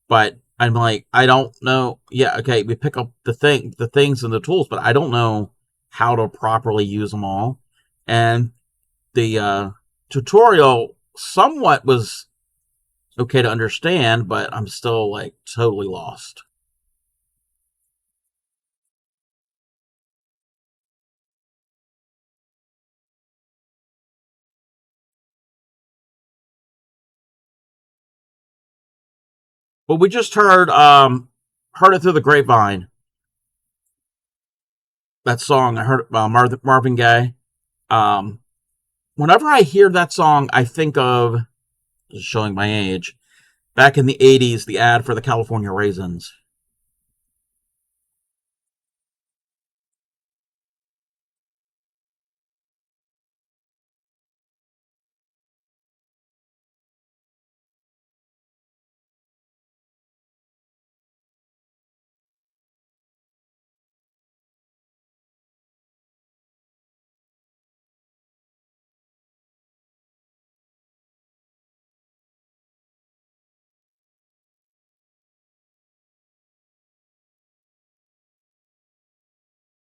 But I'm like, I don't know. Yeah, okay, we pick up the things and the tools, but I don't know how to properly use them all. And the tutorial somewhat was okay to understand, but I'm still like totally lost. But we just heard it through the grapevine. That song I heard Marvin Gaye. Um, Whenever I hear that song, I think of just showing my age. Back in the '80s, the ad for the California Raisins.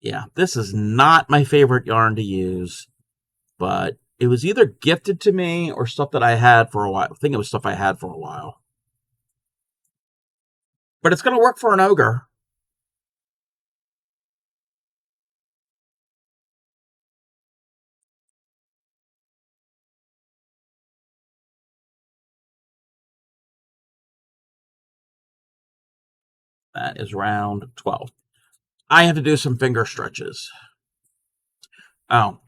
Yeah, this is not my favorite yarn to use. but it was either gifted to me or stuff that I had for a while. I think it was stuff I had for a while. But it's going to work for an ogre. That is round 12. I have to do some finger stretches. Oh,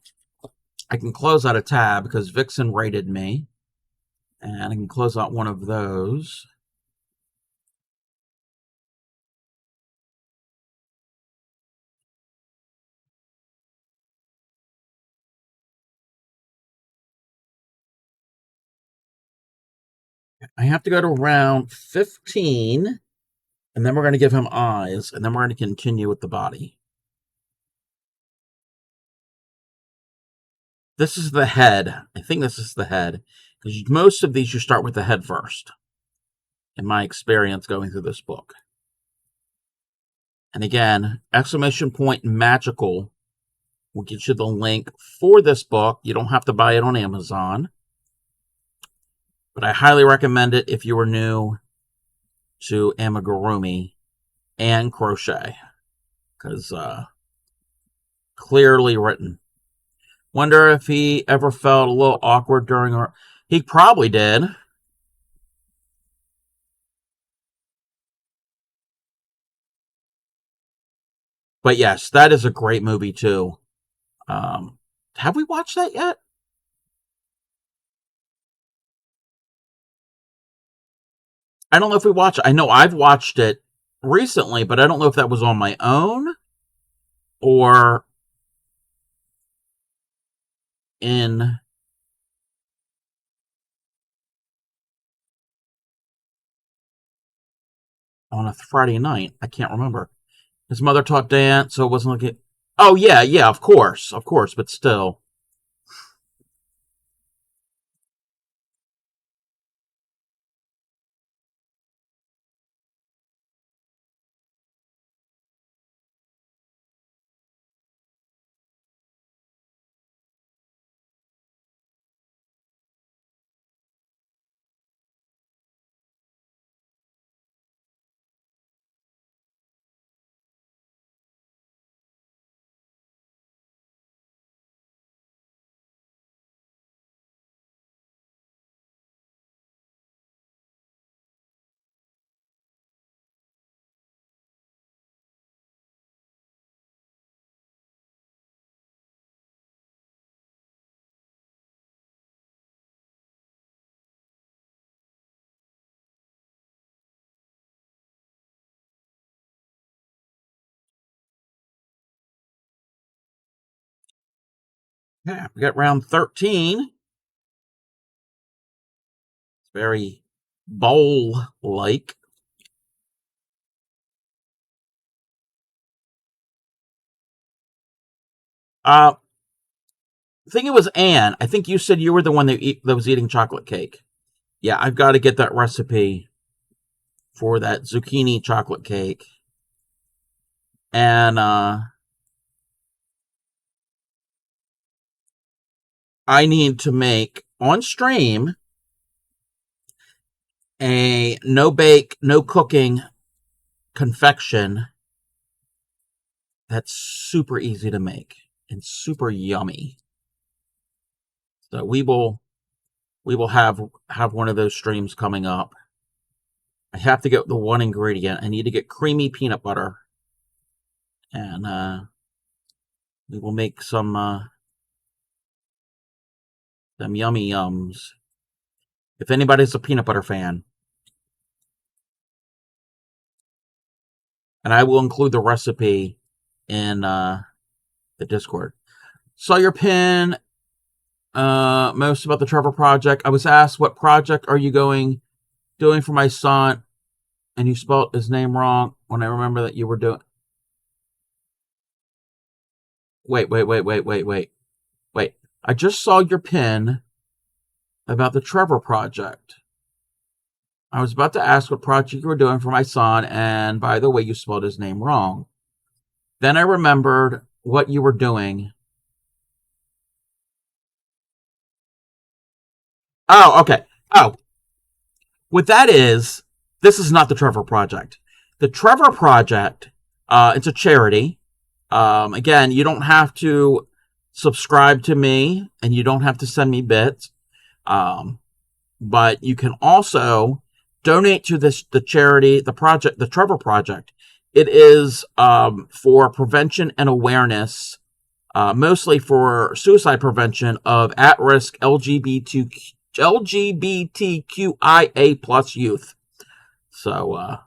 I can close out a tab because Vixen rated me. And I can close out one of those. I have to go to round 15, and then we're going to give him eyes, and then we're going to continue with the body. This is the head. I think this is the head, because most of these you start with the head first, in my experience going through this book. And again, exclamation point magical will get you the link for this book. You don't have to buy it on Amazon, but I highly recommend it if you are new to amigurumi and crochet, because clearly written. Wonder if he ever felt a little awkward during our... He probably did. But yes, that is a great movie too. Have we watched that yet? I don't know if we watched it. I know I've watched it recently, but I don't know if that was on my own or in... on a Friday night. I can't remember. His mother taught dance, so it wasn't like it... Oh, yeah, of course, but still. Yeah, we got round 13. It's very bowl-like. I think it was Anne. I think you said you were the one that was eating chocolate cake. Yeah, I've got to get that recipe for that zucchini chocolate cake. And I need to make, on stream, a no-bake, no-cooking confection that's super easy to make and super yummy. So we will have one of those streams coming up. I have to get the one ingredient. I need to get creamy peanut butter, and we will make some yummy yums. If anybody's a peanut butter fan, and I will include the recipe in the Discord. Saw your pin. Most about the Trevor project. I was asked, what project are you doing for my son? And you spelled his name wrong when I remember that you were doing... Wait. I just saw your pin about the Trevor project. I was about to ask what project you were doing for my son, and by the way, you spelled his name wrong. Then I remembered what you were doing. Oh, okay. Oh, what that is, this is not the Trevor Project. The Trevor Project, it's a charity. Again, you don't have to subscribe to me and you don't have to send me bits. Um, but you can also donate to the charity, the Trevor Project. It is for prevention and awareness, mostly for suicide prevention of at-risk LGBTQIA plus youth. So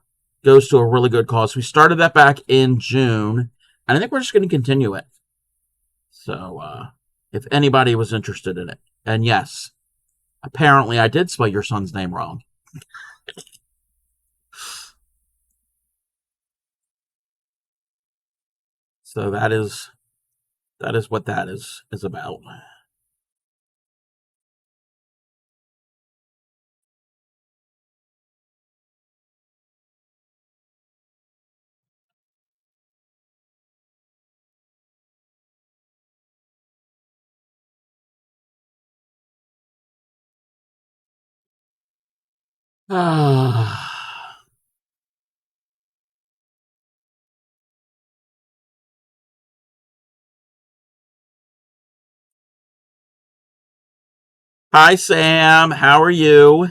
goes to a really good cause. We started that back in June, and I think we're just going to continue it. So if anybody was interested in it, and yes, apparently I did spell your son's name wrong. So that is what that is about. Hi Sam, how are you?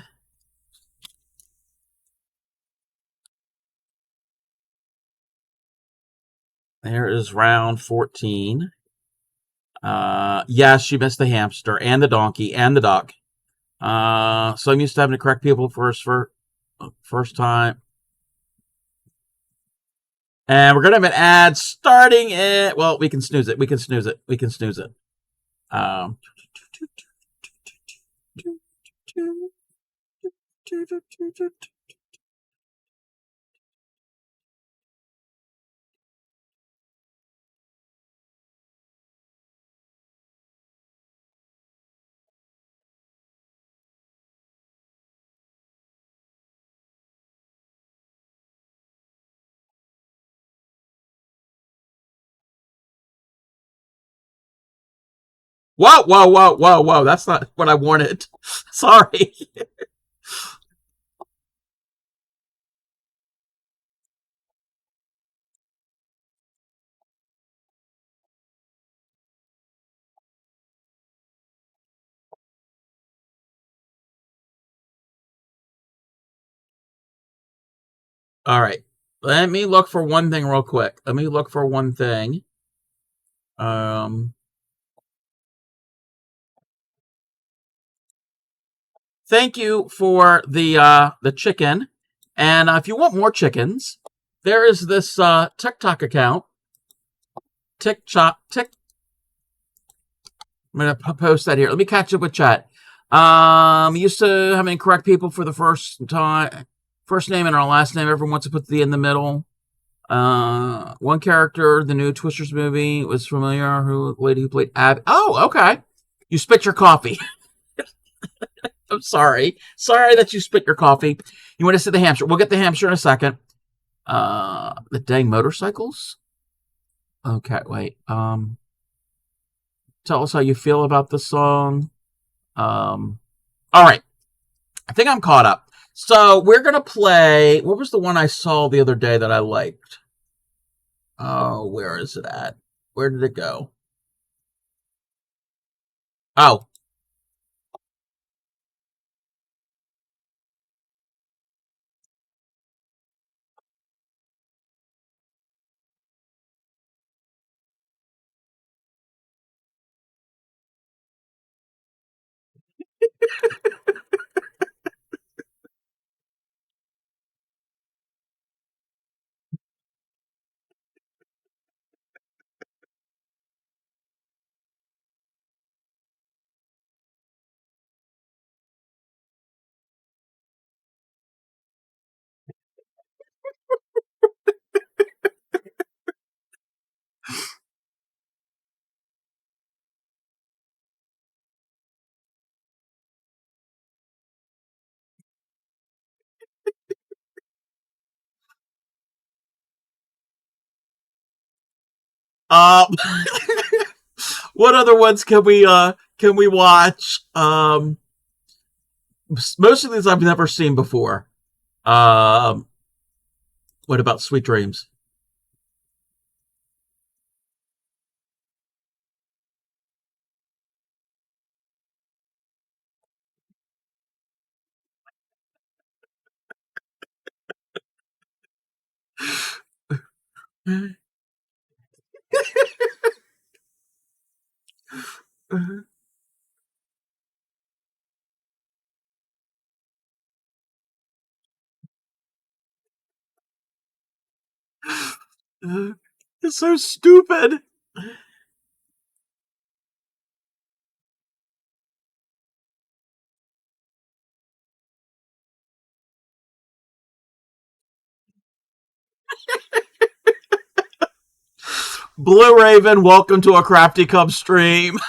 There is round 14. Yes, she missed the hamster and the donkey and the duck. So I'm used to having to correct people for first time. And we're gonna have an ad starting it. Well, we can snooze it. We can snooze it. We can snooze it. Um, whoa, whoa, whoa, whoa, whoa! That's not what I wanted. Sorry. All right. Let me look for one thing real quick. Let me look for one thing. Um, Thank you for the chicken. And if you want more chickens, there is this TikTok account. TikTok. I'm gonna post that here. Let me catch up with chat. Used to having correct people for the first time, first name and our last name. Everyone wants to put the in the middle. One character, the new Twisters movie was familiar. Who lady who played Ab? Oh, okay. You spit your coffee. I'm sorry. Sorry that you spit your coffee. You want to see the hamster? We'll get the hamster in a second. The dang motorcycles. Okay, wait. Tell us how you feel about the song. All right. I think I'm caught up. So we're gonna play. What was the one I saw the other day that I liked? Oh, where is it at? Where did it go? Oh, um, what other ones can we watch? Most of these I've never seen before. Um, what about Sweet Dreams? It's so stupid. Blue Raven, welcome to a Crafty Cub stream.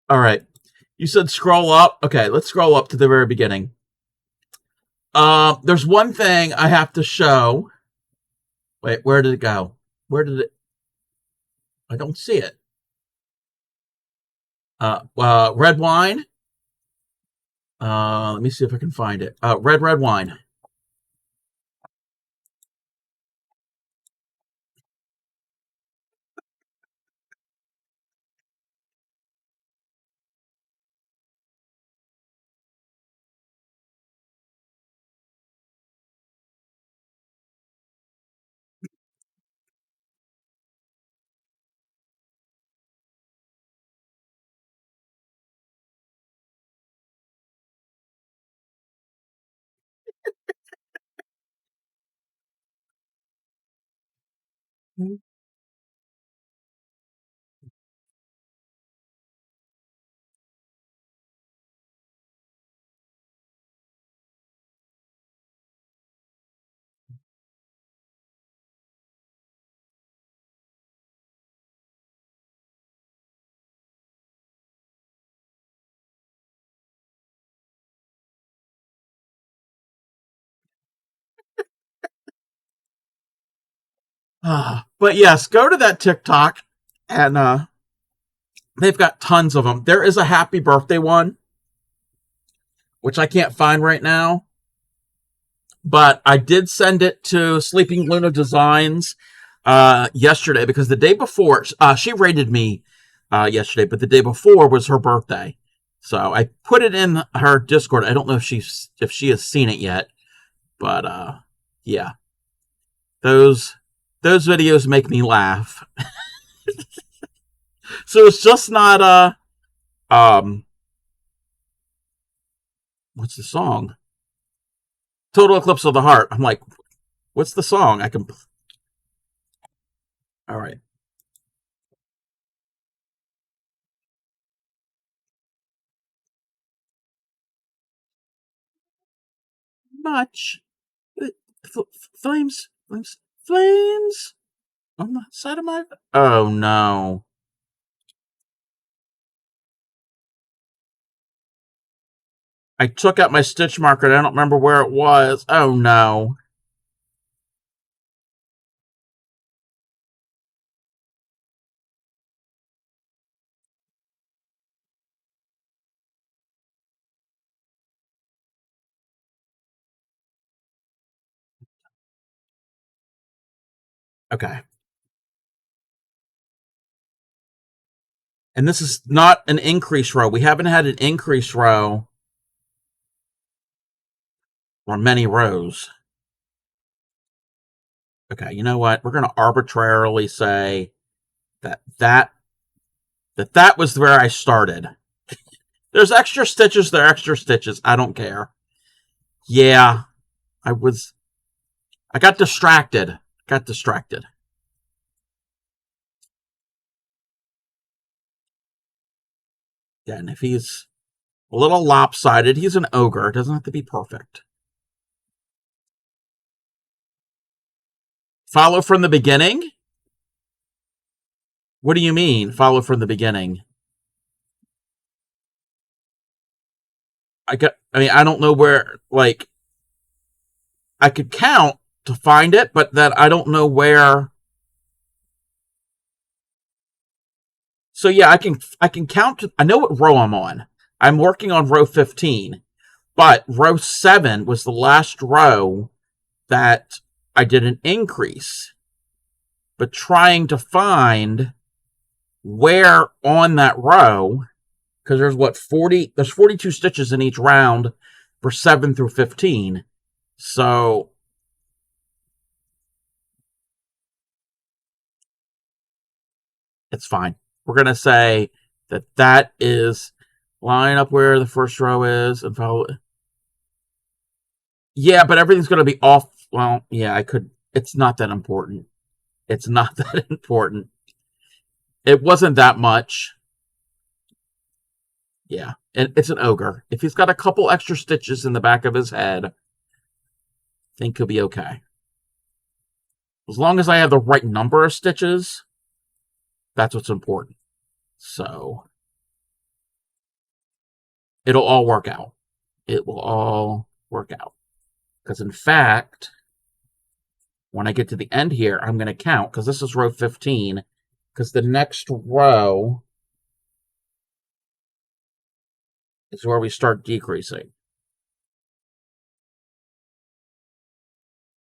All right. You said scroll up. Okay, let's scroll up to the very beginning. There's one thing I have to show. Wait, where did it go? Where did it? I don't see it. Red wine. Let me see if I can find it. Red wine. But yes, go to that TikTok, and they've got tons of them. There is a happy birthday one, which I can't find right now, but I did send it to Sleeping Luna Designs yesterday, because the day before, she rated me yesterday, but the day before was her birthday. So I put it in her Discord. I don't know if she has seen it yet, but yeah, those videos make me laugh. So it's just not what's the song? Total Eclipse of the Heart. I'm like, what's the song? I can. All right. Much. Flames, flames, flames on the side of my. Oh no. I took out my stitch marker and I don't remember where it was. Oh no. Okay. And this is not an increase row. We haven't had an increase row for many rows. Okay, you know what? We're going to arbitrarily say that was where I started. There's extra stitches, there are extra stitches. I don't care. Yeah, I got distracted. Got distracted. Yeah, and if he's a little lopsided, he's an ogre. It doesn't have to be perfect. Follow from the beginning? What do you mean, follow from the beginning? I mean, I don't know where, like, I could count to find it, but then I don't know where. So yeah, I can count. I know what row I'm on. I'm working on row 15, but row 7 was the last row that I did an increase. But trying to find where on that row, because there's 42 stitches in each round for 7 through 15. So it's fine. We're going to say that is line up where the first row is and follow. Yeah, but everything's going to be off. Well, yeah, I could. It's not that important. It's not that important. It wasn't that much. Yeah, and it's an ogre. If he's got a couple extra stitches in the back of his head, I think he'll be okay. As long as I have the right number of stitches, that's what's important. So it'll all work out. It will all work out. Because in fact, when I get to the end here, I'm going to count, because this is row 15, because the next row is where we start decreasing.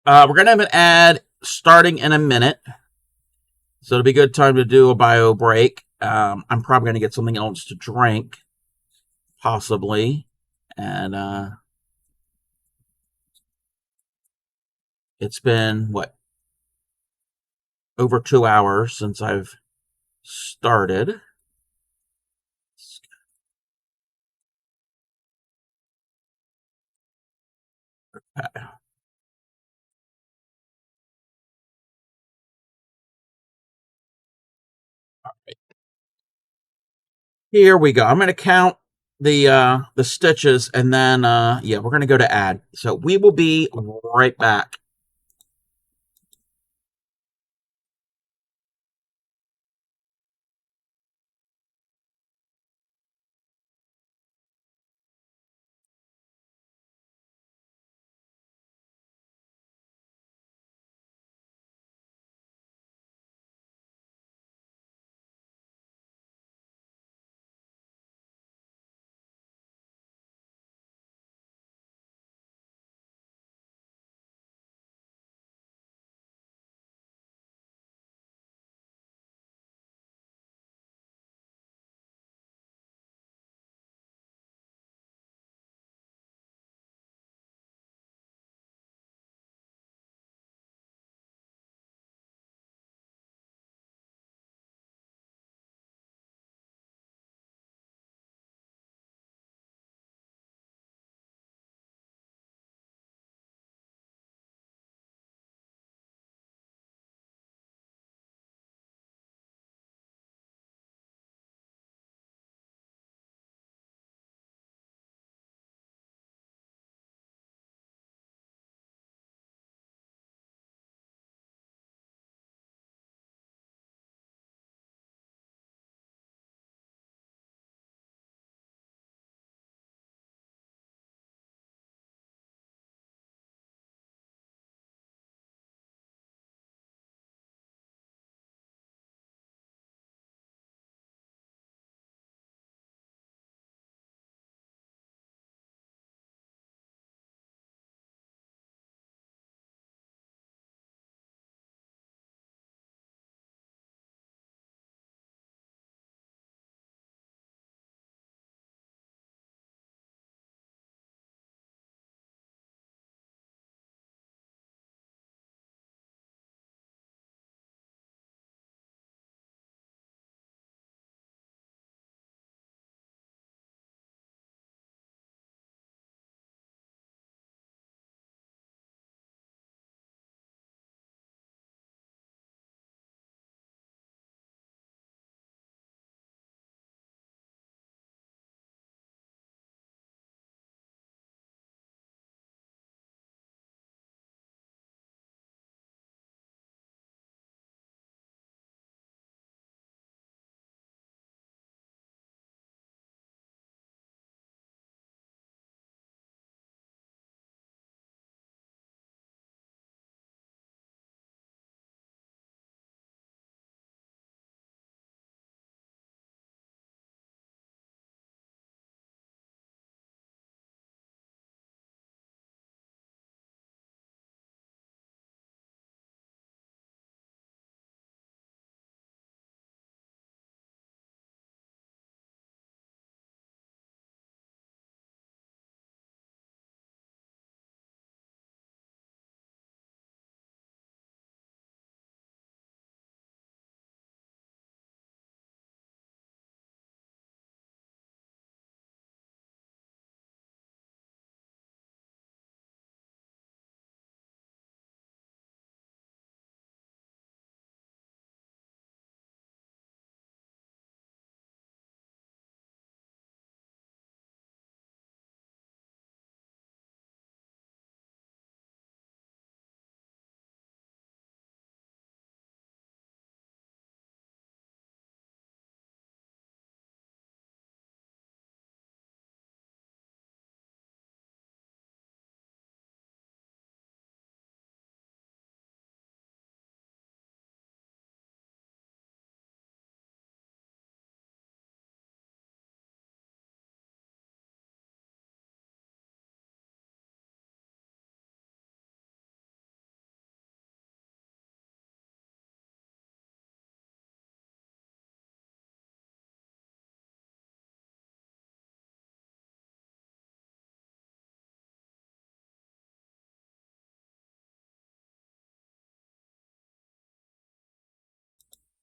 We're going to have an ad starting in a minute, so it'll be a good time to do a bio break. I'm probably going to get something else to drink, possibly, and it's been, what, over 2 hours since I've started. Here we go. I'm going to count the stitches, and then yeah, we're going to go to add. So we will be right back.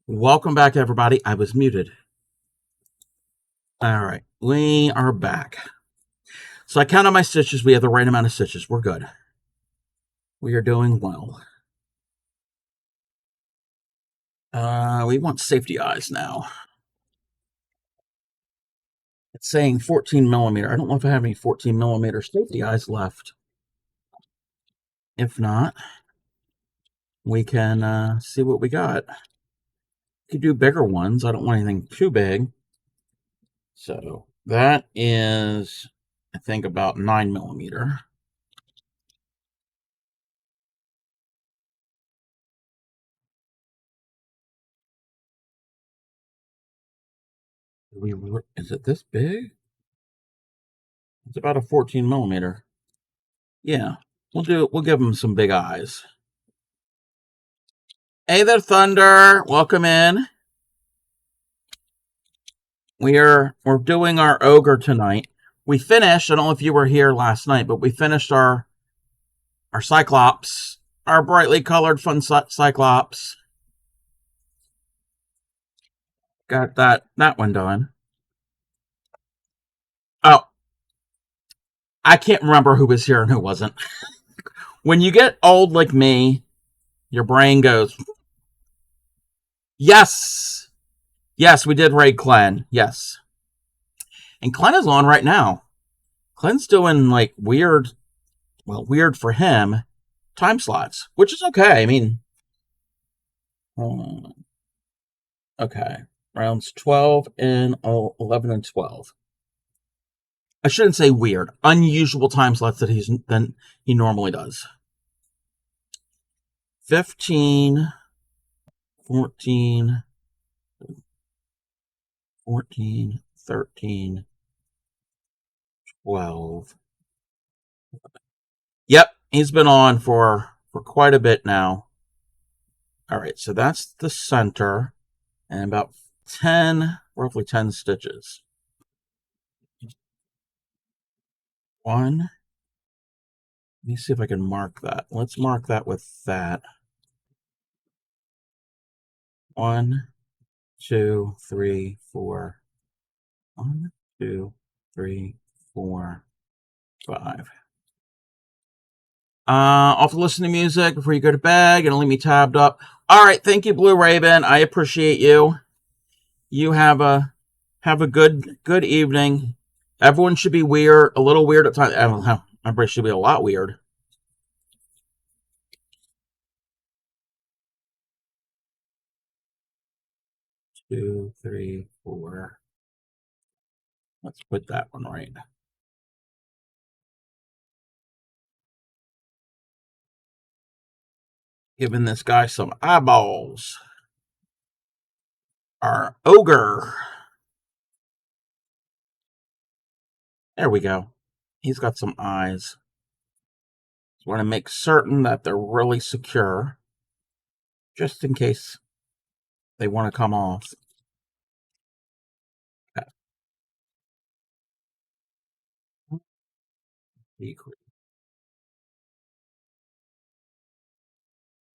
Welcome back, everybody. I was muted. All right, we are back. So I counted my stitches. We have the right amount of stitches. We're good. We are doing well. We want safety eyes now. It's saying 14 millimeter. I don't know if I have any 14 millimeter safety eyes left. If not, we can see what we got. Could do bigger ones. I don't want anything too big. So that is, I think, about 9 millimeter. Is it this big? It's about a 14 millimeter. Yeah, we'll give them some big eyes. Hey there, Thunder. Welcome in. We're doing our ogre tonight. We finished, I don't know if you were here last night, but we finished our Cyclops, our brightly colored fun Cyclops. Got that one done. Oh, I can't remember who was here and who wasn't. When you get old like me, your brain goes, yes. Yes, we did raid Clen. Yes. And Clen is on right now. Clen's doing like weird for him, time slots, which is okay. I mean, okay. Rounds 12 and 11 and 12. I shouldn't say weird. Unusual time slots that he normally does. 15, 14, 14, 13, 12. Yep, he's been on for quite a bit now. All right, so that's the center and about 10, roughly 10 stitches. 1. Let me see if I can mark that. Let's mark that with that. 1, 2, 3, 4. 1, 2, 3, 4, 5. Off to listen to music before you go to bed. Gonna leave me tabbed up. All right, thank you, Blue Raven. I appreciate you. You have a good evening. Everyone should be a little weird at times. I don't know. Everybody should be a lot weird. Two, three, 4. Let's put that one right. Giving this guy some eyeballs. Our ogre. There we go. He's got some eyes. Just want to make certain that they're really secure, just in case they want to come off.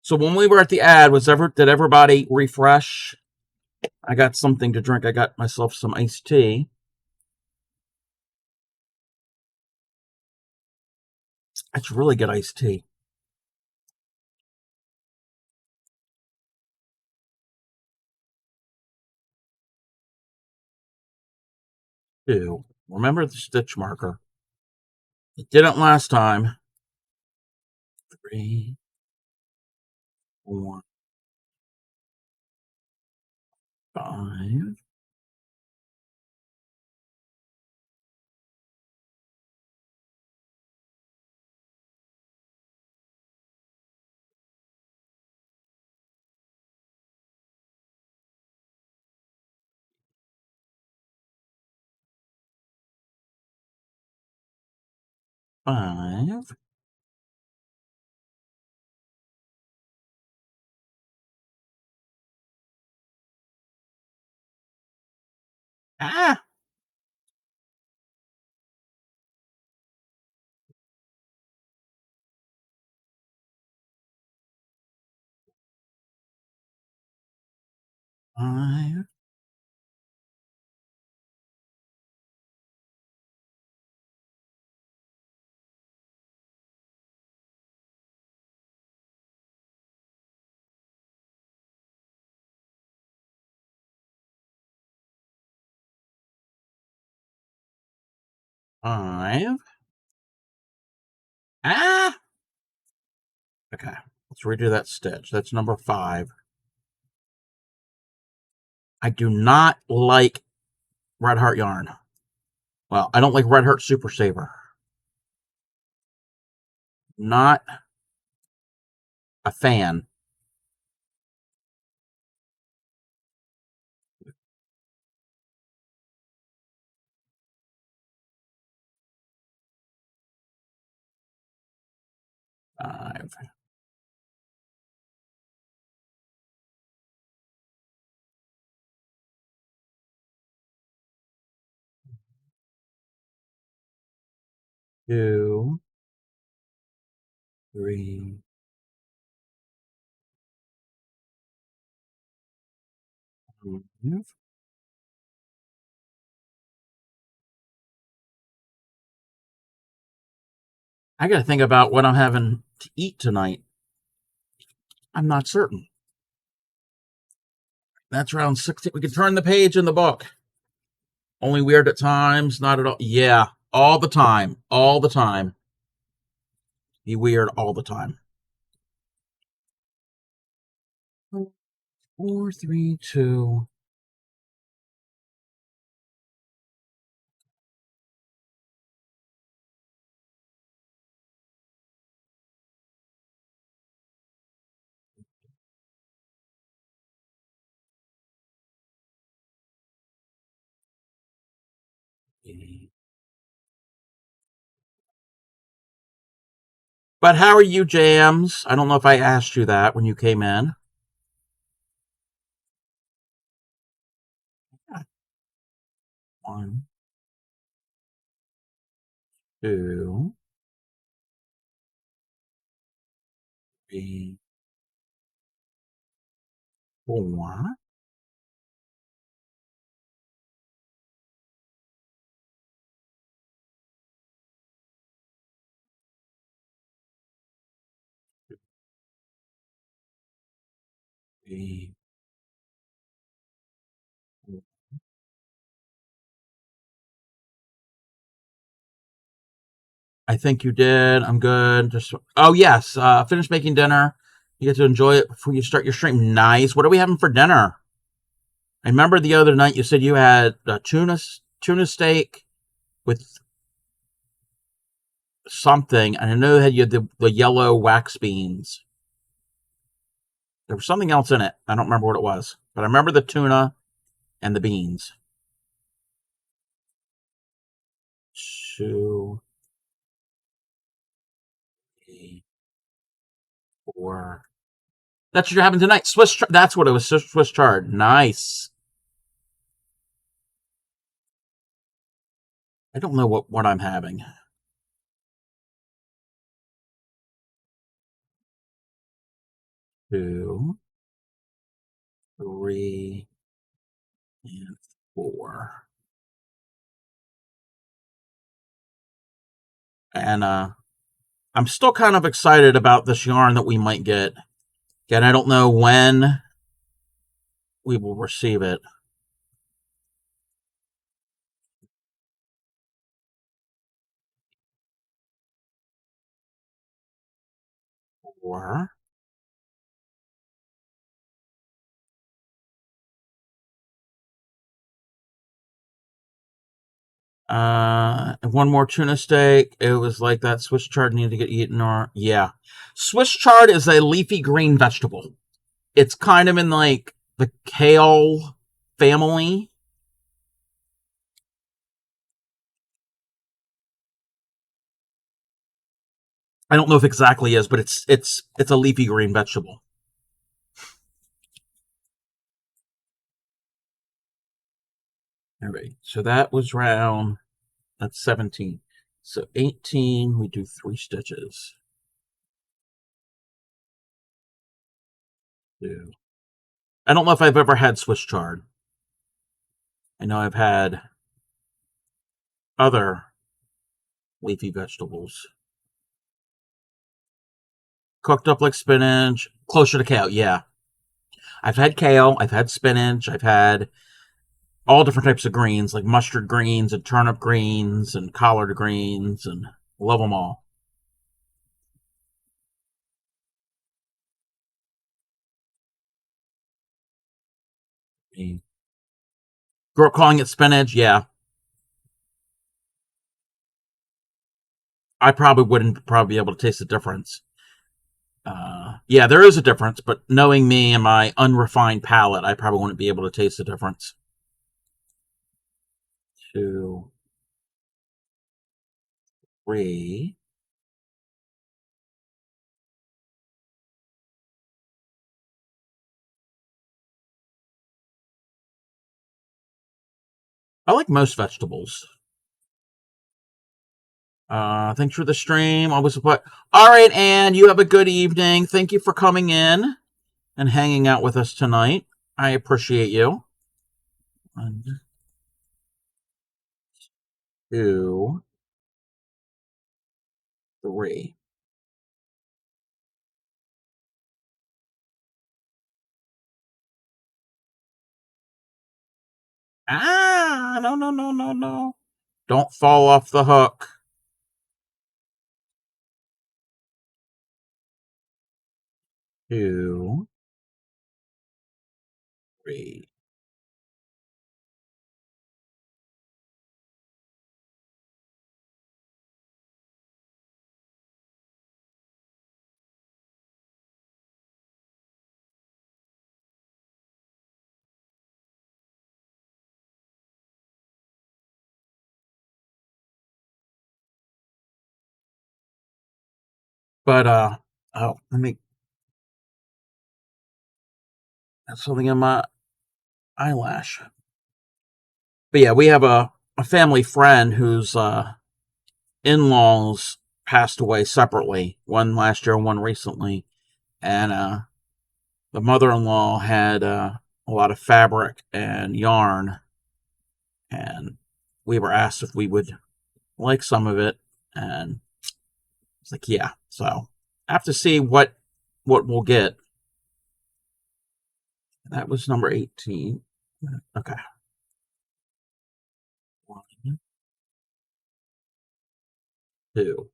So when we were at the ad, did everybody refresh? I got something to drink. I got myself some iced tea. That's really good iced tea. Two. Remember the stitch marker. It didn't last time. 3, 4, 5. Five. Ah! 5. Five. Ah! Okay, let's redo that stitch. That's number 5. I do not like Red Heart yarn. Well, I don't like Red Heart Super Saver. Not a fan. Five. Two. 3. 5. I got to think about what I'm having to eat tonight. I'm not certain. That's around 16. We can turn the page in the book. Only weird at times, not at all. Yeah, all the time. All the time. Be weird all the time. 4, 3, 2. But how are you, Jams? I don't know if I asked you that when you came in. 1, 2, 3, 4. 3, 4. I think you did. I'm good. Just yes. Finish making dinner. You get to enjoy it before you start your stream. Nice. What are we having for dinner? I remember the other night you said you had tuna steak with something, and I know that you had the yellow wax beans. There was something else in it. I don't remember what it was, but I remember the tuna and the beans. 2, 3, 4. That's what you're having tonight. That's what it was. Swiss chard. Nice. I don't know what I'm having. 2, 3, and 4. And I'm still kind of excited about this yarn that we might get. Again, I don't know when we will receive it. 4. One more tuna steak. It was like that Swiss chard needed to get eaten, or yeah. Swiss chard is a leafy green vegetable. It's kind of in like the kale family. I don't know if it exactly is, but it's a leafy green vegetable. All right. So that was round. That's 17. So 18, we do 3 stitches. 2, I don't know if I've ever had Swiss chard. I know I've had other leafy vegetables. Cooked up like spinach, closer to kale, yeah. I've had kale, I've had spinach, I've had all different types of greens, like mustard greens and turnip greens and collard greens, and love them all. Grew up calling it spinach, yeah. I probably wouldn't be able to taste the difference. Yeah, there is a difference, but knowing me and my unrefined palate, I probably wouldn't be able to taste the difference. 2, 3. I like most vegetables. Thanks for the stream. Always support. All right, Anne, you have a good evening. Thank you for coming in and hanging out with us tonight. I appreciate you. 1, 2, 3. No, no, no, no, no. Don't fall off the hook. 2, 3. But oh, let me. That's something in my eyelash. But yeah, we have a family friend whose in-laws passed away separately. One last year, and one recently, and the mother-in-law had a lot of fabric and yarn, and we were asked if we would like some of it, and it's like, yeah. So I have to see what we'll get. That was number 18. Okay. 1, 2.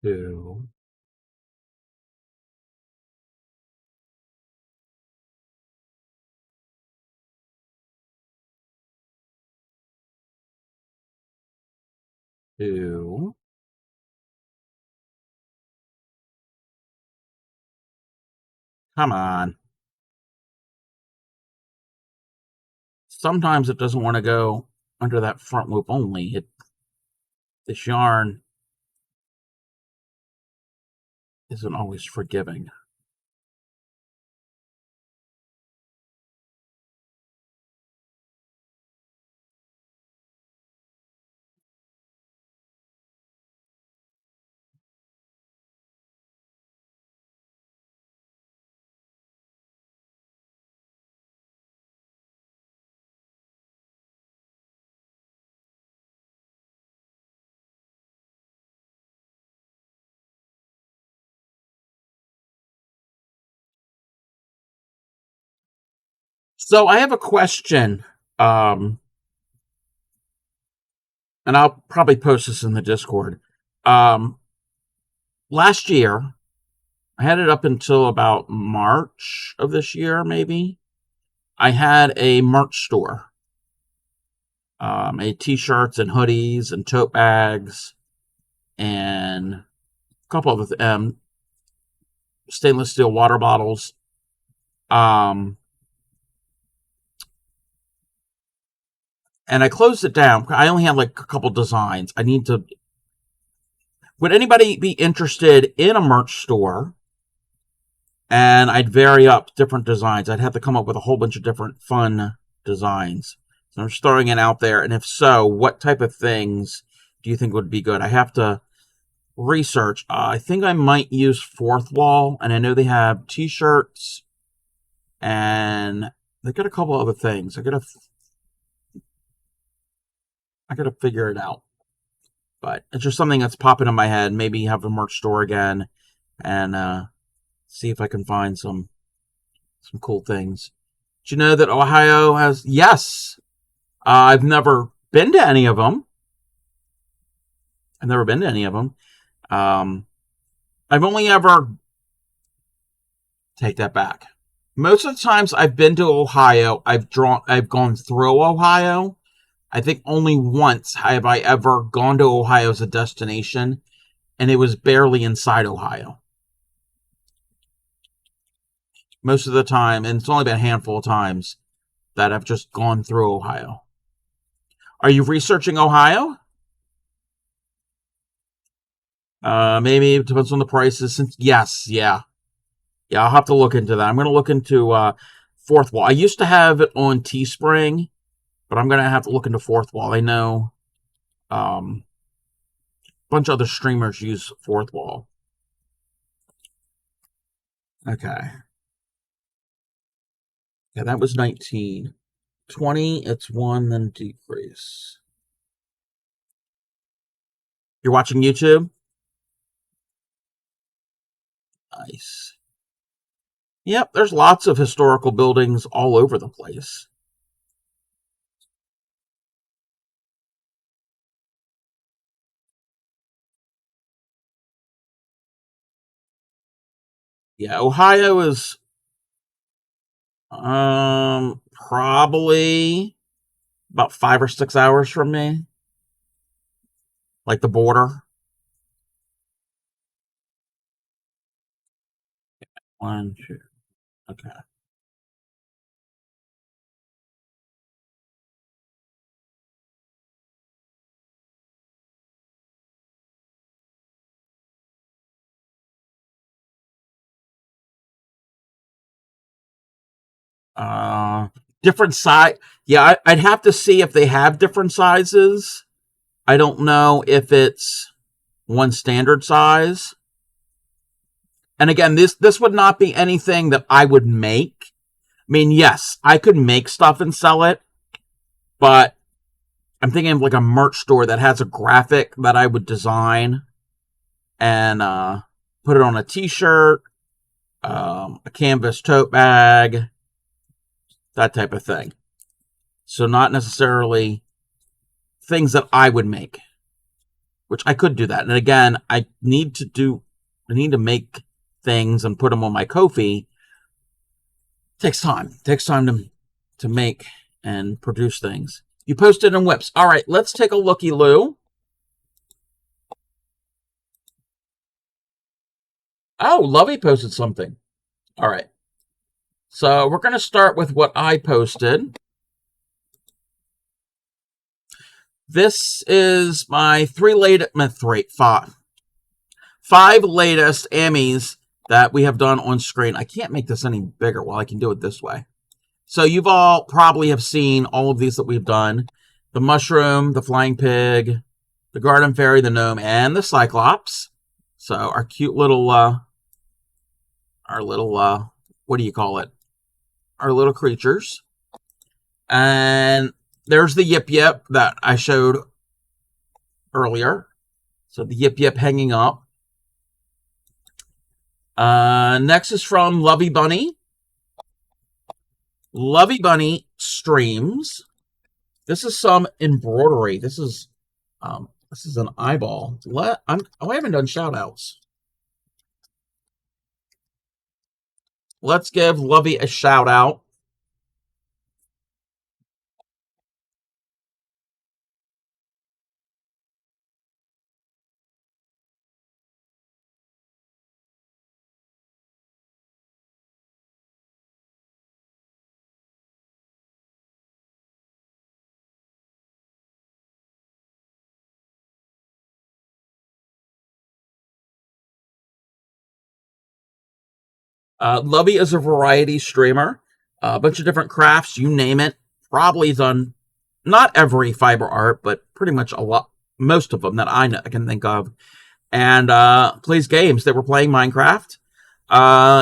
2. Two. Come on. Sometimes it doesn't want to go under that front loop only. This yarn isn't always forgiving. So I have a question, and I'll probably post this in the Discord. Last year, I had it up until about March of this year, maybe. I had a merch store, made t-shirts and hoodies and tote bags and a couple of stainless steel water bottles. And I closed it down. I only have like a couple designs. Would anybody be interested in a merch store? and I'd vary up different designs. I'd have to come up with a whole bunch of different fun designs. So I'm just throwing it out there, and if so, what type of things do you think would be good? I have to research. I think I might use Fourth Wall, and I know they have t-shirts, and they got a couple other things. I gotta figure it out. But it's just something that's popping in my head. Maybe have a merch store again, and see if I can find some cool things. Do you know that Ohio has? Yes, I've never been to any of them. I've never been to any of them. I've only ever take that back. Most of the times I've been to Ohio, I've gone through Ohio. I think only once have I ever gone to Ohio as a destination, and it was barely inside Ohio. Most of the time, and it's only been a handful of times that I've just gone through Ohio. Are you researching Ohio? Maybe it depends on the prices. Yes, yeah. I'll have to look into that. I'm going to look into Fourth Wall. I used to have it on Teespring, but I'm going to have to look into Fourth Wall. I know a bunch of other streamers use Fourth Wall. Okay. Yeah, that was 19. 20, it's 1, then decrease. You're watching YouTube? Nice. Yep, there's lots of historical buildings all over the place. Yeah, Ohio is probably about 5 or 6 hours from me. Like the border. 1, 2. Okay. Different size. Yeah, I'd have to see if they have different sizes. I don't know if it's one standard size. And again, this would not be anything that I would make. I mean, yes, I could make stuff and sell it, but I'm thinking of like a merch store that has a graphic that I would design and put it on a t-shirt, a canvas tote bag, that type of thing. So not necessarily things that I would make, which I could do that. And again, I need to make things and put them on my Ko-fi. Takes time. It takes time to make and produce things. You posted in whips. All right, let's take a looky-loo. Oh, Lovey posted something. All right. So we're going to start with what I posted. This is my five latest Emmys that we have done on screen. I can't make this any bigger. Well, I can do it this way. So you've all probably have seen all of these that we've done. The mushroom, the flying pig, the garden fairy, the gnome, and the cyclops. So our cute little, what do you call it? Our little creatures. And there's the Yip Yip that I showed earlier. So the Yip Yip hanging up. Next is from Lovey Bunny. Lovey Bunny streams. This is some embroidery. This is an eyeball. I haven't done shout outs. Let's give Lovey a shout out. Lovey is a variety streamer. A bunch of different crafts, you name it. Probably done not every fiber art, but pretty much a lot, most of them that I can think of. And plays games. They were playing Minecraft.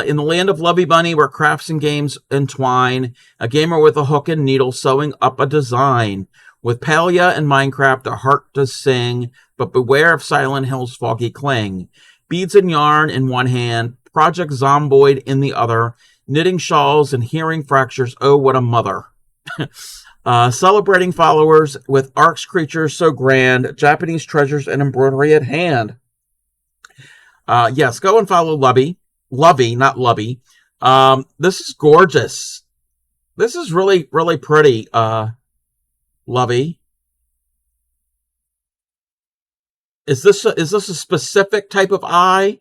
In the land of Lovey Bunny, where crafts and games entwine, a gamer with a hook and needle sewing up a design. With Palia and Minecraft, their heart does sing, but beware of Silent Hill's foggy cling. Beads and yarn in one hand, Project Zomboid in the other, knitting shawls and hearing fractures, oh, what a mother. Celebrating followers with Ark's creatures so grand, Japanese treasures and embroidery at hand. Yes, go and follow Lovey. Lovey, not Lovey. This is gorgeous. This is really, really pretty, Lovey. Is this a specific type of eye?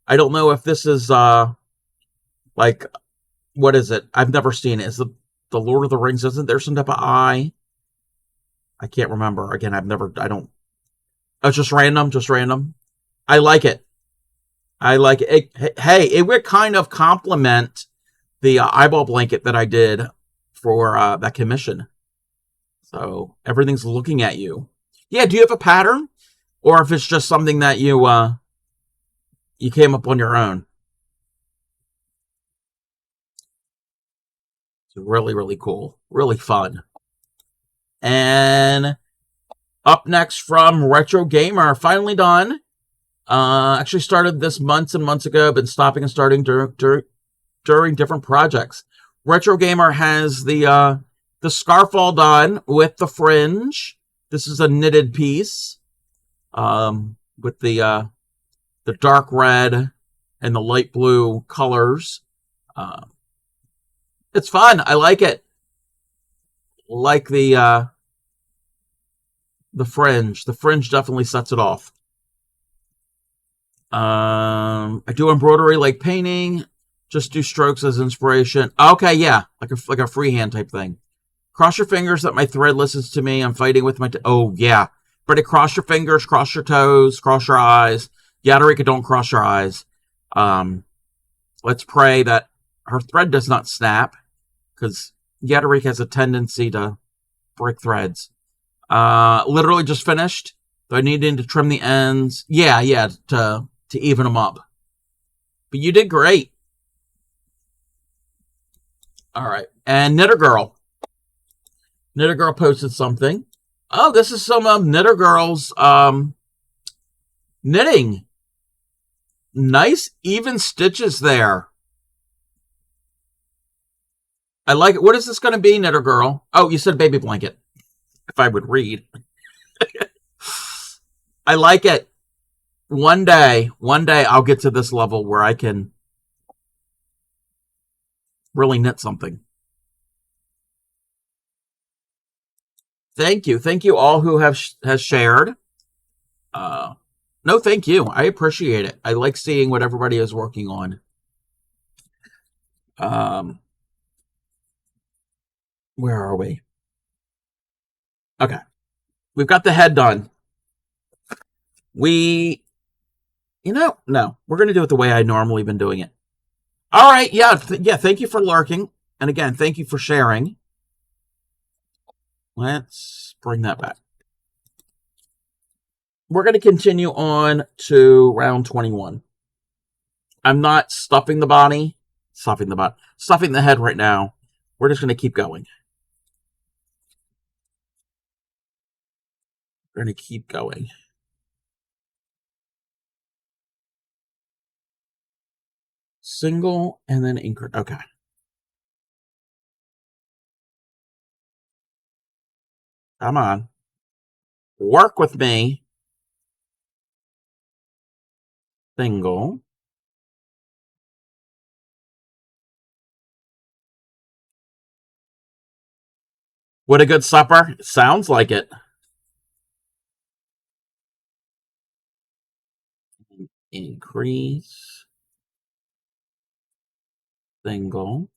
I don't know if this is like, what is it? I've never seen it. Is the Lord of the Rings? Isn't there some type of eye? I can't remember. Again, Oh, it's just random. Just random. I like it. Hey, it would kind of complement the eyeball blanket that I did for that commission. So everything's looking at you. Yeah, do you have a pattern? Or if it's just something that you came up on your own? It's really, really cool. Really fun. And up next from Retro Gamer, finally done. Actually started this months and months ago, been stopping and starting during different projects. Retro Gamer has the scarf all done with the fringe. This is a knitted piece with the dark red and the light blue colors. It's fun. I like it. Like the fringe. The fringe definitely sets it off. I do embroidery like painting. Just do strokes as inspiration. Okay, yeah, like a freehand type thing. Cross your fingers that my thread listens to me. I'm fighting with my... oh, yeah. But cross your fingers, cross your toes, cross your eyes. Yadarika, don't cross your eyes. Let's pray that her thread does not snap, because Yadarika has a tendency to break threads. Literally just finished. Do I need to trim the ends? Yeah, to even them up. But you did great. All right. And Knitter Girl. Knitter Girl posted something. Oh, this is some of Knitter Girl's knitting. Nice even stitches there. I like it. What is this going to be, Knitter Girl? Oh, you said baby blanket. If I would read. I like it. One day I'll get to this level where I can really knit something. Thank you all who has shared. No, thank you. I appreciate it. I like seeing what everybody is working on. Where are we? Okay, we've got the head done. No, we're going to do it the way I normally been doing it. All right, yeah, thank you for lurking. And again, thank you for sharing. Let's bring that back. We're going to continue on to round 21. I'm not stuffing the head right now. We're just going to keep going. We're going to keep going. Single and then increment. Okay. Come on. Work with me. Single. What a good supper. Sounds like it. Increase. Single.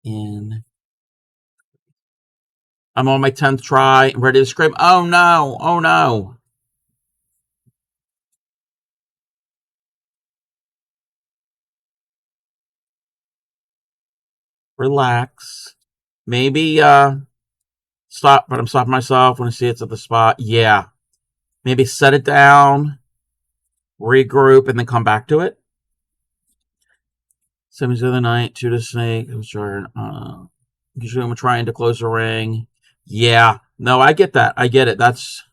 In. I'm on my 10th try. I'm ready to scream. Oh no. Oh no. relax. Maybe stop, but I'm stopping myself when I see it's at the spot. Yeah. Maybe set it down, regroup, and then come back to it. 7 of the night, 2 to snake. I'm sure. Usually I'm trying to close a ring. Yeah. No, I get that. I get it. That's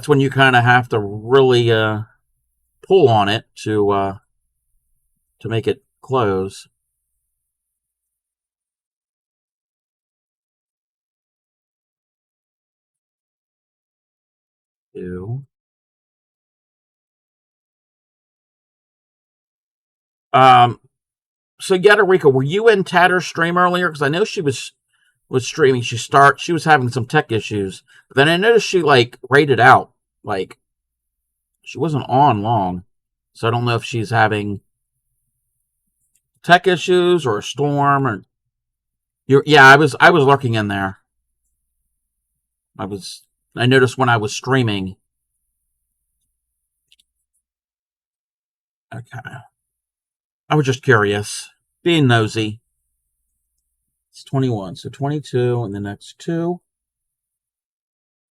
when you kind of have to really pull on it to make it close. Two. Um. So Yadarika, were you in Tatter's stream earlier? Because I know she was streaming. She was having some tech issues, but then I noticed she like rated out. Like she wasn't on long, so I don't know if she's having tech issues or a storm or. Yeah, I was lurking in there. I noticed when I was streaming. Okay. I was just curious, being nosy. It's 21, so 22 and the next two.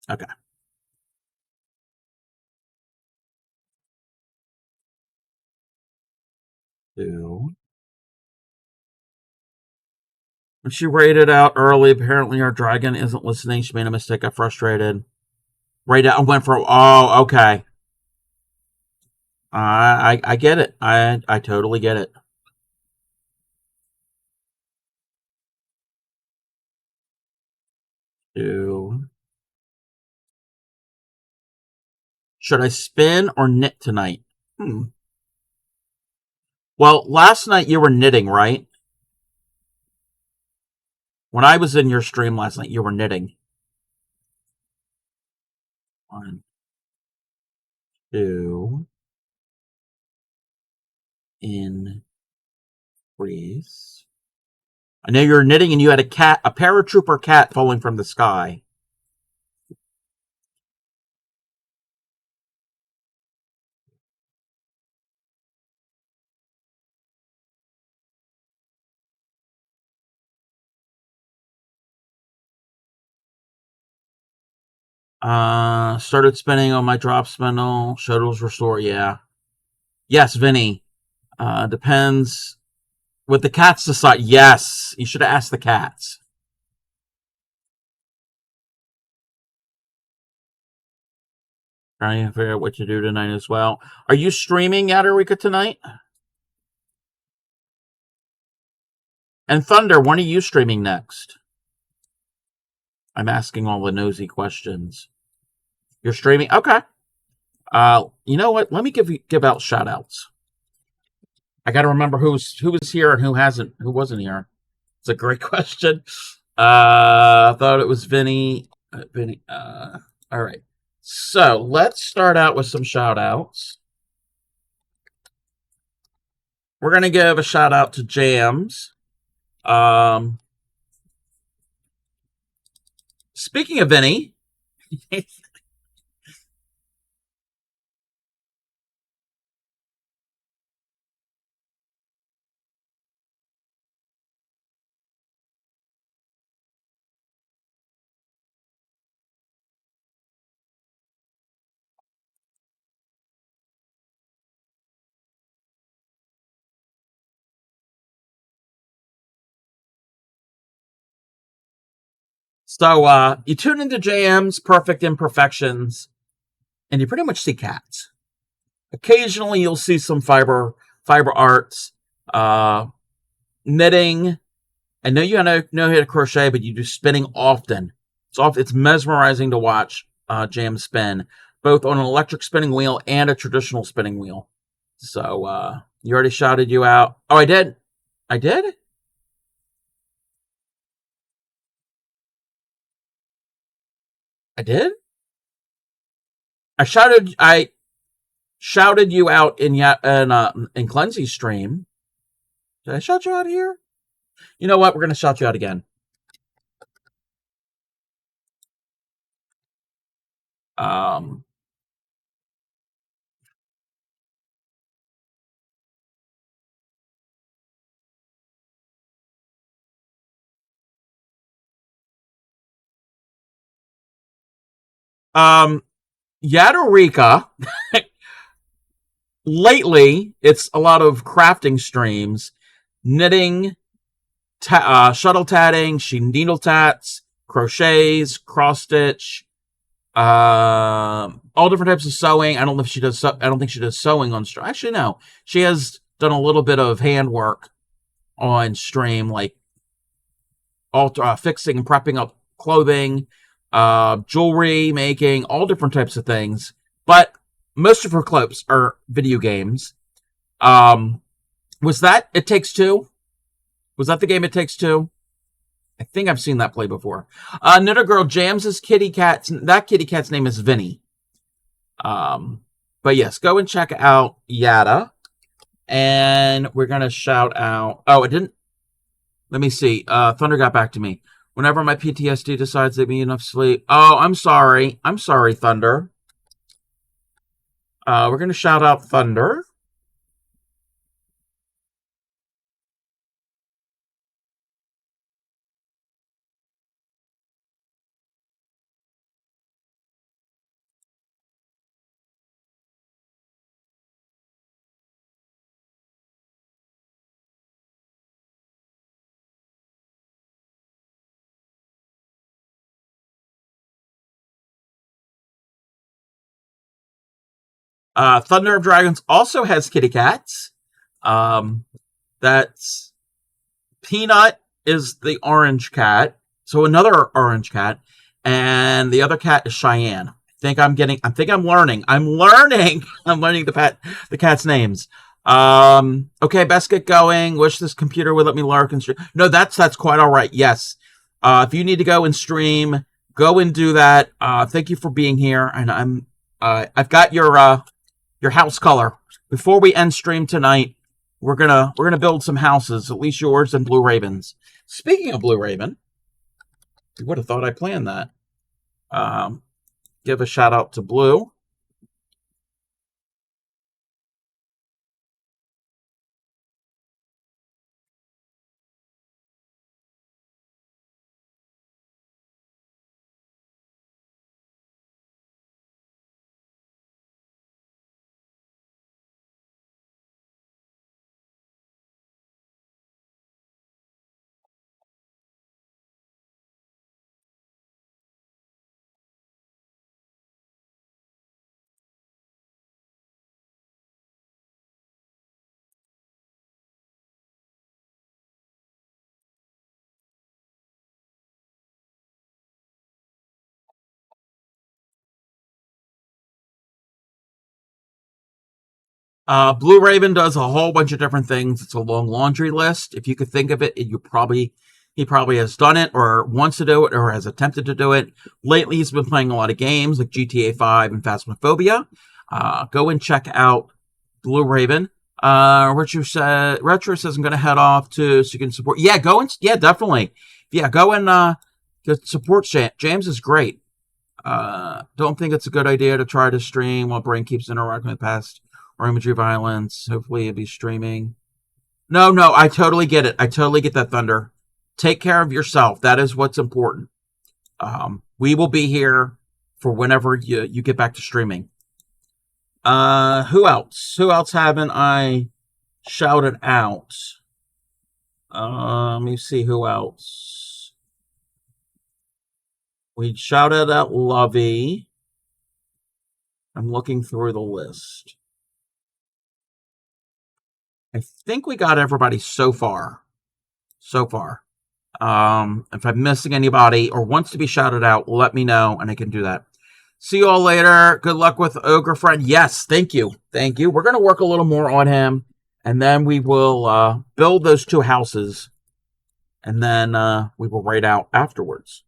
Okay. Two. When she rated out early, apparently our dragon isn't listening. She made a mistake. Got frustrated. Rated out and went for. Oh, okay. I get it. I totally get it. Two. Should I spin or knit tonight? Well, last night you were knitting, right? When I was in your stream last night, you were knitting. 1, 2. Increase. I know you were knitting and you had a paratrooper cat falling from the sky. Started spinning on my drop spindle. Shuttles restore. Yeah. Yes, Vinny. Depends. What the cats decide. Yes. You should have asked the cats. Trying to figure out what to do tonight as well. Are you streaming Yadarika tonight? And Thunder, when are you streaming next? I'm asking all the nosy questions. You're streaming? Okay. You know what? Let me give out shout outs. I got to remember who was here and who wasn't here. It's a great question. I thought it was Vinny. Vinny. All right. So let's start out with some shout outs. We're going to give a shout out to Jams. Speaking of Vinny, so you tune into JM's Perfect Imperfections, and you pretty much see cats. Occasionally, you'll see some fiber arts, knitting. I know you know how to crochet, but you do spinning often. It's mesmerizing to watch Jam spin, both on an electric spinning wheel and a traditional spinning wheel. So you already shouted you out. Oh, I did. I did. I did. I shouted you out in Cleansy's stream. Did I shout you out here? You know what? We're gonna shout you out again. Um, Yadarika, lately, it's a lot of crafting streams, knitting, shuttle tatting, she needle tats, crochets, cross stitch, all different types of sewing. I don't know if she does. I don't think she does sewing on stream. Actually, no, she has done a little bit of handwork on stream, like fixing and prepping up clothing, jewelry making, all different types of things. But most of her clips are video games. Um, was that It Takes Two? Was that the game It Takes Two? I think I've seen that play before. Knitter Girl Jams's kitty cat's that kitty cat's name is Vinny. But yes, go and check out Yada, and we're gonna shout out. Oh, it didn't. Let me see. Thunder got back to me. Whenever my PTSD decides they need enough sleep. Oh, I'm sorry. I'm sorry, Thunder. We're gonna shout out Thunder. Thunder of Dragons also has kitty cats. That's Peanut is the orange cat, so another orange cat, and the other cat is Cheyenne. I think I'm learning. I'm learning. I'm learning the cat's names. Okay, best get going. Wish this computer would let me lurk and stream. No, that's quite all right. Yes. If you need to go and stream, go and do that. Thank you for being here, and I've got your house color. Before we end stream tonight, we're gonna build some houses, at least yours and Blue Raven's. Speaking of Blue Raven, you would have thought I planned that. Give a shout out to Blue. Blue Raven does a whole bunch of different things. It's a long laundry list. If you could think of it, he probably has done it or wants to do it or has attempted to do it. Lately, he's been playing a lot of games like GTA 5 and Phasmophobia. Go and check out Blue Raven. Retro says I'm going to head off so you can support. Yeah, definitely. Yeah, go and support James is great. Don't think it's a good idea to try to stream while brain keeps interacting with past or imagery violence. Hopefully it'll be streaming. No, I totally get it. I totally get that, Thunder. Take care of yourself. That is what's important. We will be here for whenever you get back to streaming. Who else? Who else haven't I shouted out? Let me see who else. We shouted out Lovey. I'm looking through the list. I think we got everybody so far. If I'm missing anybody or wants to be shouted out, let me know and I can do that. See you all later. Good luck with Ogre Friend. Yes, thank you. We're going to work a little more on him, and then we will build those 2 houses, and then we will raid out afterwards.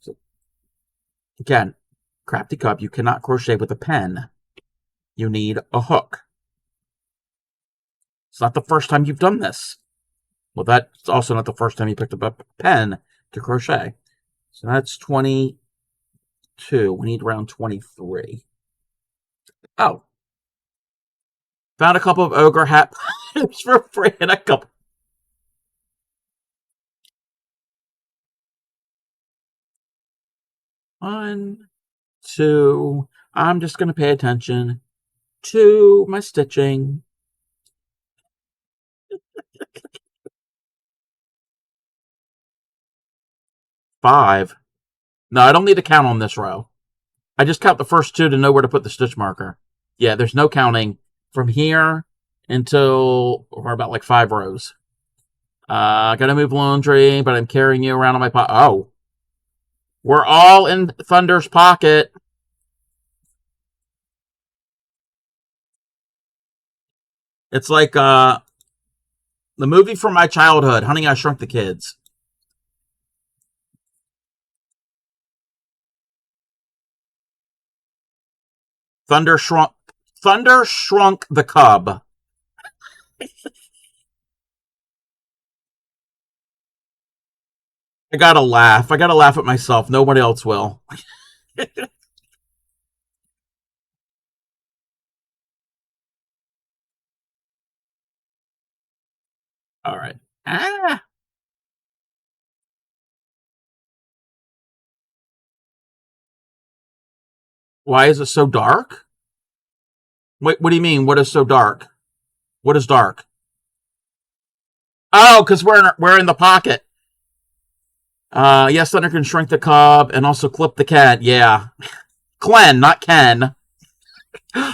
So, again, Crafty Cup, you cannot crochet with a pen. You need a hook. It's not the first time you've done this. Well, that's also not the first time you picked up a pen to crochet. So that's 22. We need around 23. Oh. Found a couple of ogre hat for free and a couple. 2. I'm just going to pay attention to my stitching. 5. No, I don't need to count on this row. I just count the first 2 to know where to put the stitch marker. Yeah, there's no counting from here until we're about like 5 rows. Gotta move laundry, but I'm carrying you around on my pocket. Oh. We're all in Thunder's pocket. It's like the movie from my childhood, Honey, I Shrunk the Kids. Thunder shrunk the cub. I gotta laugh. I gotta laugh at myself. Nobody else will. All right. Ah. Why is it so dark? Wait, what do you mean? What is so dark? What is dark? Oh, because we're in the pocket. Yes, Thunder can shrink the cub and also clip the cat. Yeah, Glenn, not Ken.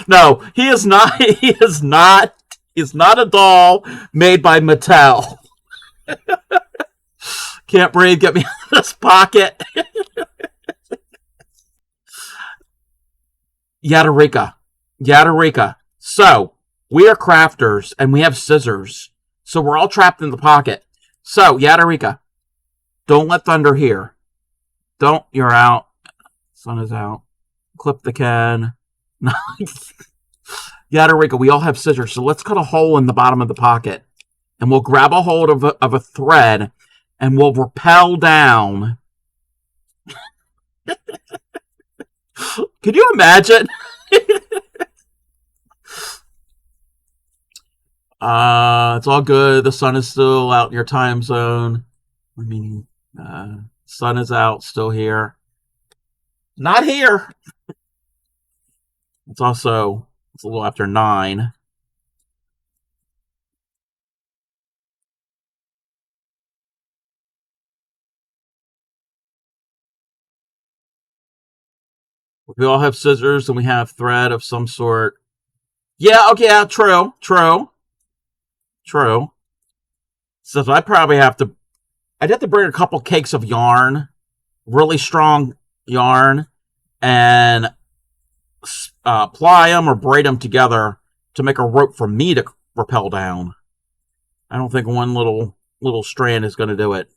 No, he is not. He is not. He's not a doll made by Mattel. Can't breathe. Get me out of this pocket. Yadarika. So we are crafters and we have scissors. So we're all trapped in the pocket. So Yadarika, don't let Thunder hear. Don't. You're out. Sun is out. Clip the can. Yadarika, we all have scissors. So let's cut a hole in the bottom of the pocket. And we'll grab a hold of a thread and we'll rappel down. Could you imagine? It's all good. The sun is still out in your time zone. I mean, sun is out, still here. Not here. It's a little after 9. We all have scissors and we have thread of some sort. Yeah, okay, yeah, true. So I'd have to bring a couple cakes of yarn, really strong yarn, and ply them or braid them together to make a rope for me to rappel down. I don't think one little strand is going to do it.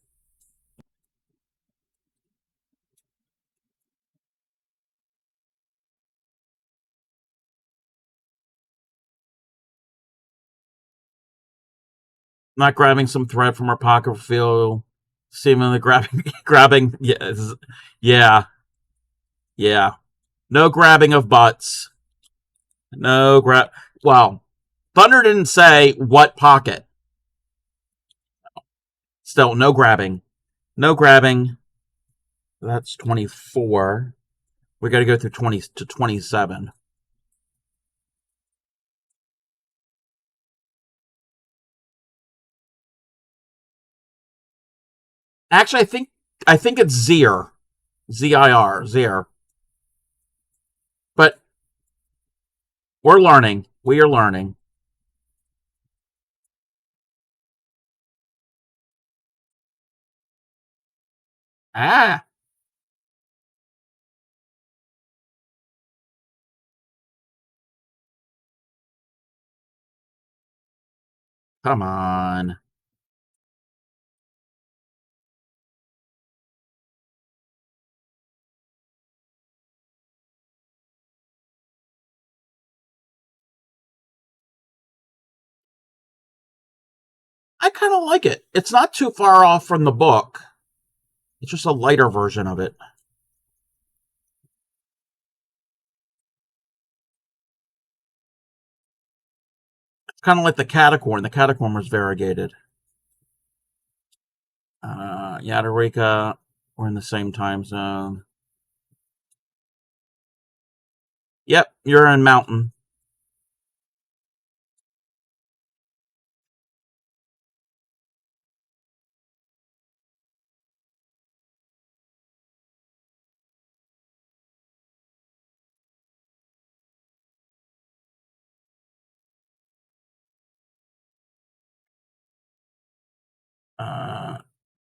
Not grabbing some thread from our pocket feel seemingly grabbing. Yeah. No grabbing of butts. No grab. Well, Thunder didn't say what pocket. Still, no grabbing. No grabbing. That's 24. We got to go through 20 to 27. Actually, I think it's Zir. Zir. Zir. But we're learning. We are learning. Ah. Come on. I kind of like it. It's not too far off from the book. It's just a lighter version of it. It's kind of like the catacorn. The catacorn was variegated. Yadarika, we're in the same time zone. Yep, you're in Mountain.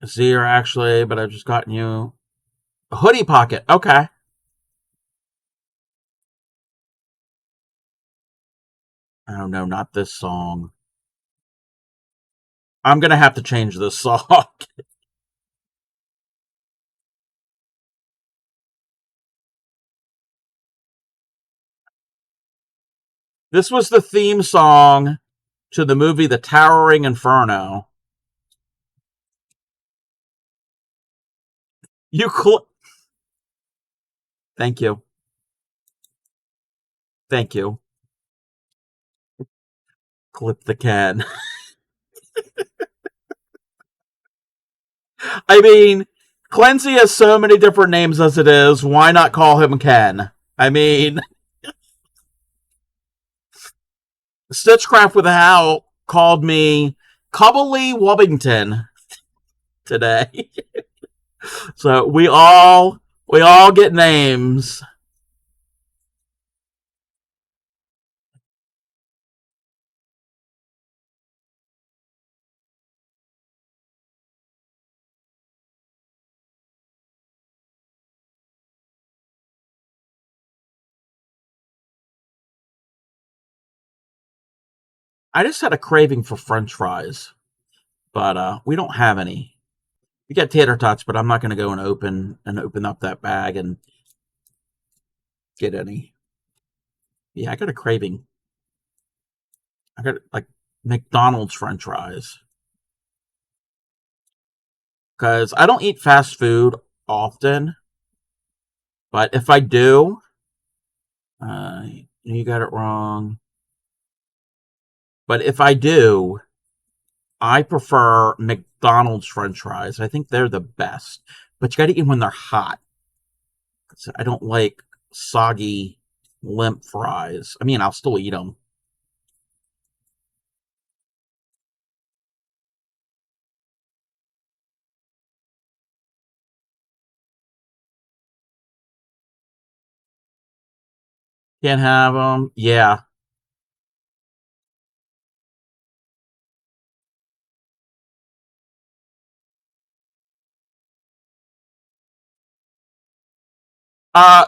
Zero actually, but I've just gotten you a hoodie pocket. Okay. Oh no, not this song. I'm gonna have to change this song. This was the theme song to the movie The Towering Inferno. You Thank you. Thank you. Clip the Ken. I mean, Clancy has so many different names as it is. Why not call him Ken? I mean, Stitchcraft with a Howl called me Cubbly Wubbington today. So we all get names. I just had a craving for French fries, but we don't have any. We got tater tots, but I'm not going to go and open up that bag and get any. Yeah, I got a craving. I got like McDonald's French fries because I don't eat fast food often, but if I do, you got it wrong. But if I do, I prefer McDonald's French fries. I think they're the best, but you got to eat them when they're hot. I don't like soggy, limp fries. I mean, I'll still eat them. Can't have them. Yeah. Uh,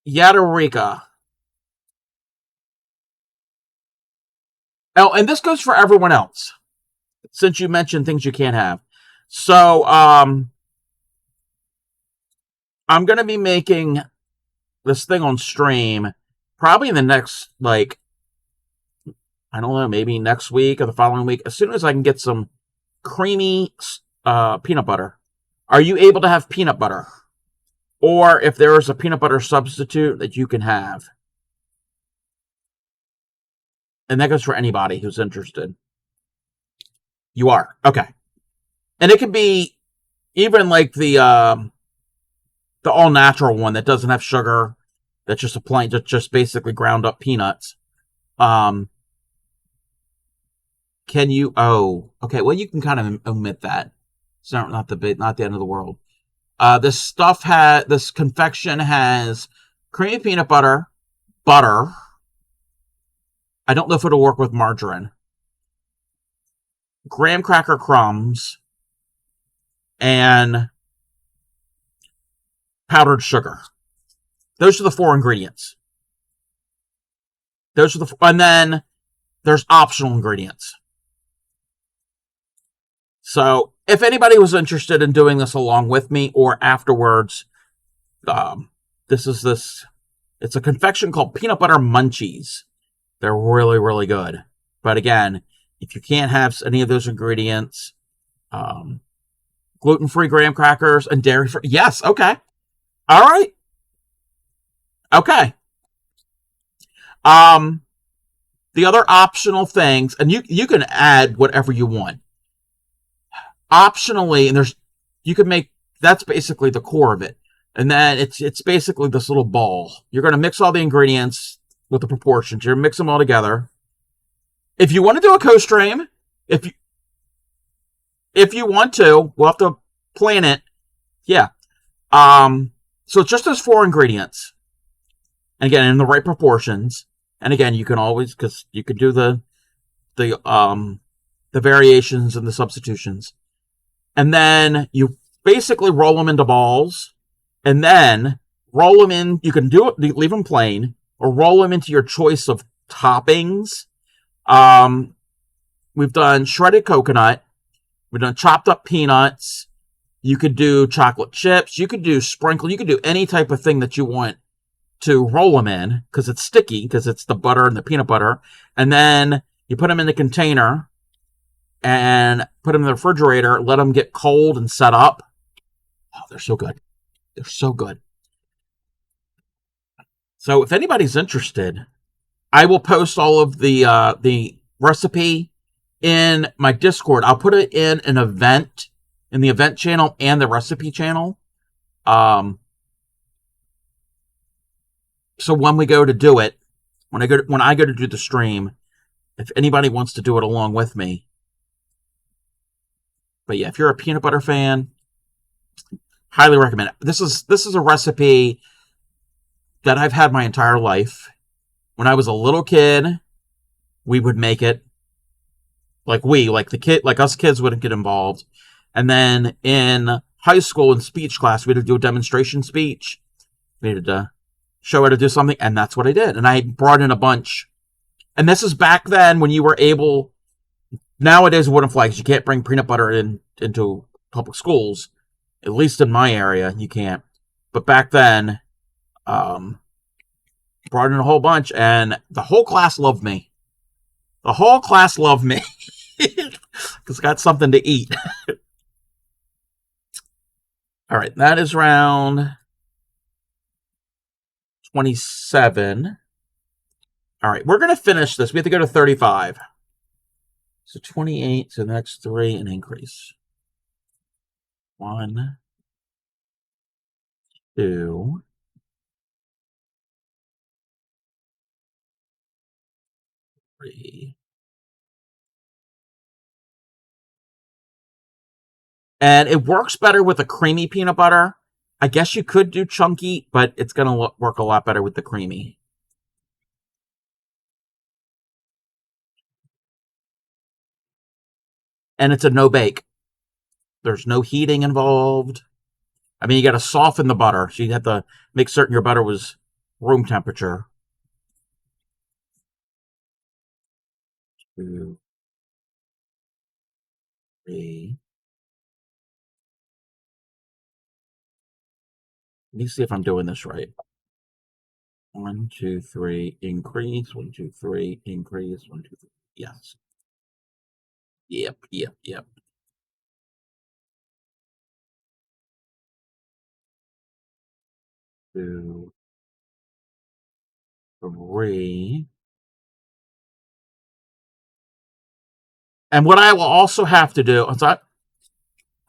Yadarika. Oh, and this goes for everyone else, since you mentioned things you can't have. So, I'm going to be making this thing on stream probably in the next, like, I don't know, maybe next week or the following week, as soon as I can get some creamy peanut butter. Are you able to have peanut butter? Or if there is a peanut butter substitute that you can have. And that goes for anybody who's interested. You are. Okay. And it can be even like the all natural one that doesn't have sugar. That's just a plain, just basically ground up peanuts. Can you? Oh, okay. Well, you can kind of omit that. It's not the end of the world. This confection has creamy peanut butter. I don't know if it'll work with margarine. Graham cracker crumbs and powdered sugar. Those are the 4 ingredients. And then there's optional ingredients. So if anybody was interested in doing this along with me or afterwards, it's a confection called Peanut Butter Munchies. They're really, really good. But again, if you can't have any of those ingredients, gluten-free graham crackers and dairy-free. Yes, okay. All right. Okay. The other optional things, and you can add whatever you want. Optionally, and you can make, that's basically the core of it. And then it's basically this little ball. You're going to mix all the ingredients with the proportions. You're going to mix them all together. If you want to do a co-stream, if you want to, we'll have to plan it. Yeah. So it's just those 4 ingredients. And again, in the right proportions. And again, you can always, because you can do the variations and the substitutions. And then you basically roll them into balls. And then roll them in. You can do it, leave them plain, or roll them into your choice of toppings. We've done shredded coconut. We've done chopped up peanuts. You could do chocolate chips. You could do sprinkle. You could do any type of thing that you want to roll them in, because it's sticky, because it's the butter and the peanut butter. And then you put them in the container and put them in the refrigerator, let them get cold and set up. Oh, they're so good. They're so good. So if anybody's interested, I will post all of the recipe in my Discord. I'll put it in an event, in the event channel and the recipe channel. So when we go to do it, when I go to do the stream, if anybody wants to do it along with me. But yeah, if you're a peanut butter fan, highly recommend it. This is a recipe that I've had my entire life. When I was a little kid, we would make it. Like us kids wouldn't get involved. And then in high school in speech class, we had to do a demonstration speech. We needed to show how to do something, and that's what I did. And I brought in a bunch. And this is back then when you were able. Nowadays, it wouldn't fly because you can't bring peanut butter into public schools. At least in my area, you can't. But back then, brought in a whole bunch, and the whole class loved me. The whole class loved me because I got something to eat. All right, that is round 27. All right, we're going to finish this. We have to go to 35. So 28, so the next 3, and increase. 1, 2, 3. And it works better with a creamy peanut butter. I guess you could do chunky, but it's going to work a lot better with the creamy. And it's a no bake. There's no heating involved. I mean, you got to soften the butter. So you have to make certain your butter was room temperature. 2, 3. Let me see if I'm doing this right. 1, 2, 3, increase. 1, 2, 3, increase. 1, 2, 3. Yes. Yep. 2, 3. And what I will also have to do is I'm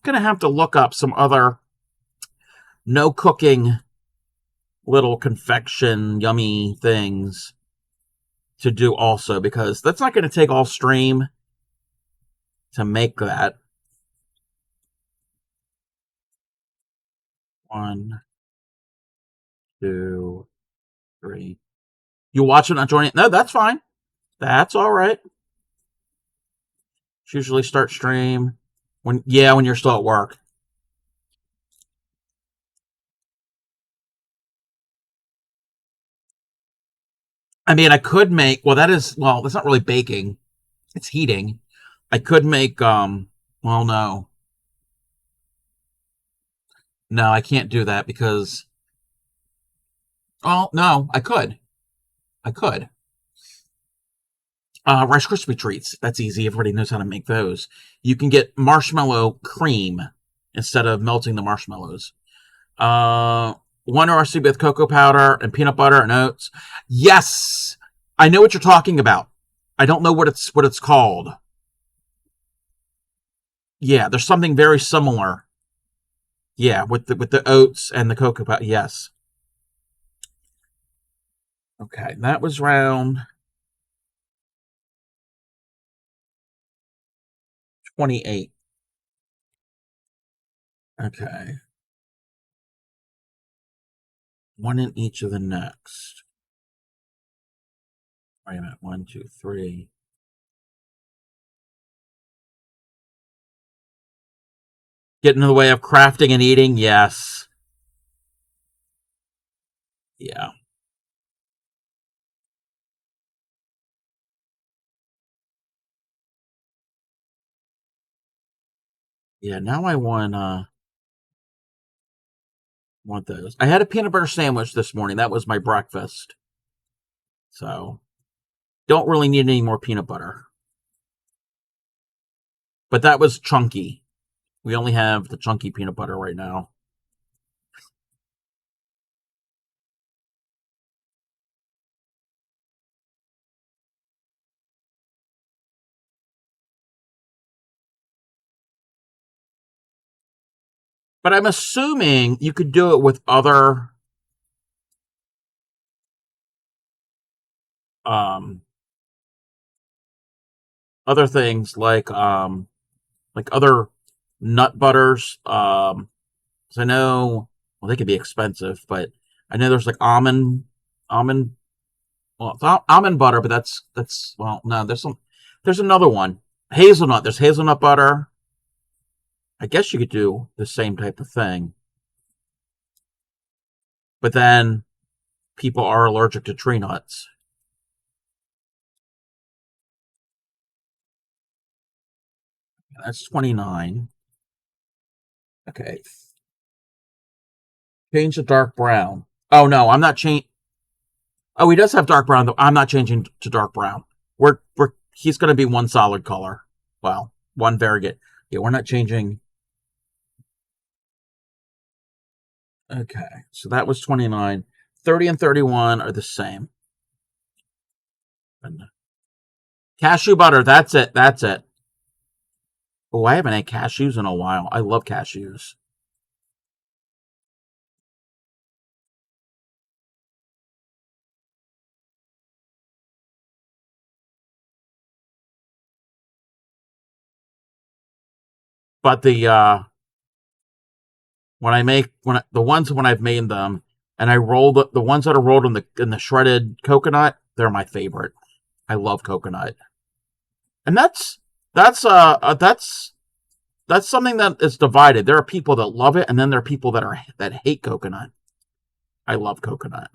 going to have to look up some other no cooking little confection yummy things to do also, because that's not going to take all stream to make that. 1, 2, 3. You watch it, not joining it? No, that's fine. That's all right. Usually start stream when you're still at work. I mean, I could make, that's not really baking. It's heating. I could make, no. No, I can't do that because, no, I could. Rice Krispie treats. That's easy. Everybody knows how to make those. You can get marshmallow cream instead of melting the marshmallows. One recipe with cocoa powder and peanut butter and oats. Yes, I know what you're talking about. I don't know what it's called. Yeah, there's something very similar. Yeah, with the oats and the cocoa powder. Yes. Okay, that was round 28. Okay. One in each of the next. Wait a minute. 1, 2, 3. Get in the way of crafting and eating? Yes. Yeah. Yeah, now I want those. I had a peanut butter sandwich this morning. That was my breakfast. So, don't really need any more peanut butter. But that was chunky. We only have the chunky peanut butter right now. But I'm assuming you could do it with um other things like other nut butters. 'Cause I know, well, they could be expensive, but I know there's like almond well, it's almond butter, but that's well, no, there's another one. Hazelnut. There's hazelnut butter. I guess you could do the same type of thing. But then people are allergic to tree nuts. That's 29. Okay. Change to dark brown. Oh no, I'm not changing. Oh, he does have dark brown though. I'm not changing to dark brown. We're he's going to be one solid color. Well, one variegated. Yeah, we're not changing. Okay, so that was 29. 30 and 31 are the same. And cashew butter. That's it. That's it. Oh, I haven't had cashews in a while. I love cashews. But the ones when I've made them and I roll the ones that are rolled in the shredded coconut, they're my favorite. I love coconut, and that's uh uh, that's that's something that is divided. There are people that love it, and then there are people that hate coconut. I love coconut.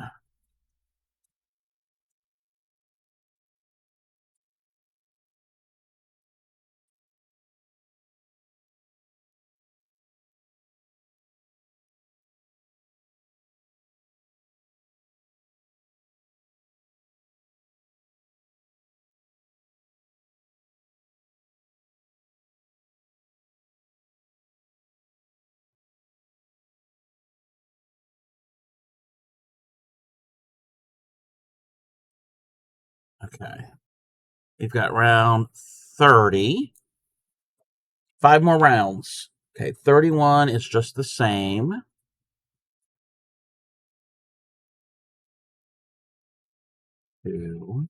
Okay, we've got round 30. Five more rounds. Okay, 31 is just the same. Two.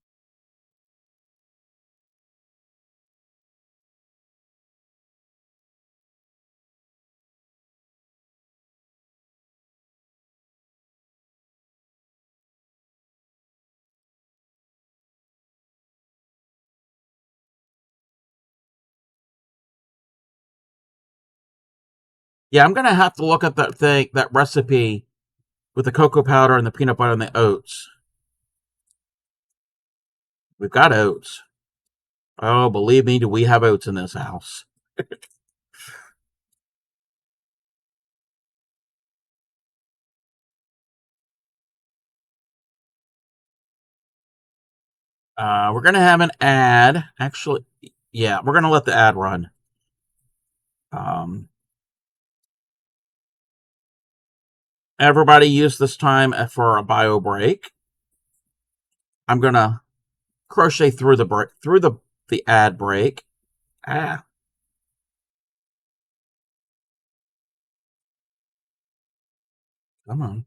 Yeah, I'm gonna have to look at that recipe with the cocoa powder and the peanut butter and the oats. We've got oats. Oh, believe me, do we have oats in this house? We're gonna have an ad. Actually, yeah, we're gonna let the ad run. Um, Everybody use this time for a bio break. I'm gonna crochet through the ad break. Ah, Come on.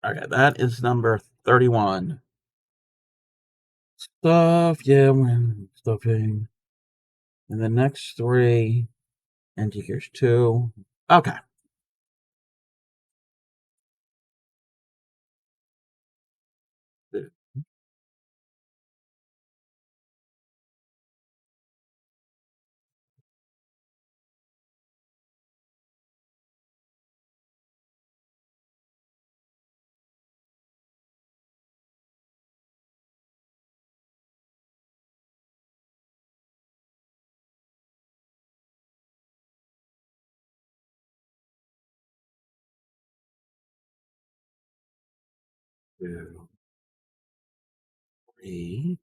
Okay, that is number 31. Stuff, yeah, when stuffing. And the next 3, antique here's 2. Okay. Two, 3.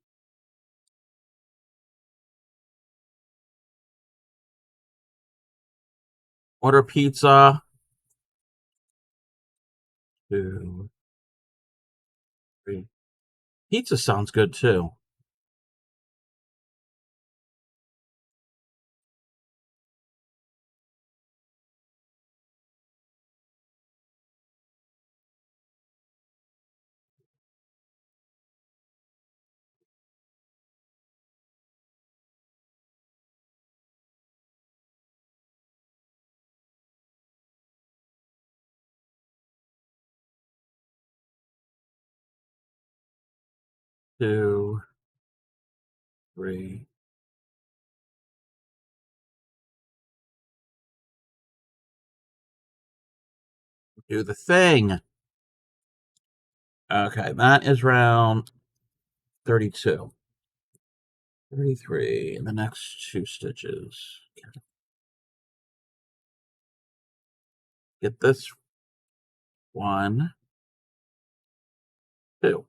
Order pizza. 2, 3. Pizza sounds good too. Two, 3. Do the thing. Okay, that is round 32. 33, and the next 2 stitches. Get this 1, 2.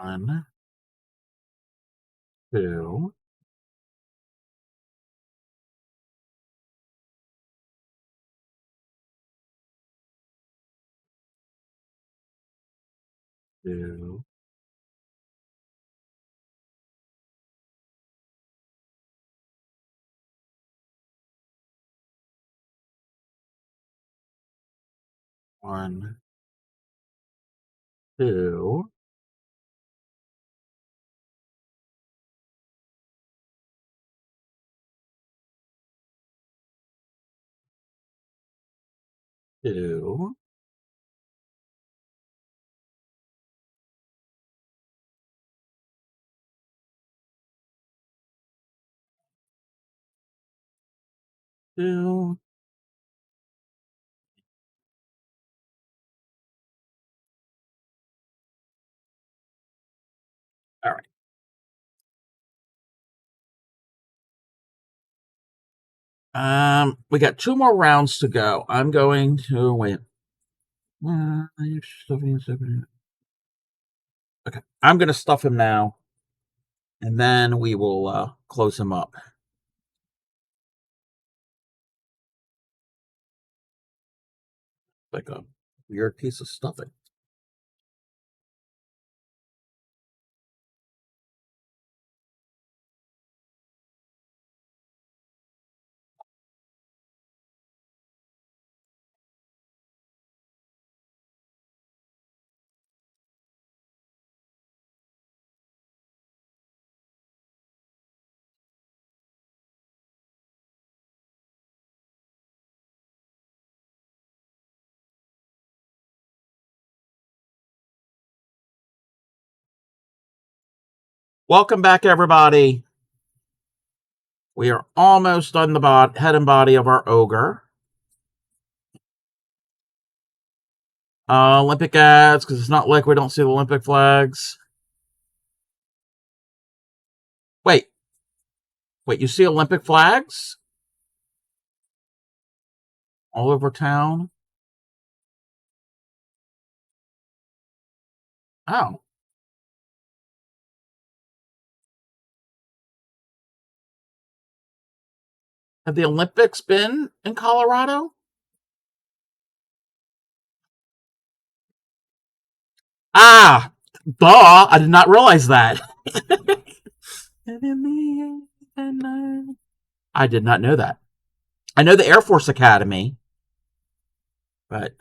1, 2. 2. 1, 2. 2. 2. All right. We got 2 more rounds to go. I'm going to wait. Okay, I'm going to stuff him now, and then we will close him up. Like a weird piece of stuffing. Welcome back, everybody. We are almost on the head and body of our ogre. Olympic ads, because it's not like we don't see the Olympic flags. Wait, you see Olympic flags all over town? Oh. Have the Olympics been in Colorado? Ah, duh. I did not realize that. I did not know that. I know the Air Force Academy, but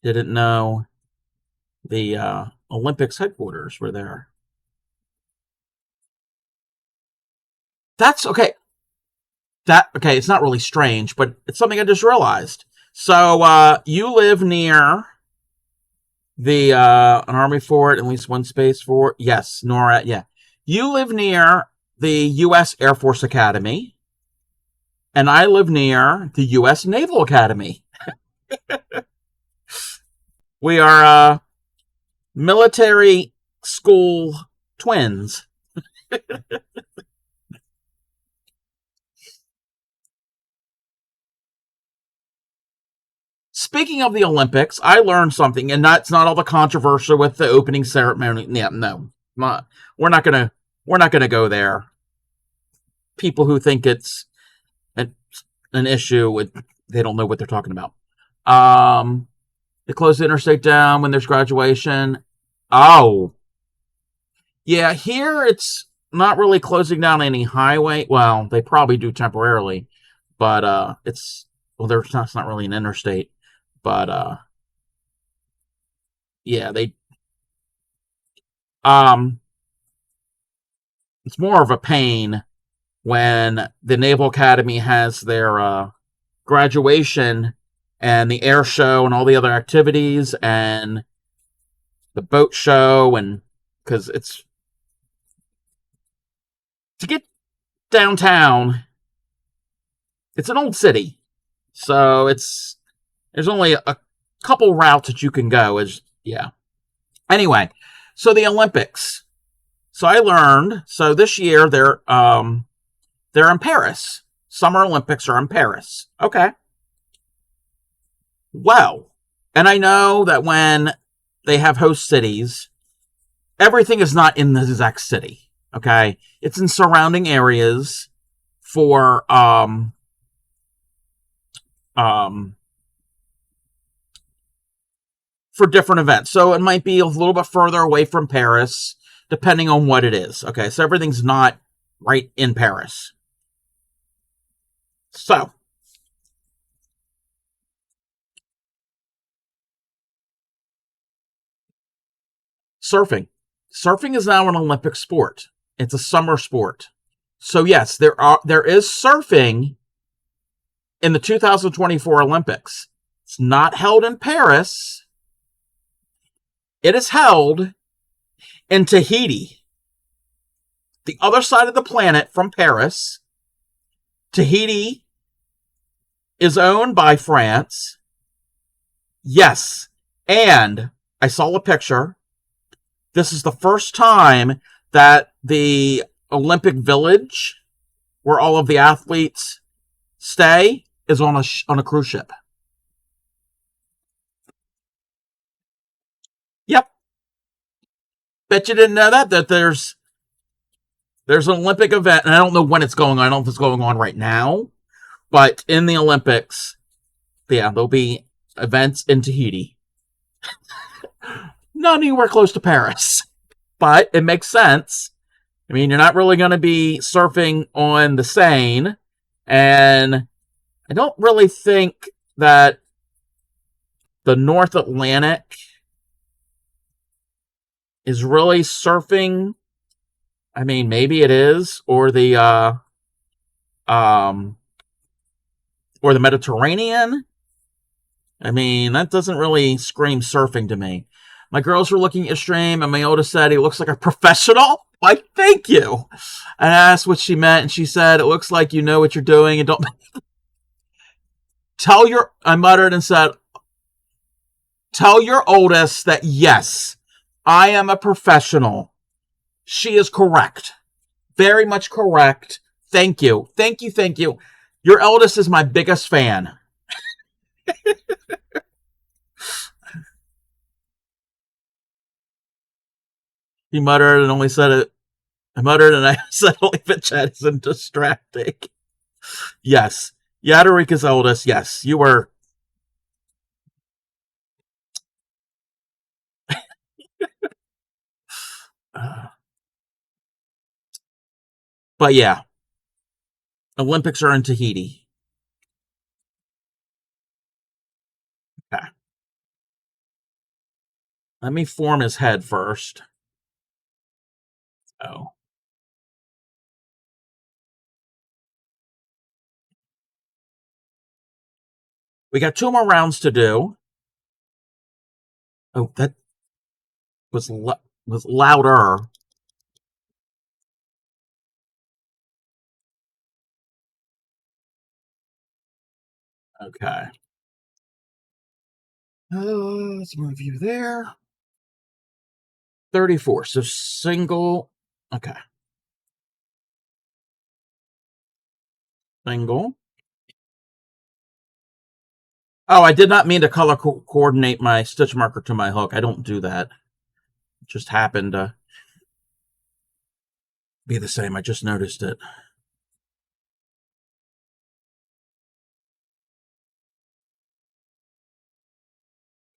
didn't know the Olympics headquarters were there. That's okay. It's not really strange, but it's something I just realized. So you live near the an army fort, at least one space fort. Yes, NORAD. Yeah, you live near the U.S. Air Force Academy, and I live near the U.S. Naval Academy. We are military school twins. Speaking of the Olympics, I learned something, and that's not all the controversy with the opening ceremony. Yeah, no, we're not gonna go there. People who think it's an, an issue with they don't know what they're talking about. They close the interstate down when there's graduation. Oh, yeah, here it's not really closing down any highway. Well, they probably do temporarily, but there's not, it's not really an interstate, but yeah, they um it's more of a pain when the Naval Academy has their graduation and the air show and all the other activities and the boat show, and because it's to get downtown, it's an old city, so there's only a couple routes that you can go. Is yeah. Anyway, so the Olympics. So I learned. So this year they're in Paris. Summer Olympics are in Paris. Okay. Well, and I know that when they have host cities, everything is not in the exact city. Okay, it's in surrounding areas for um for different events. So it might be a little bit further away from Paris, depending on what it is. Okay, so everything's not right in Paris. So surfing. Surfing is now an Olympic sport. It's a summer sport. So yes, there is surfing in the 2024 Olympics. It's not held in Paris. It is held in Tahiti, the other side of the planet from Paris. Tahiti is owned by France. Yes. And I saw a picture. This is the first time that the Olympic Village, where all of the athletes stay, is on a cruise ship. Yep. Bet you didn't know that there's an Olympic event, and I don't know when it's going on. I don't know if it's going on right now, but in the Olympics, yeah, there'll be events in Tahiti. Not anywhere close to Paris, but it makes sense. I mean, you're not really going to be surfing on the Seine, and I don't really think that the North Atlantic is really surfing. I mean, maybe it is, or the Mediterranean. I mean, that doesn't really scream surfing to me. My girls were looking at your stream, and my oldest said he looks like a professional. Like, thank you. And I asked what she meant, and she said, it looks like you know what you're doing, and don't I muttered and said, tell your oldest that yes, I am a professional. She is correct. Very much correct. Thank you. Thank you. Thank you. Your eldest is my biggest fan. He muttered and only said it. I muttered and I said only if it chat isn't distracting. Yes. Yadarika's oldest. Yes, you were. But yeah, Olympics are in Tahiti. Okay. Let me form his head first. Oh. We got 2 more rounds to do. Oh, that was louder. Okay. Let's move you there. 34. So single. Okay. Single. Oh, I did not mean to color coordinate my stitch marker to my hook. I don't do that. It just happened to be the same. I just noticed it.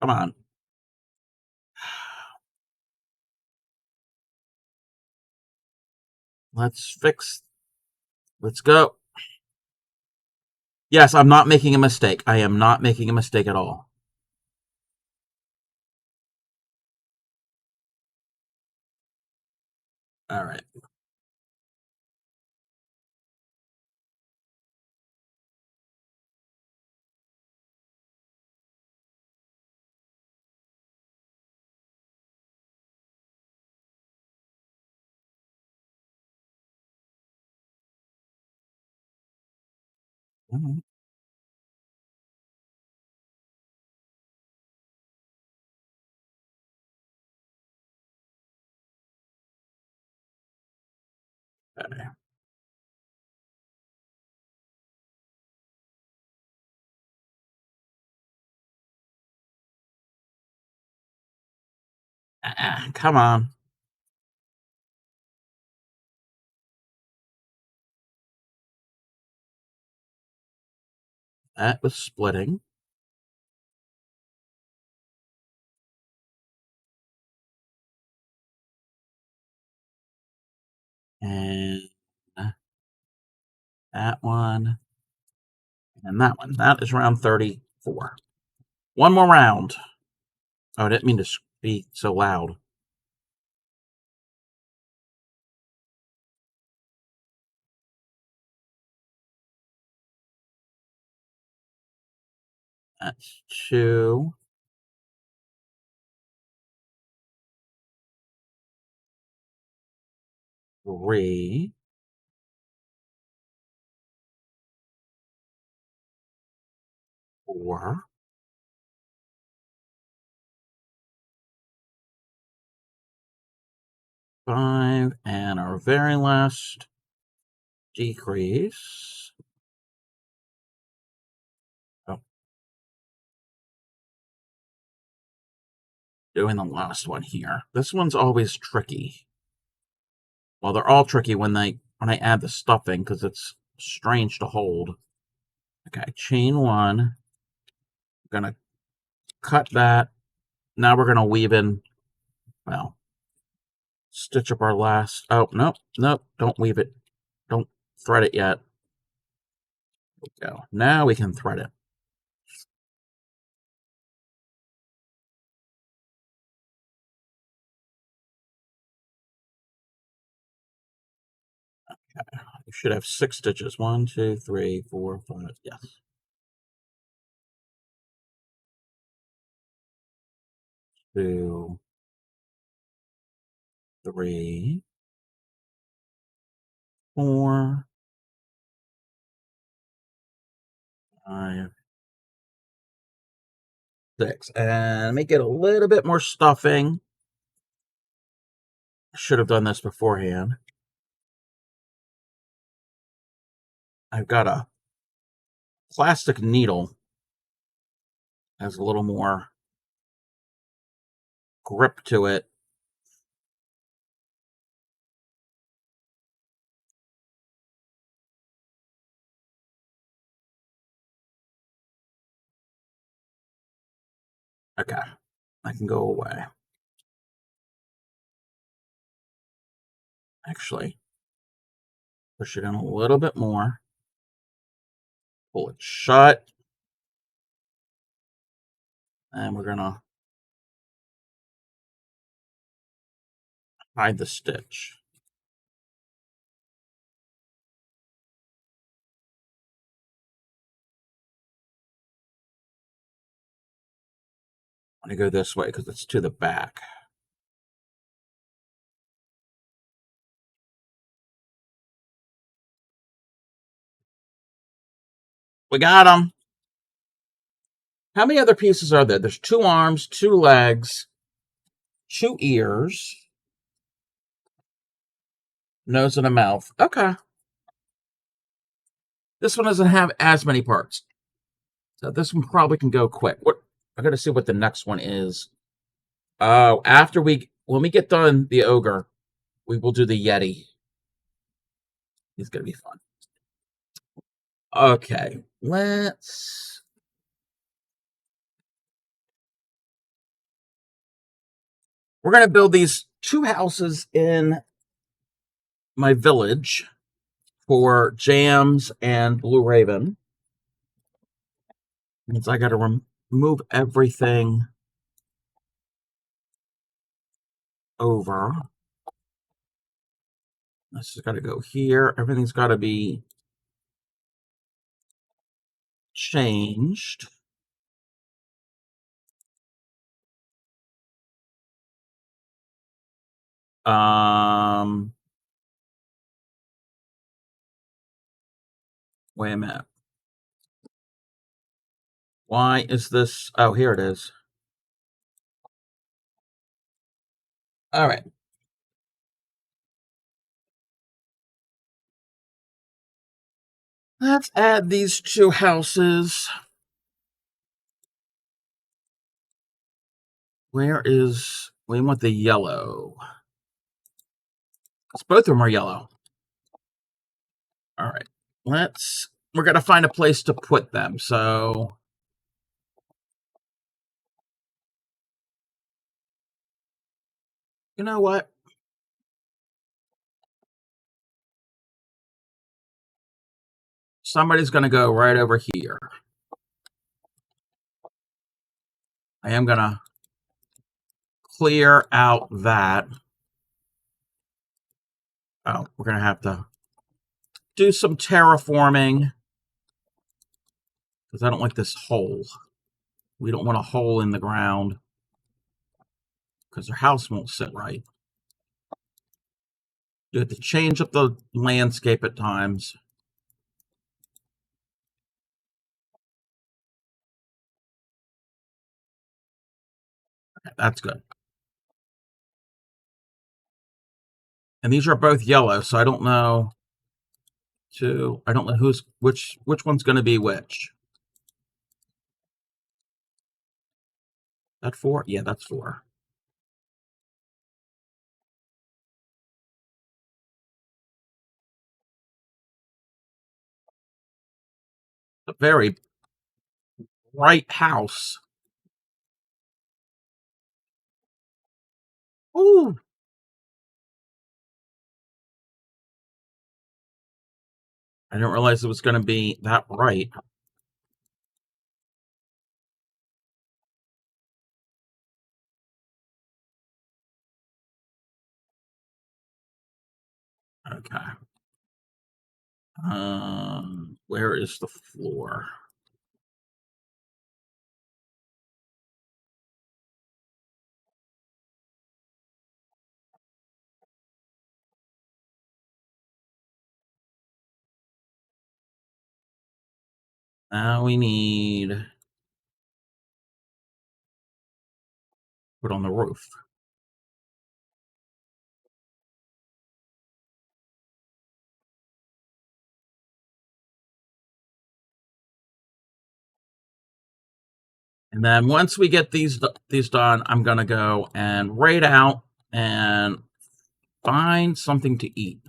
Come on. Let's fix. Let's go. Yes, I'm not making a mistake. I am not making a mistake at all. All right. Mhm. Okay. Come on. That was splitting. And that one. And that one. That is round 34. One more round. Oh, I didn't mean to speak so loud. That's 2. 3. 4. 5. And our very last decrease. Oh, doing the last one here. This one's always tricky. Well, they're all tricky when I add the stuffing because it's strange to hold. Okay, chain 1. I'm gonna cut that. Now we're gonna weave in. Well, stitch up our last. Oh nope, nope. Don't weave it. Don't thread it yet. There we go. Now we can thread it. Okay. You should have 6 stitches. 1, 2, 3, 4, 5. Yes. 2, 3, 4, 5, 6. And make it a little bit more stuffing. I should have done this beforehand. I've got a plastic needle. Has a little more grip to it. Okay, I can go away. Actually, push it in a little bit more. Pull it shut. And we're going to hide the stitch. I'm going to go this way because it's to the back. We got them. How many other pieces are there? There's 2 arms, 2 legs, 2 ears, nose and a mouth. Okay. This one doesn't have as many parts. So this one probably can go quick. I gotta see what the next one is. Oh, when we get done the ogre, we will do the Yeti. He's gonna be fun. Okay, we're gonna build these 2 houses in my village for Jams and Blue Raven. Means I gotta remove everything over. This has got to go here. Everything's got to be changed. Wait a minute. Why is this? Oh, here it is. All right. Let's add these 2 houses. We want the yellow. Because both of them are yellow. All right. We're going to find a place to put them. So, you know what? Somebody's going to go right over here. I am going to clear out that. Oh, we're going to have to do some terraforming. Because I don't like this hole. We don't want a hole in the ground. Because their house won't sit right. You have to change up the landscape at times. Okay, that's good. And these are both yellow, so I don't know. I don't know which one's going to be which. That 4? Yeah, that's 4. A very bright house. Ooh. I didn't realize it was going to be that bright. Okay. Where is the floor? Now we need put on the roof. And then once we get these done, I'm going to go and raid out and find something to eat.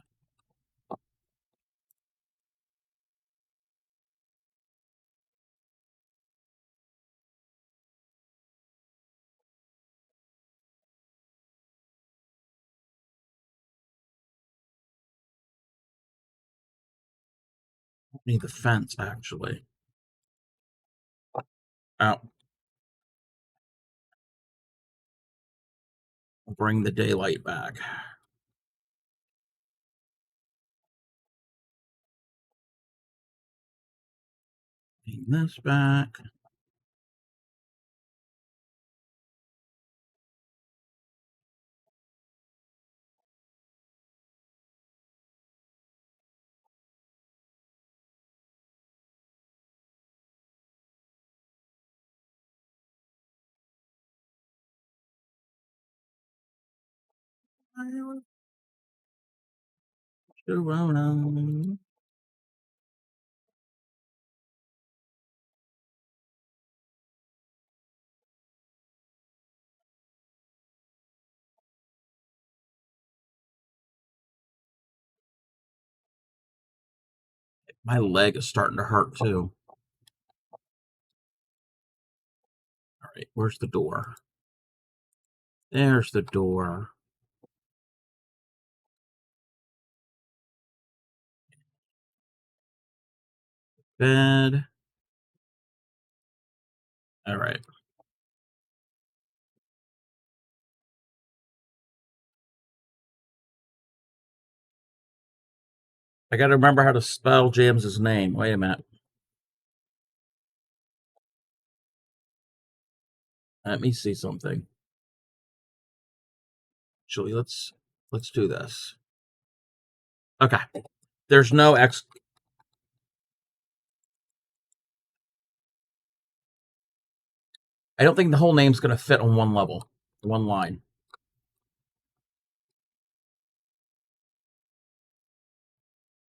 Need the fence, actually. Oh. Bring the daylight back. Bring this back. My leg is starting to hurt too. All right, where's the door? There's the door. Bed. All right. I got to remember how to spell James's name. Wait a minute. Let me see something. Actually, let's do this. Okay. There's no X. I don't think the whole name's going to fit on one level, one line.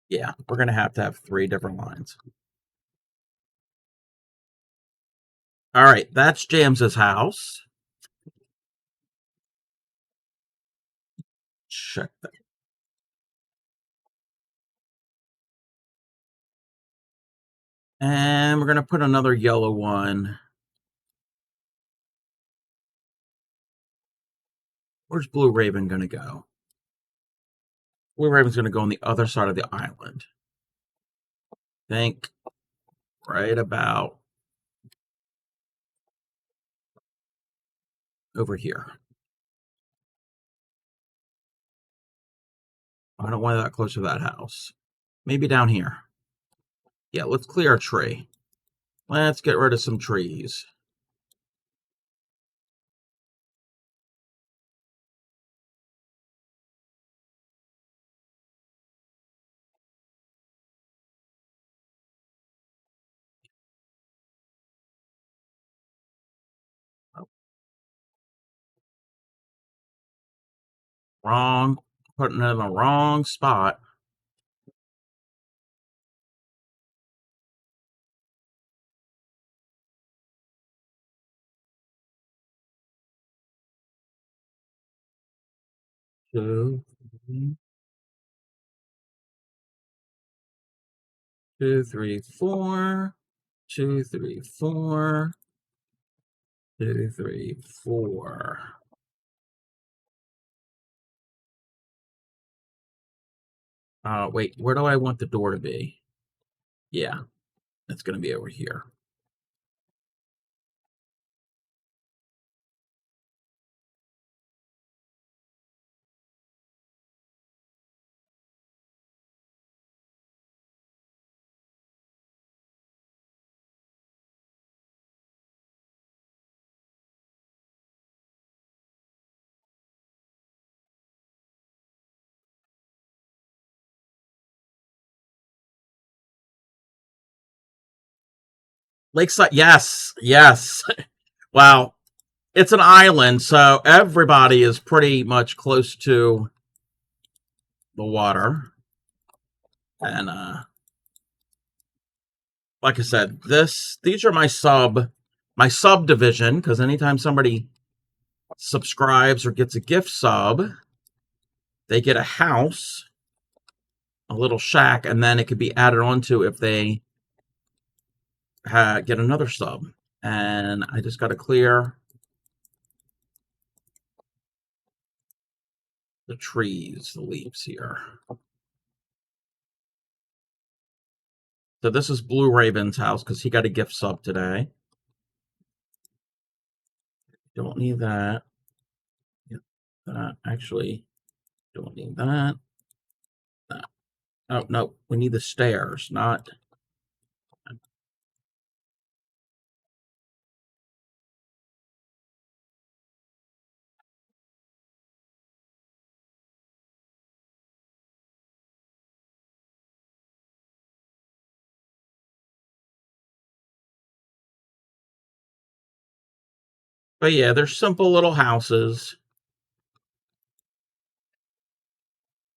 Yeah, we're going to have 3 different lines. All right, that's James's house. Check that. And we're going to put another yellow one. Where's Blue Raven going to go? Blue Raven's going to go on the other side of the island. Think right about over here. I don't want that close to that house. Maybe down here. Yeah, let's clear a tree. Let's get rid of some trees. Oh, wrong. Putting it in the wrong spot. Two, three, 4. 2, 3, 4. 2, 3, 4. Wait, where do I want the door to be? Yeah, it's going to be over here. Lakeside, yes, yes. Wow, it's an island, so everybody is pretty much close to the water. And like I said, these are my subdivision, because anytime somebody subscribes or gets a gift sub, they get a house, a little shack, and then it could be added on to if they get another sub. And I just got to clear the trees, the leaves here. So this is Blue Raven's house because he got a gift sub today. Don't need that. Actually, don't need that. Oh, no, we need the stairs, not... But yeah, they're simple little houses.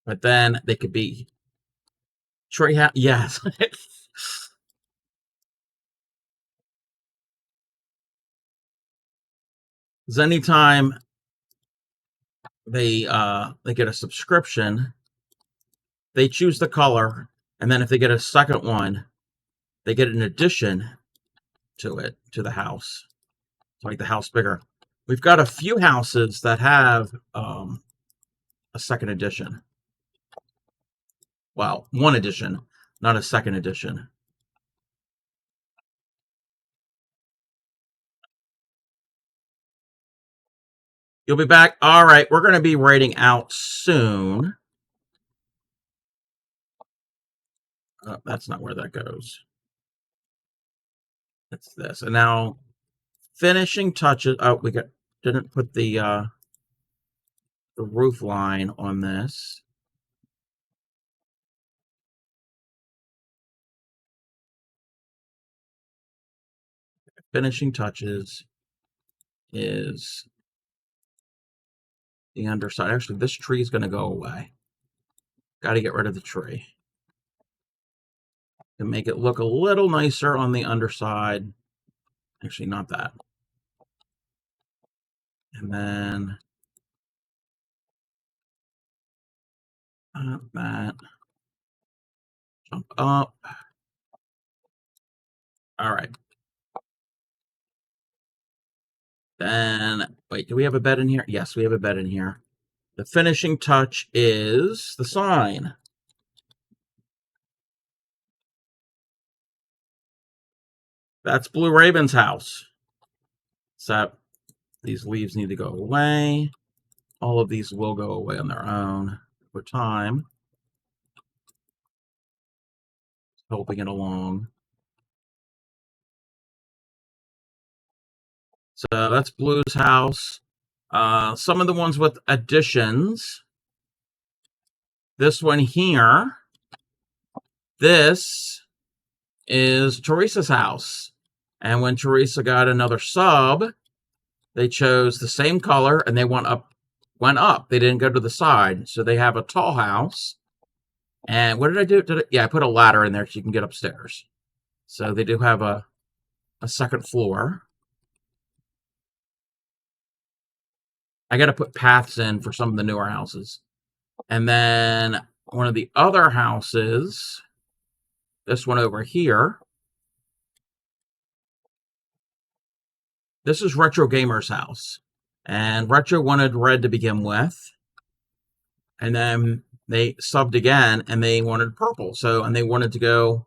But then they could be tree house. Yes. Because anytime they get a subscription, they choose the color, and then if they get a second one, they get an addition to it, to the house, to make the house bigger. We've got a few houses that have a second edition. Well, one edition, not a second edition. You'll be back? All right, we're going to be rating out soon. That's not where that goes. It's this. And now, finishing touches. Oh, we didn't put the roof line on this. Finishing touches is the underside. Actually, this tree is going to go away. Got to get rid of the tree to make it look a little nicer on the underside. Actually, not that. And then that. Jump up. All right. Then, wait, do we have a bed in here? Yes, we have a bed in here. The finishing touch is the sign. That's Blue Raven's house. So these leaves need to go away. All of these will go away on their own over time. Helping it along. So that's Blue's house. Some of the ones with additions. This one here. This is Teresa's house. And when Teresa got another sub, they chose the same color and they went up. They didn't go to the side. So they have a tall house. And what did I do? Yeah, I put a ladder in there so you can get upstairs. So they do have a second floor. I got to put paths in for some of the newer houses. And then one of the other houses, this one over here, this is Retro Gamer's house. And Retro wanted red to begin with. And then they subbed again and they wanted purple. And they wanted to go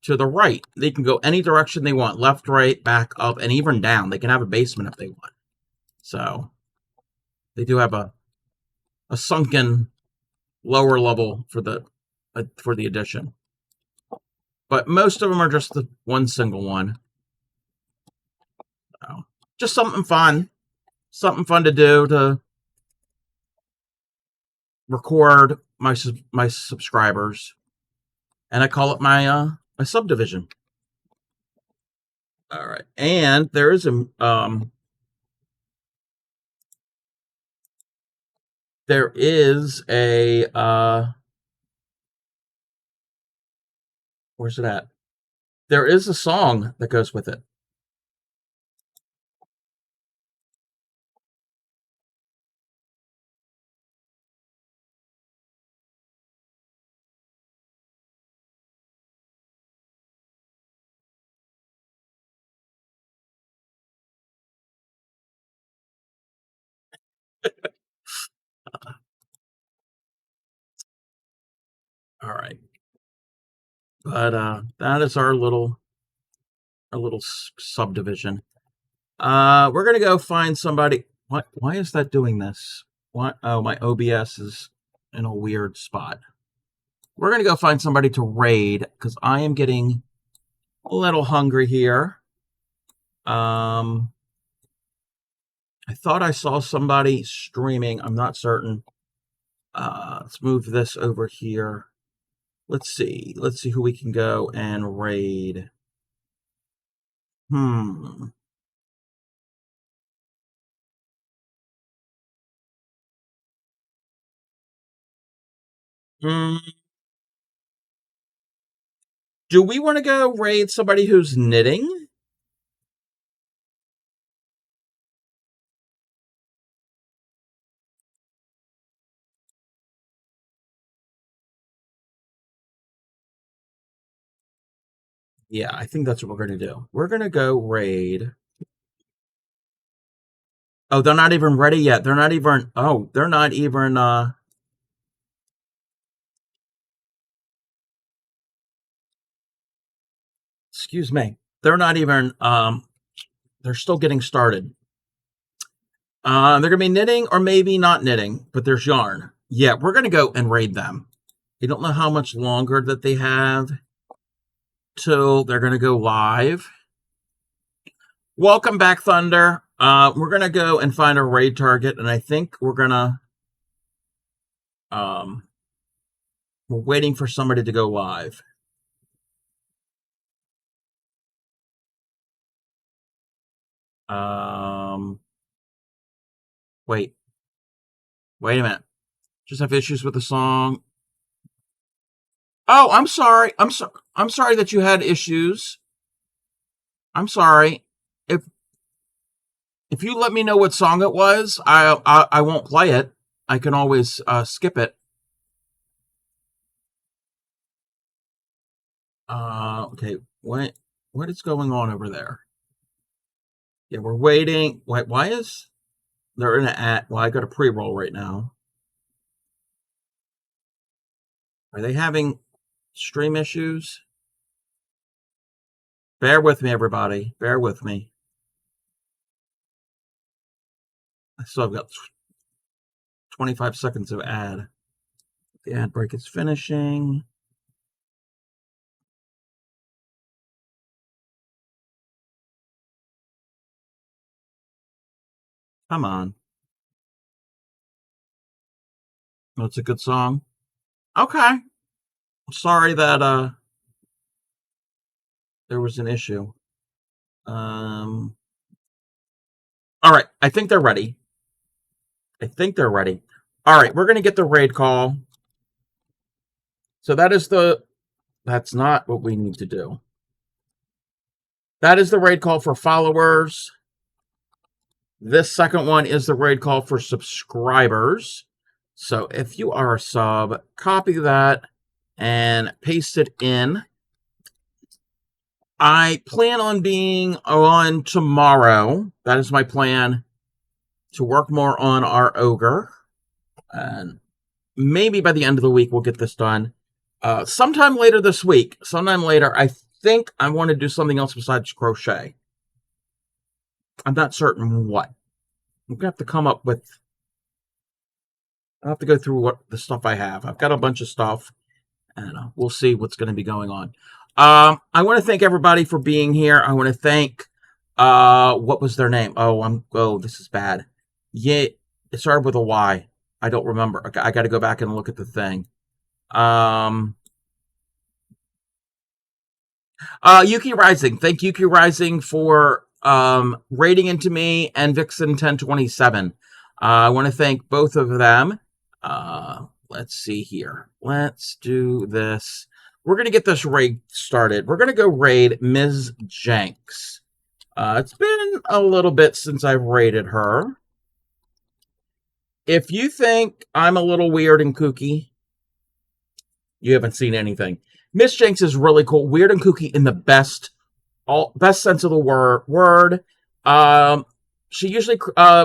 to the right. They can go any direction they want, left, right, back, up, and even down. They can have a basement if they want. So they do have a sunken lower level for the addition. But most of them are just the one single one. So, just something fun. Something fun to do to record my subscribers. And I call it my my subdivision. All right. And there is a where's it at? There is a song that goes with it. All right. But that is our little subdivision. We're gonna go find somebody. What? Why is that doing this? What? Oh, my OBS is in a weird spot. We're gonna go find somebody to raid because I am getting a little hungry here. I thought I saw somebody streaming. I'm not certain. Let's move this over here. Let's see. Let's see who we can go and raid. Hmm. Do we want to go raid somebody who's knitting? Yeah, I think that's what we're going to do. We're going to go raid. Oh, they're not even ready yet. They're not even. Oh, they're not even. Excuse me. They're not even. They're still getting started. They're going to be knitting or maybe not knitting, but there's yarn. Yeah, we're going to go and raid them. I don't know how much longer that they have till they're going to go live. Welcome back, Thunder. We're going to go and find a raid target, and I think we're going to. We're waiting for somebody to go live. Wait a minute. Just have issues with the song. Oh, I'm sorry. I'm sorry that you had issues. I'm sorry. If you let me know what song it was, I won't play it. I can always skip it. Okay. What is going on over there? Yeah, we're waiting. Why is they're in an ad? Well, I got a pre-roll right now. Are they having stream issues? Bear with me, everybody. Bear with me. I still have got 25 seconds of ad. The ad break is finishing. Come on. Oh, it's a good song. Okay. Sorry that there was an issue. All right. I think they're ready. All right, we're gonna get the raid call. So that's not what we need to do. That is the raid call for followers. This second one is the raid call for subscribers. So if you are a sub, copy that and paste it in. I plan on being on tomorrow. That is my plan, to work more on our ogre. And maybe by the end of the week, we'll get this done. Sometime later this week, I think I want to do something else besides crochet. I'm not certain what. I'm going to have to come up with. I'll have to go through what the stuff I have. I've got a bunch of stuff, and we'll see what's going to be going on. I want to thank everybody for being here. I want to thank, what was their name? Oh, this is bad. Yeah, it started with a Y. I don't remember. I got to go back and look at the thing. Yuki Rising. Thank Yuki Rising for raiding into me and Vixen 1027. I want to thank both of them. Let's see here. Let's do this. We're going to get this raid started. We're going to go raid Ms. Jenks. It's been a little bit since I've raided her. If you think I'm a little weird and kooky, you haven't seen anything. Miss Jenks is really cool. Weird and kooky in the best sense of the word. She usually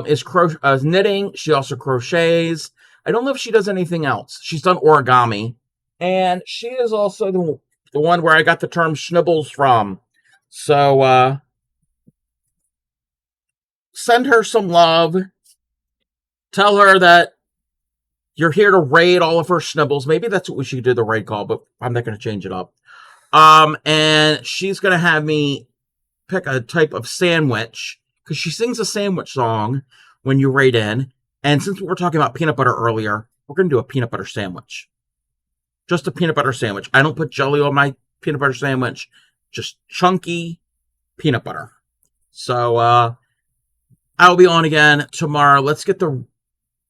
is knitting. She also crochets. I don't know if she does anything else. She's done origami. And she is also the one where I got the term schnibbles from. So send her some love. Tell her that you're here to raid all of her schnibbles. Maybe that's what we should do the raid call, but I'm not going to change it up. And she's going to have me pick a type of sandwich because she sings a sandwich song when you raid in. And since we were talking about peanut butter earlier, we're going to do a peanut butter sandwich. Just a peanut butter sandwich. I don't put jelly on my peanut butter sandwich. Just chunky peanut butter. So, I'll be on again tomorrow. Let's get the...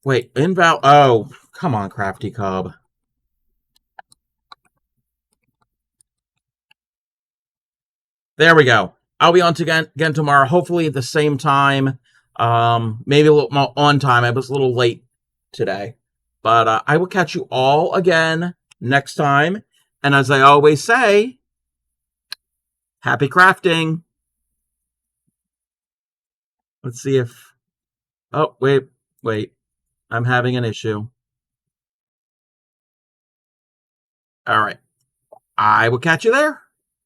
Wait, inval... Oh, come on, Crafty Cub. There we go. I'll be on again tomorrow, hopefully at the same time. Maybe a little more on time. I was a little late today. But I will catch you all again next time. And as I always say, happy crafting. Let's see if... Oh, wait. I'm having an issue. All right. I will catch you there.